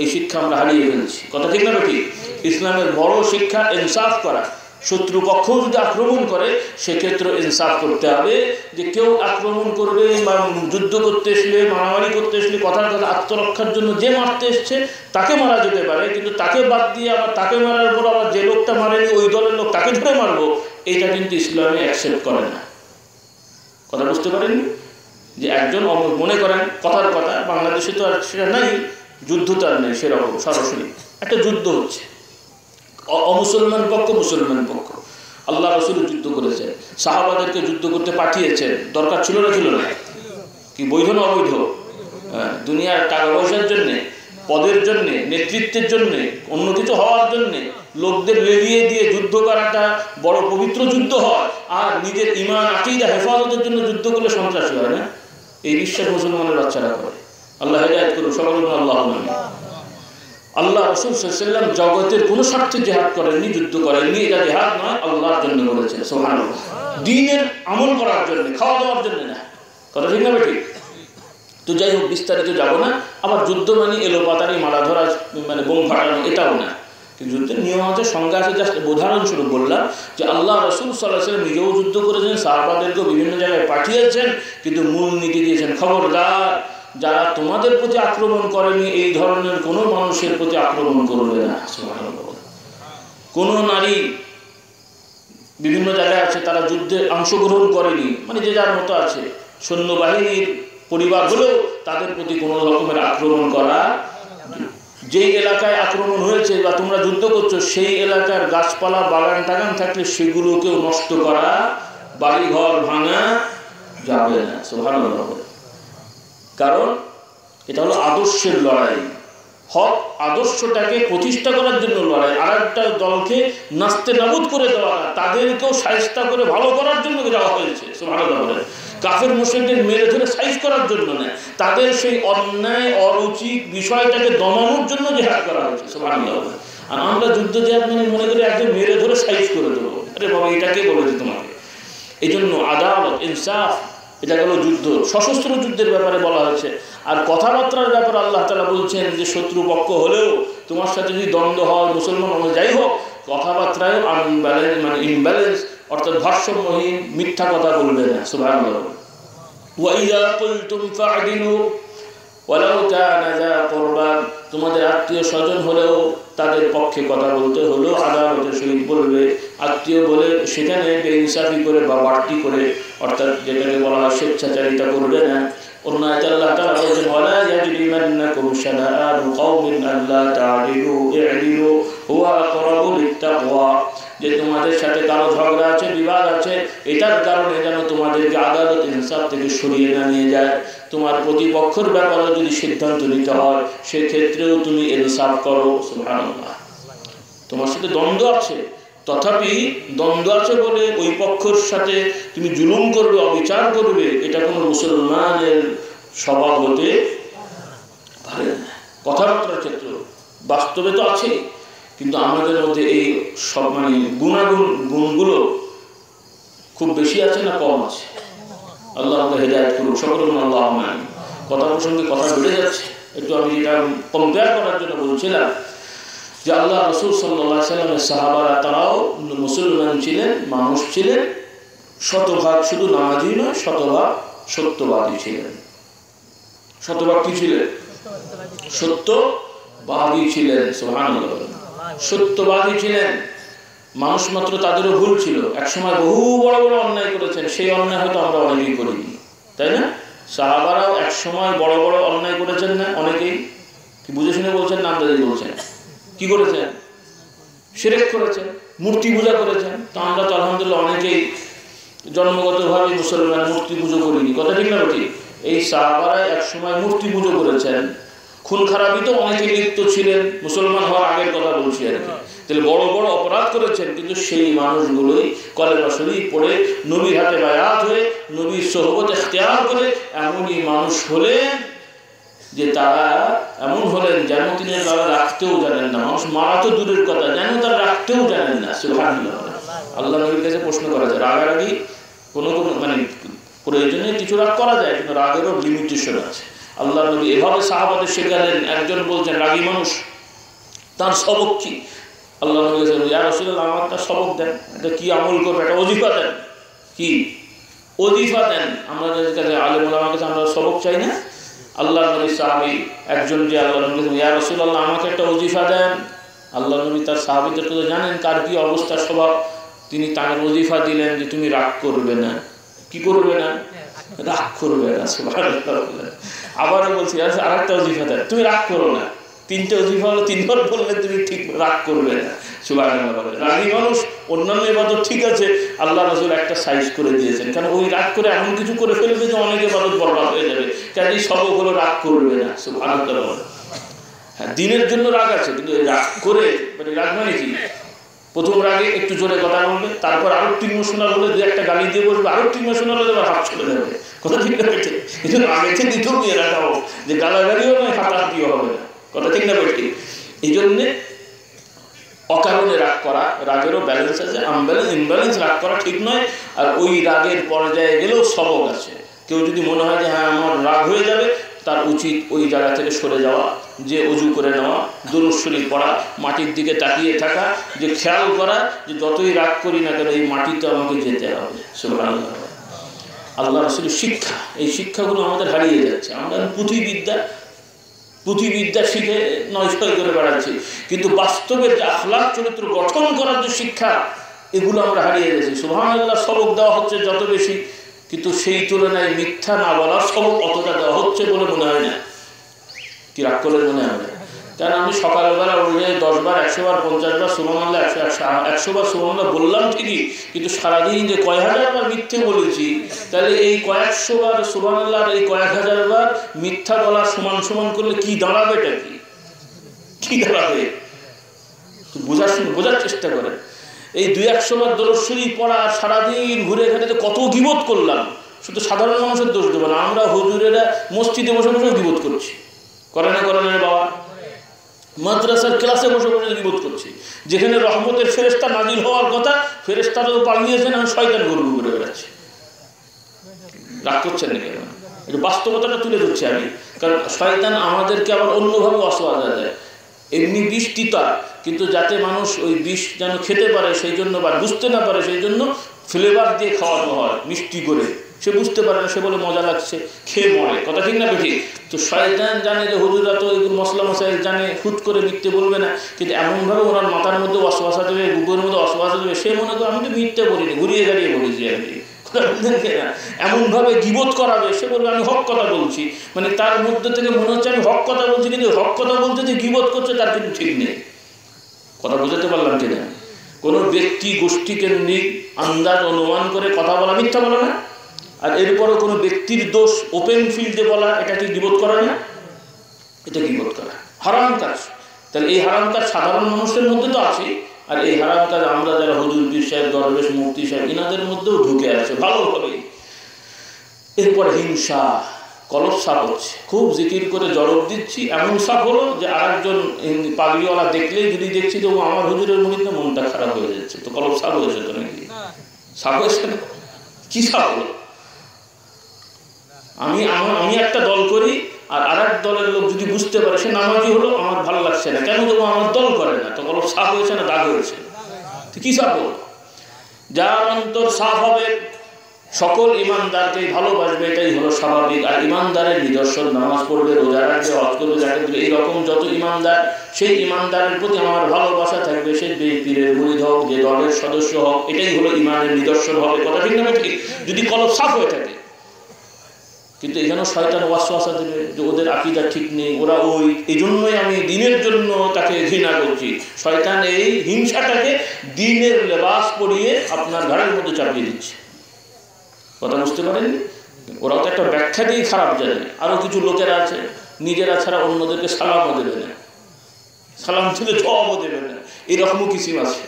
S1: এই শিক্ষা আমরা হারিয়ে ফেলছি। কথা ঠিক না ঠিক? ইসলামের বড় শিক্ষা ইনসাফ করা। শত্রুপক্ষ যদি আক্রমণ করে সেক্ষেত্রে ইনসাফ করতে হবে, যে কেউ আক্রমণ করবে বা যুদ্ধ করতে আসলে, মারামারি করতে আসলে, কথার কথা আত্মরক্ষার জন্য যে মারতে এসছে তাকে মারা যেতে পারে, কিন্তু তাকে বাদ দিয়ে আবার তাকে মারার পর আবার যে লোকটা মারেনি ওই দলের লোক তাকে ধরে মারবো, এইটা কিন্তু ইসলামে অ্যাকসেপ্ট করে না। কথা বুঝতে পারেননি? যে একজন মনে করেন কথার কথা, বাংলাদেশে তো আর সেটা নাই, যুদ্ধ তো আর নেই সেরকম সরাসরি, একটা যুদ্ধ হচ্ছে, অমুসলমান পক্ষ মুসলমান পক্ষ। আল্লাহ রাসূল যুদ্ধ করেছেন, সাহাবাদেরকে যুদ্ধ করতে পাঠিয়েছেন, দরকার ছিল না? ছিল না? কি বৈধ না অবৈধ? দুনিয়ার টাকা পয়সার জন্যে, পদের জন্যে, নেতৃত্বের জন্যে, অন্য কিছু হওয়ার জন্যে লোকদের লেলিয়ে দিয়ে যুদ্ধ করাটা বড় পবিত্র যুদ্ধ হয়, আর নিজের ঈমান আকীদা হেফাজতের জন্য যুদ্ধ করলে সন্ত্রাসী হয় না? এই বিশ্বাস মুসলমানের বাচ্চারা করে। আল্লাহ হেদায়েত করুন, সকলের জন্য আল্লাহ আমিন। আল্লাহ রাসূল সাল্লাল্লাহু আলাইহি ওয়াসাল্লাম জগতের কোনো স্বার্থে জিহাদ করেননি, যুদ্ধ করেননি। এটা জিহাদ নয়, আল্লাহর জন্য করেছেন। সুবহানাল্লাহ। দ্বীনের আমল করার জন্য, খাওয়া দাওয়ার জন্য না। কথা ঠিক না ঠিক? তো যাই হোক, বিস্তারিত যাব না। আবার যুদ্ধ মানে এলোপাতারি মারা ধরা, মানে বোম ফাটানো, এটাও না। কিন্তু যুদ্ধের নিয়ম আছে, সংজ্ঞা আছে। জাস্ট উদাহরণস্বরূপ বললাম যে আল্লাহ রাসূল সাল্লাল্লাহু আলাইহি ওয়াসাল্লাম নিজেও যুদ্ধ করেছেন, সাহাবাদেরকেও বিভিন্ন জায়গায় পাঠিয়েছেন, কিন্তু মূল নীতি দিয়েছেন, খবরদার যারা তোমাদের প্রতি আক্রমণ করেনি এই ধরনের কোনো মানুষের প্রতি আক্রমণ করবে না। কোনো নারী বিভিন্ন জায়গায় আছে, তারা যুদ্ধে অংশগ্রহণ করেনি, মানে যে যার মতো আছে, সৈন্যবাহিনীর পরিবার হলেও তাদের প্রতি কোনো রকমের আক্রমণ করা যেই এলাকায় আক্রমণ হয়েছে বা তোমরা যুদ্ধ করছো সেই এলাকার গাছপালা বাগান টাগান থাকলে সেগুলোকেও নষ্ট করা, বাড়িঘর ভাঙা যাবে না। সুবহানাল্লাহ। কারণ এটা হলো আদর্শের লড়াই, হক আদর্শটাকে প্রতিষ্ঠা করার জন্য লড়াই। আর একটা দলকে নাস্তে নাবুদ করে দেওয়া না, তাদেরকেও শায়েস্তা করে ভালো করার জন্য যাওয়া হয়েছে। সুবহানাল্লাহ। কাফের মুশরিকদের মেরে ধরে সাইজ করার জন্য না, তাদের সেই অন্যায় অরুচিক বিষয়টাকে দমানোর জন্য জিহাদ করা হয়েছে। সুবহানাল্লাহ। আর আমরা যুদ্ধ জিহাদ মানে মনে করি একজন মেরে ধরে সাইজ করে দেবো। আরে বাবা, এটাকে বলেছে তোমাকে। এই জন্য আদালত, ইনসাফ, এটা হলো যুদ্ধ। সশস্ত্র যুদ্ধের ব্যাপারে বলা হয়েছে। আর কথাবার্তার ব্যাপারে আল্লাহ তাআলা বলছেন যে শত্রুপক্ষ হলেও তোমার সাথে যদি দ্বন্দ্ব হয়, মুসলমান অনুযায়ী হোক, কথাবার্তায় আনব্যালেন্স মানে ইমব্যালেন্স অর্থাৎ ভারসাম্যহীন মিথ্যা কথা বলবে না। সুবহানাল্লাহ। ওয়াইযা কুলতুম ফা'দিলু ওয়ালাউ কানা যা কুরবা, তোমাদের আত্মীয় স্বজন হলেও তাদের পক্ষে কথা বলতে হলো আদালতের সহিত বলবে। আত্মীয় বলে সেখানে বেইনসাফি করে বা বাড়তি করে, অর্থাৎ যেটাকে বলা হয় স্বেচ্ছাচারিতা করবে না। অন্য আয়াতে আল্লাহ তাআলা বলেছেন ওয়ালা ইয়াজরিমান্নাকুম শানাআনু কওমিন আল্লা তা'দিলু ই'দিলু হুয়া আকরাবু লিত-তাকওয়া, যে তোমাদের সাথে কারো ঝগড়া আছে, বিবাদ আছে, এটার কারণে যেন তোমাদেরকে আদালত ইনসাফ থেকে সরিয়ে না নিয়ে যায়। তোমার প্রতিপক্ষের ব্যাপারে যদি সিদ্ধান্ত নিতে হয় সেক্ষেত্রেও তুমি ইনসাফ করো। সুবহানাল্লাহ। তোমার সাথে দ্বন্দ্ব আছে, তথাপি দ্বন্দ্ব আছে বলে ওই পক্ষের সাথে তুমি জুলুম করবে, অবিচার করবে, এটা কোনো মুসলমানের স্বভাব হতে পারে না। কথাবার্তার ক্ষেত্রে বাস্তবে তো আছে, কিন্তু আমাদের মধ্যে এই সব মানে গুণগুলো খুব বেশি আছে না কম আছে? আল্লাহ আমাদের হেদায়েত করুন, সকলে আল্লাহ আমিন। কথা প্রসঙ্গে কথা বেড়ে যাচ্ছে, একটু আমি এটা কম্পেয়ার করার জন্য বলছিলাম যে আল্লাহ রাসূল সাল্লাল্লাহু আলাইহি ওয়াসাল্লামের সাহাবারা তারাও মুসলমান ছিলেন, মানুষ ছিলেন, শতভাগ শুধু নামাজি নয়, শতভাগ সত্যবাদী ছিলেন। শতভাগ কি ছিলেন? সত্যবাদী ছিলেন। সুবহানাল্লাহ। সত্যবাদী ছিলেন। মানুষ মাত্র, তাদেরও ভুল ছিল। একসময় বহু বড় বড় অন্যায় করেছেন, সেই অন্যায় হয়তো আমরা অনেকেই করিনি, তাই না? সাহাবারাও একসময় বড় বড় অন্যায় করেছেন না? অনেকেই। কি বুঝে শুনে বলছেন না আমদানি বলছেন? কি করেছেন? শিরক করেছেন, মূর্তি পূজা করেছেন। তো আমরা তো আলহামদুলিল্লাহ অনেকেই জন্মগতভাবে মুসলমান, মূর্তি পুজো করিনি। কথা ঠিক না ঠিক? এই সাহাবারা একসময় মূর্তি পুজো করেছেন, খুন খারাপি তো অনেকে লিপ্ত ছিলেন, মুসলমান হওয়ার আগের কথা বলছি আর কি। তাহলে বড় বড় অপরাধ করেছেন, কিন্তু সেই মানুষগুলোই কলেমা শরীফ পড়ে নবীর হাতে বায়াত হয়ে নবীর সোহবত ইখতিয়ার করে এমনই মানুষ হলেন যে তারা এমন হলেন যেন তিনি তারা রাখতেও জানেন না। মানুষ মারা তো দূরের কথা, যেন তারা রাখতেও জানেন না। সুবহানাল্লাহ। আল্লাহ নবীর কাছে প্রশ্ন করা যায়, রাগারাগি কোনো মানে প্রয়োজনে কিছু রাগ করা যায়, কিন্তু রাগেরও লিমিটেশন আছে। আল্লাহ নবী এভাবে সাহাবাদের শেখালেন। একজন বলছেন রাগী মানুষ, তার সবক কি? আল্লাহ নবী বলেছেন ইয়া রাসূলুল্লাহ, আমার একটা সবক দেন, এটা কি আমল করবে, একটা ওজিফা দেন। কি ওজিফা দেন? আমরা যাদের কাছে আলেম ওলামার কাছে আমরা সবক চাই না? আল্লাহ নবী সাহাবী একজন যে আল্লাহ নবী বলেছেন ইয়া রাসূলুল্লাহ, আমাকে একটা ওজিফা দেন। আল্লাহ নবী তার সাহাবীদের তো জানেন কার কি অবস্থা স্বভাব, তিনি তাকে ওজিফা দিলেন যে তুমি রাগ করবে না। কি করবে না? রাগ করবে না। সুবহানাল্লাহ। আবারও বলছি আরেকটা ওজিফা দেন, তুমি রাগ করো না। তিনটে ওজিফা হলো, তিনবার বললে তুমি ঠিক রাগ করবে না। সুবহানাল্লাহ। রাগী মানুষ অন্যান্য ইবাদত ঠিক আছে, আল্লাহ রাসূল একটা সাইজ করে দিয়েছেন, কারণ ওই রাগ করে এমন কিছু করে ফেলবে যে অনেক ইবাদত বরবাদ হয়ে যাবে। কাজেই সবক হলো রাগ করবে না। সুবহানাল্লাহ। হ্যাঁ, দিনের জন্য রাগ আছে, কিন্তু রাগ করে মানে রাগ মানে কি? প্রথম রাগে একটু জোরে কথা বলবে, তারপর আরো একটু ইমোশনাল হলে দু একটা গালি দিয়ে বসবে, আরো একটু ইমোশনাল হলে আবার হাত চলে যাবে। কথা ঠিক না বেঠিক? এই জন্য আগে থেকে দিতেও নিয়ে রাখা হোক যে গালাগালিও নয়, হাতাহাতিও হবে না। কথা ঠিক না বেঠিক? এই জন্যে অকারণে রাগ করা, রাগেরও ব্যালেন্স আছে, ইমব্যালেন্স রাগ করা ঠিক নয়। আর ওই রাগের পর্যায়ে গেলেও সবক আছে। কেউ যদি মনে হয় যে হ্যাঁ আমার রাগ হয়ে যাবে, তার উচিত ওই জায়গা থেকে সরে যাওয়া, যে অজু করে নেওয়া, দুরূদ শরীফ পড়া, মাটির দিকে তাকিয়ে থাকা, যে খেয়াল করা যে যতই রাগ করি না কেন এই মাটিতে আমাকে যেতে হবে। সুবহানাল্লাহ। আল্লাহ রাসূলের শিক্ষা, এই শিক্ষাগুলো আমাদের হারিয়ে যাচ্ছে। আমরা পুঁথিবিদ্যা শিখে নয়ছয় করে বেড়াচ্ছি, কিন্তু বাস্তবের যে আখলাক চরিত্র গঠন করার যে শিক্ষা, এগুলো আমরা হারিয়ে যাচ্ছি। সুবহানাল্লাহ। সবক দেওয়া হচ্ছে যত বেশি, কিন্তু সেই তুলনায় মিথ্যা না বলার সবক অতটা দেওয়া হচ্ছে বলে মনে হয় না। কি রাগ করলে মনে হয়? কারণ আমি সকালবেলা উঠে 10 বার 100 বার 50 বার সুবহানাল্লাহ 100 বার সুবহানাল্লাহ বললাম ঠিকই, কিন্তু সারাদিন যে কয় হাজার বার মিথ্যে বলেছি, তাহলে এই কয়েকশো বার সুবহানাল্লাহ আর এই কয়েক হাজার বার মিথ্যা বলা সমান সমান করলে কি দাঁড়াবে? এটা কি দাঁড়াবে? বোঝার চেষ্টা করেন। এই 200 বার দরুদ শরীফ পড়া আর সারাদিন ঘুরে ঘাটে কত গীবত করলাম। শুধু সাধারণ মানুষের দোষ দেবো না, আমরা হুজুরেরা মসজিদে বসে বসে গীবত করছি, করে না বাবা? মাদ্রাসার ক্লাসে বসে বসে গীবত করছি, যেখানে রহমতের ফেরেশতা নাজিল হওয়ার কথা, ফেরেশতারা তো পালিয়েছেন, আমি শয়তান গরু ঘুরে বেড়াচ্ছি। রাগ করছেন না কেন? এটা বাস্তবতাটা তুলে ধরছি আমি, কারণ শয়তান আমাদেরকে আবার অন্যভাবে অসহায় দেয়। এমনি বিষ তিতা, কিন্তু যাতে মানুষ ওই বিষ যেন খেতে পারে সেই জন্য, বা বুঝতে না পারে সেই জন্য ফ্লেভার দিয়ে খাওয়ানো হয় মিষ্টি করে। সে বুঝতে পারে না, সে বলে মজা লাগছে, খেয়ে মরে। কথা ঠিক না বেঠিক? তো শয়তান জানে যে হুজুররা তো এগুলো মশলা মশাই জানে, হুট করে মিথ্যে বলবে না, কিন্তু এমনভাবে ওনার মাথার মধ্যে অশ্বাসা দেবে, বুকের মধ্যে অশ্বাসা দেবে, সে মনে করে আমি তো মিথ্যে বলিনি, ঘুরিয়ে গাড়িয়ে বলেছি আর কি। এমনভাবে গীবত করাবে, সে বলবে আমি হক কথা বলছি, মানে তার মধ্যে থেকে মনে হচ্ছে আমি হক কথা বলছি, কিন্তু হক কথা বলতে যে গীবত করছে তার কিন্তু ঠিক নেই। কথা বুঝাতে পারলাম কিনা? কোনো ব্যক্তি গোষ্ঠী কেন্দ্রিক আন্দাজ অনুমান করে কথা বলা মিথ্যা বলা না, আর এরপরও কোনো ব্যক্তির দোষ ওপেন ফিল্ডে বলা, এটা কি গীবত করা না? এটা গীবত করা, হারাম কাজ। তাহলে এই হারাম কাজ সাধারণ মানুষের মধ্যে তো আছে, আর এই হারাম কাজ আমরা যারা হুজুর পীর সাহেব, দরবেশ, মুফতি সাহেব, এনাদের মধ্যেও ঢুকে আছে ভালোভাবেই। এরপর হিংসা, কলব সাপ হচ্ছে, খুব জিকির করে জড়ব দিচ্ছি, এমন সাপ হলো যে আরেকজন পাগড়িওয়ালা দেখলেই যদি দেখছি যে ও আমার হুজুরের মধ্যে মনটা খারাপ হয়ে যাচ্ছে, তো কলব সাপ হয়েছে তো নাকি? সাপ হয়েছে না? কি সাপ হলো? আমি একটা দল করি, আর আরেক দলের লোক যদি বুঝতে পারে সে নামাজি হলো, আমার ভালো লাগছে না, কেন দেবো? আমার দল করে না, তো কলব সাপ হয়েছে না দাগ হয়েছে? কি সাপ হলো? যার অন্তর সাফ হবে সকল ইমানদারকেই ভালোবাসবে, এটাই হলো স্বাভাবিক। আর ইমানদারের নিদর্শন নামাজ পড়বে, রোজা রাখবে, হজ করবে, জাকাত দেবে, এইরকম যত ইমানদার, সেই ইমানদারের প্রতি আমার ভালোবাসা থাকবে, সে যে পীরের মুরিদ হোক, যে দলের সদস্য হোক, এটাই হলো ইমানের নিদর্শন হবে। কথা ঠিক না ঠিক? যদি কলব সাফ হয়ে থাকে। কিন্তু এখানেও শয়তান ওয়াসওয়াসা দেবে যে ওদের আকীদা ঠিক নেই, ওরা ওই, এই জন্যই আমি দিনের জন্য তাকে ঘৃণা করছি। শয়তান এই হিংসাটাকে দিনের লেবাস পরিয়ে আপনার ঘাড়ের মধ্যে চাপিয়ে দিচ্ছে। কথা বুঝতে পারেননি? ওরাও তো একটা ব্যাখ্যা দিয়ে খারাপ জানে। আরও কিছু লোকেরা আছে নিজেরা ছাড়া অন্যদেরকে সালামও দেবে না, সালাম দিলে জবাবও দেবে না, এরকমও কিছু আছে।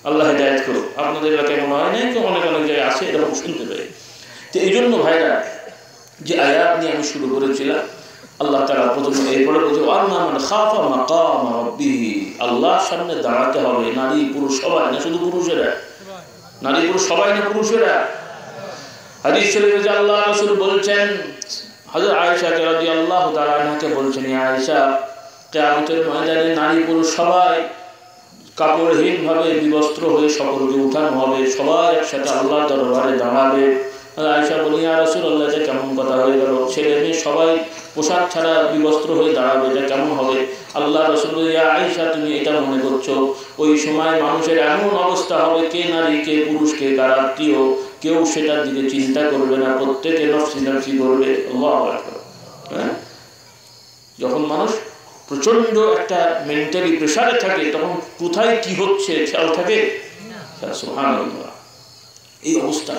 S1: আল্লাহ হেদায়েত করুক। আপনাদের এলাকায় মনে হয় নাই তো, অনেক অনেক জায়গায় আছে, এরকম শুনতে পাই। তো এই জন্য ভাইরা, যে আয়াত নিয়ে আমি শুরু করেছিলাম, আল্লাহ তাআলা প্রথমে এরপরে বলছে ওয়াম্মা মান খাফা মাকাম রাব্বিহি, আল্লাহর সামনে দাঁড়াতে হবে নারী পুরুষ সবাই, না শুধু পুরুষেরা? নারী পুরুষ সবাই না পুরুষেরা? হাদিস শরীফে যে আল্লাহ রাসূল বলছেন, হযরত আয়েশা রাদিয়াল্লাহু তাআলা আনহাকে বলছেন, ইয়া আয়েশা, কিয়ামতের ময়দানে নারী পুরুষ সবাই কাপড়হীনভাবে বিবস্ত্র হয়ে সকলকে উঠানো হবে, সবাই একসাথে আল্লাহর দরবারে দাঁড়াবে। আয়েশা বলি, ইয়া রাসূলুল্লাহ, এটা কেমন কথা হয়ে গেল? ছেলে মেয়ে সবাই পোশাক ছাড়া বিবস্ত্র হয়ে দাঁড়াবে, এটা কেমন হবে? আল্লাহ রাসূল, ইয়া আয়েশা, তুমি এটা মনে করছো ওই সময় মানুষের এমন অবস্থা হবে, কে নারী কে পুরুষ কে কার আত্মীয়, কেউ সেটার দিকে চিন্তা করবে না, প্রত্যেকে নফসি নফসি করবে। আল্লাহু আকবার। হ্যাঁ, যখন মানুষ প্রচন্ড একটা মেন্টালি প্রেসারে থাকে, তখন কোথায় কি হচ্ছে খেয়াল থাকে? সুবহানাল্লাহ। এই অবস্থা,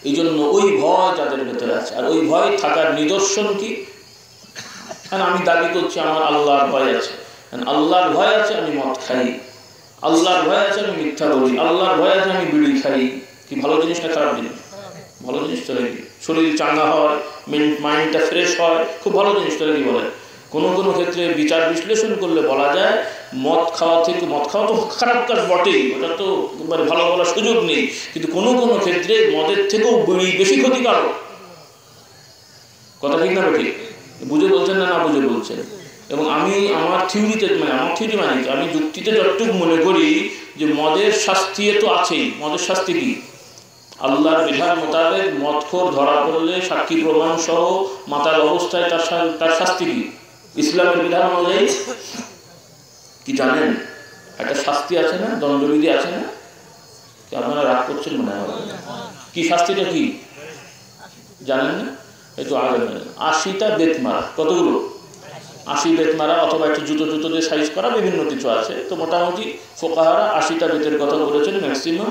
S1: এই জন্য ওই ভয় তাদের ভেতরে আছে। আর ওই ভয় থাকার নিদর্শন কি? আমি দাবি করছি আমার আল্লাহর ভয় আছে, আল্লাহর ভয় আছে আমি মদ খাই, আল্লাহর ভয় আছে আমি মিথ্যা বলি, আল্লাহর ভয় আছে আমি বিড়ি খাই। কি ভালো জিনিস না খারাপ জিনিস? ভালো জিনিস তো নাকি? শরীর চাঙ্গা হয়, মাইন্ডটা ফ্রেশ হয়, খুব ভালো জিনিস তো নাকি বলে। কোনো কোনো ক্ষেত্রে বিচার বিশ্লেষণ করলে বলা যায় মদ খাওয়া থেকে, মদ খাওয়া তো খারাপ কাজ বটেই, ওটা তো মানে ভালো বলার সুযোগ নেই, কিন্তু কোনো কোনো ক্ষেত্রে মদের থেকেও বিড়ি বেশি ক্ষতিকারক। কথা ঠিক না ঠিক? বুঝে বলছেন না না বুঝে বলছেন? এবং আমি আমার থিওরিতে, মানে আমার থিওরি মানে আমি যুক্তিতে যতটুকু মনে করি যে মদের শাস্তি তো আছেই। মদের শাস্তি কি? আল্লাহর বিধান মোতাবেক মদখোর ধরা পড়লে সাক্ষী প্রমাণ সহ মাতাল অবস্থায় তার শাস্তি কি? ইসলামের বিধান অনুযায়ী কি জানেন? একটা শাস্তি আছে না, দণ্ডবিধি আছে না? আপনারা রাগ করছেন মনে হয়। কি শাস্তিটা কি জানেন না? এই তো আগে 80টা বেত মারা। কতগুলো? 80 বেত মারা অথবা একটু জুতো দিয়ে সাইজ করা, বিভিন্ন কিছু আছে। তো মোটামুটি ফোকাহারা 80টা বেতের কথা বলেছেন ম্যাক্সিমাম।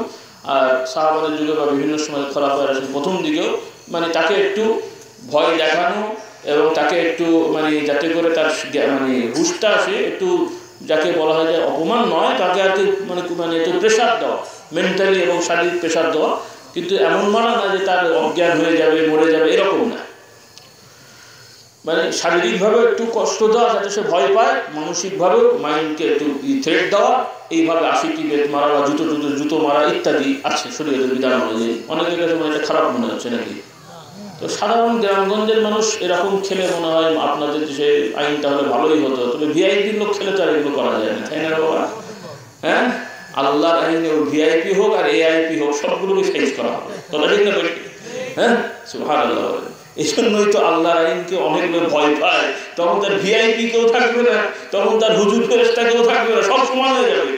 S1: আর সাহাবাদের যুগে বা বিভিন্ন সময় খোলাফায়ে রাশিদিন প্রথম দিকেও মানে তাকে একটু ভয় দেখানো এবং তাকে একটু মানে যাতে করে তার মানে হুঁশটা আসে, একটু যাকে বলা হয় যে অপমান নয়, তাকে আর কি মানে একটু প্রেশার দেওয়া, মেন্টালি এবং শারীরিক প্রেশার দেওয়া। কিন্তু এমন মারা না যে তার অজ্ঞান হয়ে যাবে, মরে যাবে, এরকম না। মানে শারীরিকভাবে একটু কষ্ট দেওয়া যাতে সে ভয় পায়, মানসিকভাবেও মাইন্ডকে একটু থ্রেট দেওয়া। এইভাবে 80টি বেত মারা বা জুতো মারা ইত্যাদি আছে শরীয়তের বিধান অনুযায়ী। অনেকের কাছে এটা খারাপ মনে হচ্ছে নাকি? তো সাধারণ গ্রামগঞ্জের মানুষ এরকম খেলে মনে হয় আপনাদের দেশে আইনটা হলে ভালোই হতো, তবে ভিআইপি লোক খেলে তো আর এগুলো করা যায় না, তাই না বাবা? হ্যাঁ, আল্লাহর আইনে ভিআইপি হোক আর এআইপি হোক সবগুলোকে সাইজ করা হবে, কথা ঠিক না? হ্যাঁ, সুবহানাল্লাহ। এই জন্যই তো আল্লাহর আইনকে অনেক লোক ভয় পায়। তখন তার ভিআইপি কেউ থাকবে না, তখন তার হুজুর ফেরেশতা কেউ থাকবে না, সব সমান হয়ে যাবে।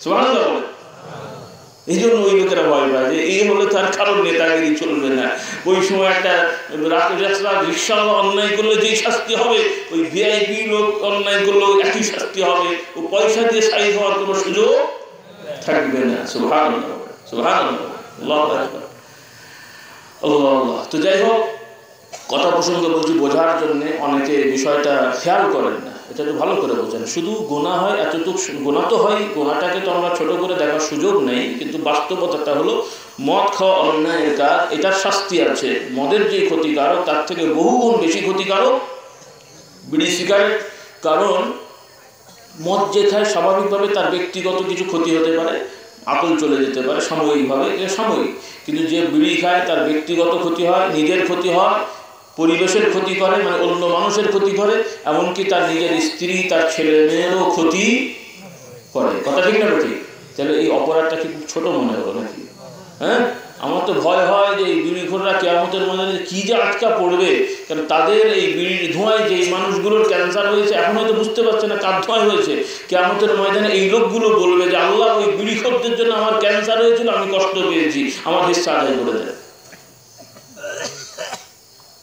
S1: সুবহানাল্লাহ। এই জন্য ওই লোকেরা ভয় পায় যে এই হলে তার কারোর নেতাগিরি চলবে না। ওই সময় একটা রিক্সাওয়ালা অন্যায় করলে যেই শাস্তি হবে, ওই ভিআইপি লোক অন্যায় করলেও একই শাস্তি হবে। ও পয়সা দিয়ে সাইজ হওয়ার কোনো সুযোগ থাকবে না। সুবহানাল্লাহ, সুবহানাল্লাহ, আল্লাহু আকবার, আল্লাহ আল্লাহ। তো যাই হোক, কথা প্রসঙ্গ বলছি বোঝার জন্য, অনেকে বিষয়টা খেয়াল করেন না, এটা তো ভালো করে বোঝেন। শুধু গুনাহ হয় এতটুকু, গুনাহ তো হয়, গুনাহটাকে তো আমরা ছোট করে দেখার সুযোগ নেই, কিন্তু বাস্তবতাটা হলো মদ খাওয়া অন্যায়ের কাজ, এটার শাস্তি আছে। মদের যে ক্ষতিকারক তার থেকে বহুগুণ বেশি ক্ষতিকারক বিড়ি সিগারেট। কারণ মদ যে খায় স্বাভাবিকভাবে তার ব্যক্তিগত কিছু ক্ষতি হতে পারে, আকল চলে যেতে পারে সাময়িকভাবে, এটা সাময়িক। কিন্তু যে বিড়ি খায় তার ব্যক্তিগত ক্ষতি হয়, নিজের ক্ষতি হয়, পরিবেশের ক্ষতি করে, মানে অন্য মানুষের ক্ষতি করে, এমনকি তার নিজের স্ত্রী তার ছেলে মেয়েরও ক্ষতি করে, কথা ঠিক না? ঠিক। তাহলে এই অপরাধটা কি খুব ছোট মনে হলো নাকি? হ্যাঁ, আমার তো ভয় হয় যে এই বিড়িখোররা কিয়ামতের ময়দানে কি যে আটকা পড়বে। কারণ তাদের এই বিড়ির ধোঁয়ায় যে মানুষগুলোর ক্যান্সার হয়েছে, এখন হয়তো বুঝতে পারছে না কার ধোঁয়ায় হয়েছে। কিয়ামতের ময়দানে এই লোকগুলো বলবে যে আল্লাহ, ওই বিড়িখোরদের জন্য আমার ক্যান্সার হয়েছিল, আমি কষ্ট পেয়েছি, আমার হিস্সা আদায় করে দেয়।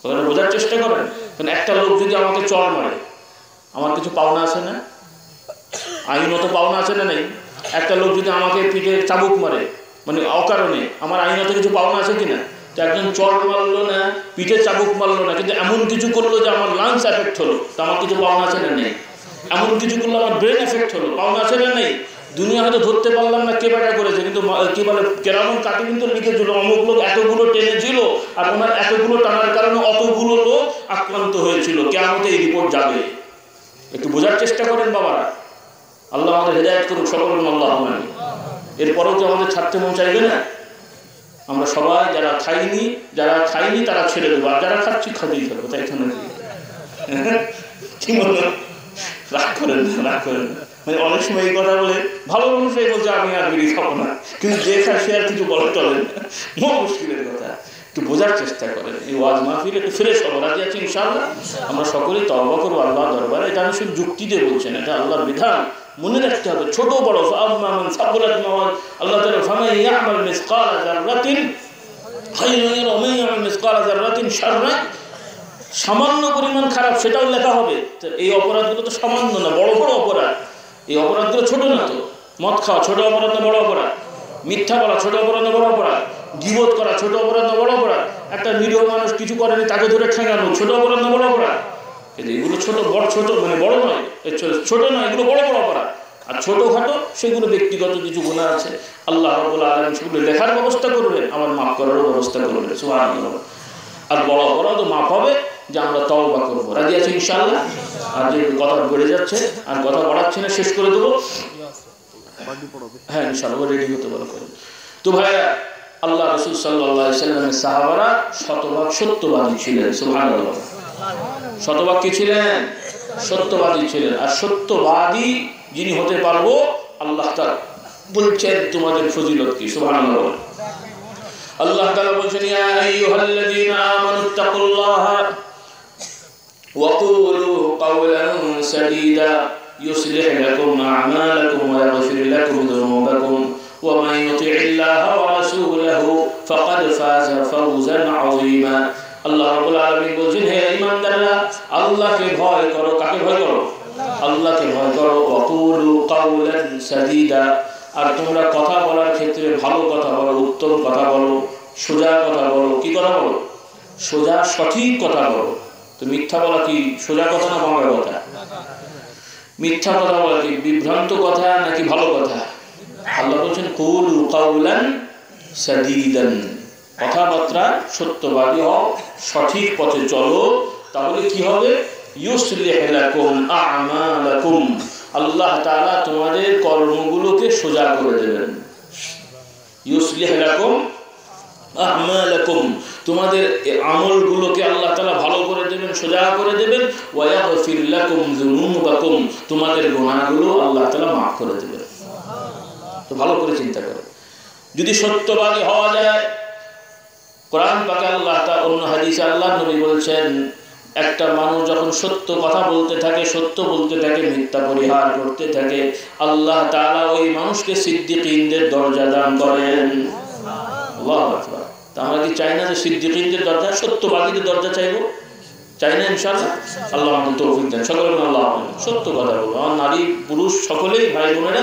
S1: কথাটা বোঝার চেষ্টা করেন। কারণ একটা লোক যদি আমাকে চড় মারে, আমার কিছু পাওনা আছে না? আইনত পাওনা আছে না নেই? একটা লোক যদি আমাকে পিঠে চাবুক মারে, মানে অকারণে, আমার আইনত কিছু পাওনা আছে কিনা? তো একজন চড় মারলো না, পিঠে চাবুক মারলো না, কিন্তু এমন কিছু করলো যে আমার লাংস এফেক্ট হলো, তা আমার কিছু পাওনা আছে না নেই? এমন কিছু করলো আমার ব্রেন এফেক্ট হলো, পাওনা আছে না নেই? দুনিয়া হয়তো ধরতে পারলাম না কে বেটা করেছে, কিন্তু কি বলে কেরামন কাটি কিন্তু লিখেছিল অমুক লোক এতগুলো টেনেছিল, আর ওনার এতগুলো টানার কারণে অতগুলো লোক আক্রান্ত হয়েছিল। কিয়ামতে এই রিপোর্ট যাবে। একটু বোঝার চেষ্টা করেন বাবারা। আল্লাহ আমাদের হেদায়েত করুক, সকল আল্লাহ। এরপরেও তো আমাদের ছাড়তে মন চাইবে না। আমরা সবাই যারা খাইনি তারা ছেড়ে দেবো, আর যারা খাচ্ছি খাতেই থাকবো, তাই তো নাকি? কি বললো? রাগ করেন না, রাগ করেন না। মানে অনেক সময় এই কথা বলে ভালো মানুষই বলছে আমি আর বিড়ি খাবো না, কিন্তু যে খায় সে আর কিছু বলে চলেন না, মুশকিলের কথা। একটু বোঝার চেষ্টা করেন। এই ওয়াজ মাহফিল একটু ফ্রেশ হবো, রাজি আছি ইনশাআল্লাহ। আমরা সকলেই তওবা করবো আল্লাহ দরবারে। এটা আমি শুধু যুক্তি দিয়ে বলছেন, এটা আল্লাহর বিধান, মনে রাখতে হবে। ছোট বড় আল্লাহ তাআলা ফামান ইয়ামাল মিসকালা যাররাতিন খায়রান ইয়ারা ওয়া মান ইয়ামাল মিসকালা যাররাতিন শাররান, সামান্য পরিমাণ খারাপ সেটাও লেখা হবে। এই অপরাধগুলো তো সামান্য না, বড় বড় অপরাধ। এই অপরাধগুলো ছোট না তো। মদ খাওয়া ছোট অপরাধ না বড় অপরাধ? মিথ্যা বলা ছোট অপরাধ না বড় অপরাধ? গীবত করা ছোট অপরাধ না বড় অপরাধ? একটা নিরীহ মানুষ কিছু করেনি তাকে ধরে ঠেঙানো ছোট অপরাধ না বড় অপরাধ? কিন্তু এগুলো ছোট মানে বড় নয়, ছোট নয়, এগুলো বড় বড় অপরাধ। আর ছোটখাটো সেগুলো ব্যক্তিগত কিছু গুনাহ আছে, আল্লাহ রাব্বুল আলামিন সেগুলো লেখার ব্যবস্থা করবেন, আমার মাফ করারও ব্যবস্থা করবেন। সুবহানাল্লাহ। আর বড় অপরাধও মাফ হবে যে আমরা তওবা করবো, রাজি আছি ইনশাআল্লাহ। আর যে কথা বেড়ে যাচ্ছে আর কথা বাড়াচ্ছি না, শেষ করে দেবো। হ্যাঁ ইনশাআল্লাহ, রেডি হতে বলা করেন। তো ভাইয়া, আল্লাহ রাসূল সাল্লাল্লাহু আলাইহি ওয়াসাল্লামের সাহাবারা শতভাগ সত্যবাদী ছিলেন। সুবহানাল্লাহ। শতভাগ কি ছিলেন? সত্যবাদী ছিলেন। আর সত্যবাদী যিনি হতে পারবো, আল্লাহ তাআলা বলছেন তোমাদের ফজিলত কি। সুবহানাল্লাহ। আল্লাহ তাআলা বলছেন ইয়া আইয়ুহাল্লাযীনা আমানুত্তাকুল্লাহা ওয়া কুলু কাওলান সাদীদা ইউসলিহ লাকুম আ'মালাকুম ওয়া ইয়াগফির লাকুম যুনুবাকুম ওয়া মান ইউতি'ইল্লাহা ওয়া রাসূলাহু ফাকাদ ফাযা ফাওজান 'আযীমা। আল্লাহ রাব্বুল আলামিন বলেন, হে ঈমানদাররা, আল্লাহকে ভয় করো। কাকে ভয় করো? আল্লাহকে ভয় করো। ওয়াকুলু কাওলান সাদীদা, আর তোমরা কথা বলার ক্ষেত্রে ভালো কথা বলো, উত্তম কথা বলো, সোজা কথা বলো। কি কথা বলো? সোজা সঠিক কথা বলো। তো মিথ্যা বলা কি সোজা কথা না ভাঙা কথা? মিথ্যা কথা বলা কি বিভ্রান্ত কথা নাকি ভালো কথা? আল্লাহ বলছেন কুলু কাওলান সাদীদান, কথাবার্তা সত্যবাদী হও, সঠিক পথে চলো। তাহলে কি হবে? ইউসলিহ লাকুম আ'মালাকুম, আল্লাহ তাআলা তোমাদের কর্মগুলোকে সোজা করে দেবেন। ইউসলিহ লাকুম আ'মালাকুম, তোমাদের আমলগুলোকে আল্লাহ তাআলা ভালো করে দেবেন, সোজা করে দেবেন। ওয়া ইয়াগফির লাকুম যুনুবাকুম, তোমাদের গুনাহগুলো আল্লাহ তাআলা মাফ করে দেবেন। তো ভালো করে চিন্তা করো, যদি সত্যবাদী হওয়া যায়, কোরআন পাকে আল্লাহ তাআলা অন্য হাদিসে আল্লাহর নবী বলেছেন, একটা মানুষ যখন সত্য কথা বলতে থাকে, সত্য বলতে থাকে, মিথ্যা পরিহার করতে থাকে, আল্লাহ তাআলা ওই মানুষকে সিদ্দিকীনদের দরজা দান করেন। আল্লাহু আকবার। তা আমরা কি চাই না যে সিদ্দিকীনদের দরজা, সত্যবাদীদের দরজা চাইবো? চাই না ইনশাআল্লাহ? আল্লাহ আমাদের তৌফিক দেন। সকলে আল্লাহ সত্য কথা বলবো, আমার নারী পুরুষ সকলেই ভাই বোনেরা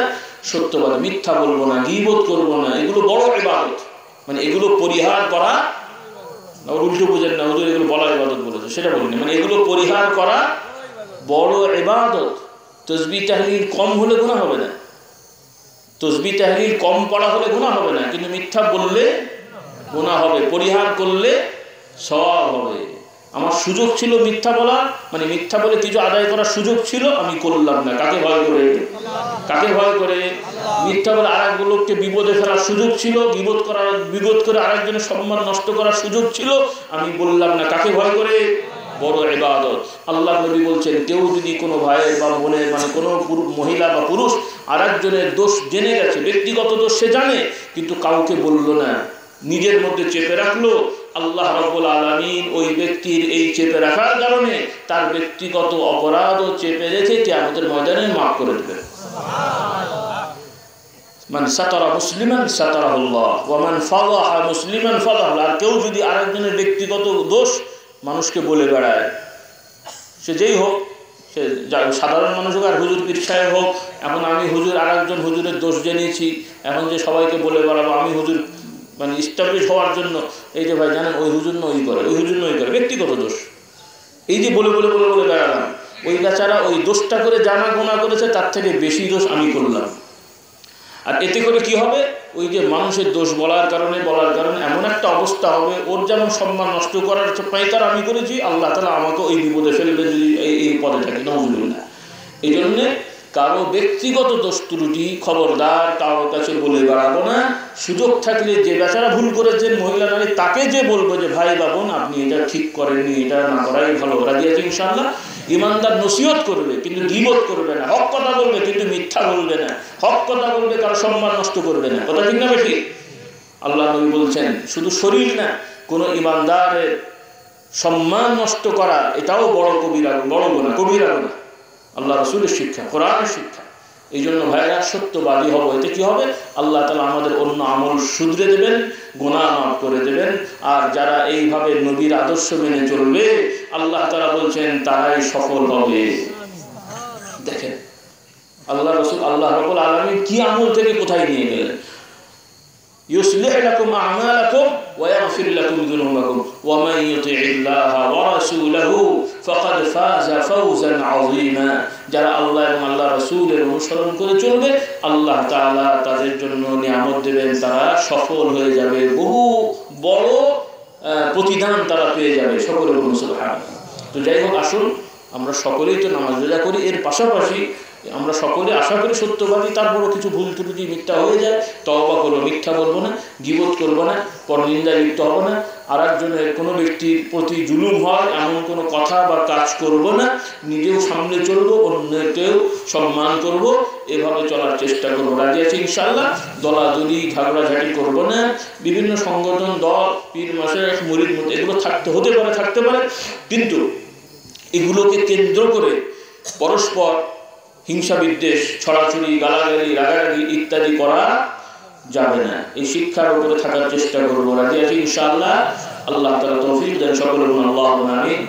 S1: সত্যবাদী, মিথ্যা বলবো না, গীবত করবো না। এগুলো বড় ইবাদত, মানে এগুলো পরিহার করা, উল্টো বুঝেন না হুজুর এগুলো বলার ইবাদত বলেছে, সেটা বলিনি। মানে এগুলো পরিহার করা বড় ইবাদত। তাসবিহ তাহলিল কম হলে গুনাহ হবে না, তাসবিহ তাহলিল কম পড়া হলে গুনাহ হবে না, কিন্তু মিথ্যা বললে গুনাহ হবে, পরিহার করলে সওয়াব হবে। আমার সুযোগ ছিল মিথ্যা বলা, মানে মিথ্যা বলে কিছু আদায় করার সুযোগ ছিল, আমি করলাম না। কাকে ভয় করে? কাকে ভয় করে? মিথ্যা বলে আরেক লোককে বিপদে ফেলার সুযোগ ছিল, বিপদ করে আরেকজনের সম্মান নষ্ট করার সুযোগ ছিল, আমি বললাম না। কাকে ভয় করে? বড় ইবাদত। আল্লাহ নবী বলছেন, কেউ যদি কোনো ভাইয়ের বা বোনের, মানে কোনো মহিলা বা পুরুষ আরেকজনের দোষ জেনে গেছে, ব্যক্তিগত দোষ সে জানে, কিন্তু কাউকে বলল না, নিজের মধ্যে চেপে রাখলো, আল্লাহ রাব্বুল আলামিন ওই ব্যক্তির এই চেপে রাখার কারণে তার ব্যক্তিগত অপরাধও চেপে রেখে কিয়ামতের ময়দানে মাফ করে দেবেন। মান সাতারা মুসলিমান সাতারাহুল্লাহ ওয়া মান ফাদাহা মুসলিমান ফাদাহা। আর কেউ যদি আরেকজনের ব্যক্তিগত দোষ মানুষকে বলে বেড়ায়, সে যেই হোক, সে সাধারণ মানুষ হোক আর হুজুর পীর সাহেব হোক, এখন আমি হুজুর আরেকজন হুজুরের দোষ জেনেছি, এখন যে সবাইকে বলে বেড়াবো আমি হুজুর, মানে ইস্টাবলিশ হওয়ার জন্য, এই যে ভাই জানেন ওই হুজুর না ওই করে, ওই হুজুর না ওই করে, ব্যক্তিগত দোষ, এই যে বলে বলে বলে বলে বেড়ালাম, ওই বেচারা ওই দোষটা করে জানা গোনা করেছে, তার থেকে বেশি দোষ আমি করলাম। আর এতে করে কি হবে? ওই যে মানুষের দোষ বলার কারণে এমন একটা অবস্থা হবে, ওর যেমন সম্মান নষ্ট করার পাইকার আমি করেছি, আল্লাহ তাআলা আমাকে ওই বিপদে ফেলবে যদি এই পদে থাকি। না, এই জন্যে কারো ব্যক্তিগত দোষ ত্রুটি খবরদার কারো কাছে বলে বেড়াবো না। সুযোগ থাকলে যে বেচারা ভুল করেছেন, মহিলা নারী, তাকে যে বলবো যে ভাই বা বোন আপনি এটা ঠিক করেননি, এটা না করাই ভালো, রাজি আছি ইনশাআল্লাহ। ইমানদার নসিহত করবে কিন্তু গীবত করবে না, হক কথা বলবে কিন্তু মিথ্যা বলবে না, হক কথা বলবে কারো সম্মান নষ্ট করবে না। কথা ঠিক না বেশি? আল্লাহ নবী বলছেন শুধু শরীর না, কোনো ইমানদারের সম্মান নষ্ট করা এটাও বড় কবিরা, বড় গুনাহ, কবিরা গুনাহ। আল্লাহ রাসূলের শিক্ষা, কোরআনের শিক্ষা। এই জন্য ভাইরা সত্যবাদী হব, এতে কি হবে? আল্লাহ তাআলা আমাদের অন্য আমল শুধরে দেবেন, গুনাহ মাফ করে দেবেন। আর যারা এইভাবে নবীর আদর্শ মেনে চলবে, আল্লাহ তাআলা বলছেন তারাই সফল হবে। দেখেন আল্লাহ রাসূল, আল্লাহ রাব্বুল আলামিন কি আমল থেকে কোথায় নিয়ে গেলেন। يصلح لكم أعمالكم ويغفر لكم ذنوبكم ومن يطع الله ورسوله فقد فاز فوزا عظيما। যারা আল্লাহ এবং আল্লাহ রাসূলের অনুসরণ করে চলবে, আল্লাহ তাআলা তাদের জন্য নিয়ামত দেবেন, তারা সফল হয়ে যাবে, বহু বড় প্রতিদান তারা পেয়ে যাবে। সকলে বলুন সুবহানাল্লাহ। তো যাই হোক, আসুন আমরা সকলেই তো নামাজ রোজা করি, এর পাশাপাশি আমরা সকলে আশা করি সত্যবাদী। তারপরও কিছু ভুল ত্রুটি মিথ্যা হয়ে যায়, তওবা করবো, মিথ্যা বলবো না, গীবত করবো না, পরনিন্দায় লিপ্ত হবো না, আর একজনের কোনো ব্যক্তির প্রতি জুলুম হয় এমন কোনো কথা বা কাজ করবো না, নিজেও সামনে চলবো, অন্যকেও সম্মান করবো, এভাবে চলার চেষ্টা করবো। রাজি আছি ইনশাআল্লাহ। দলাদলি ঝগড়াঝাটি করবো না। বিভিন্ন সংগঠন, দল, পীর মাশায়েখ, মুরিদ মত এগুলো থাকতে পারে, কিন্তু এগুলোকে কেন্দ্র করে পরস্পর হিংসা বিদ্বেষ, ছড়াছড়ি, গালাগালি, রাগারাগি ইত্যাদি করা যাবে না। এই শিক্ষার উপরে থাকার চেষ্টা করবো। রাজি আছি ইনশাআল্লাহ। আল্লাহ তাআলা তৌফিক দেন সকলের। আল্লাহুম্মা আমিন।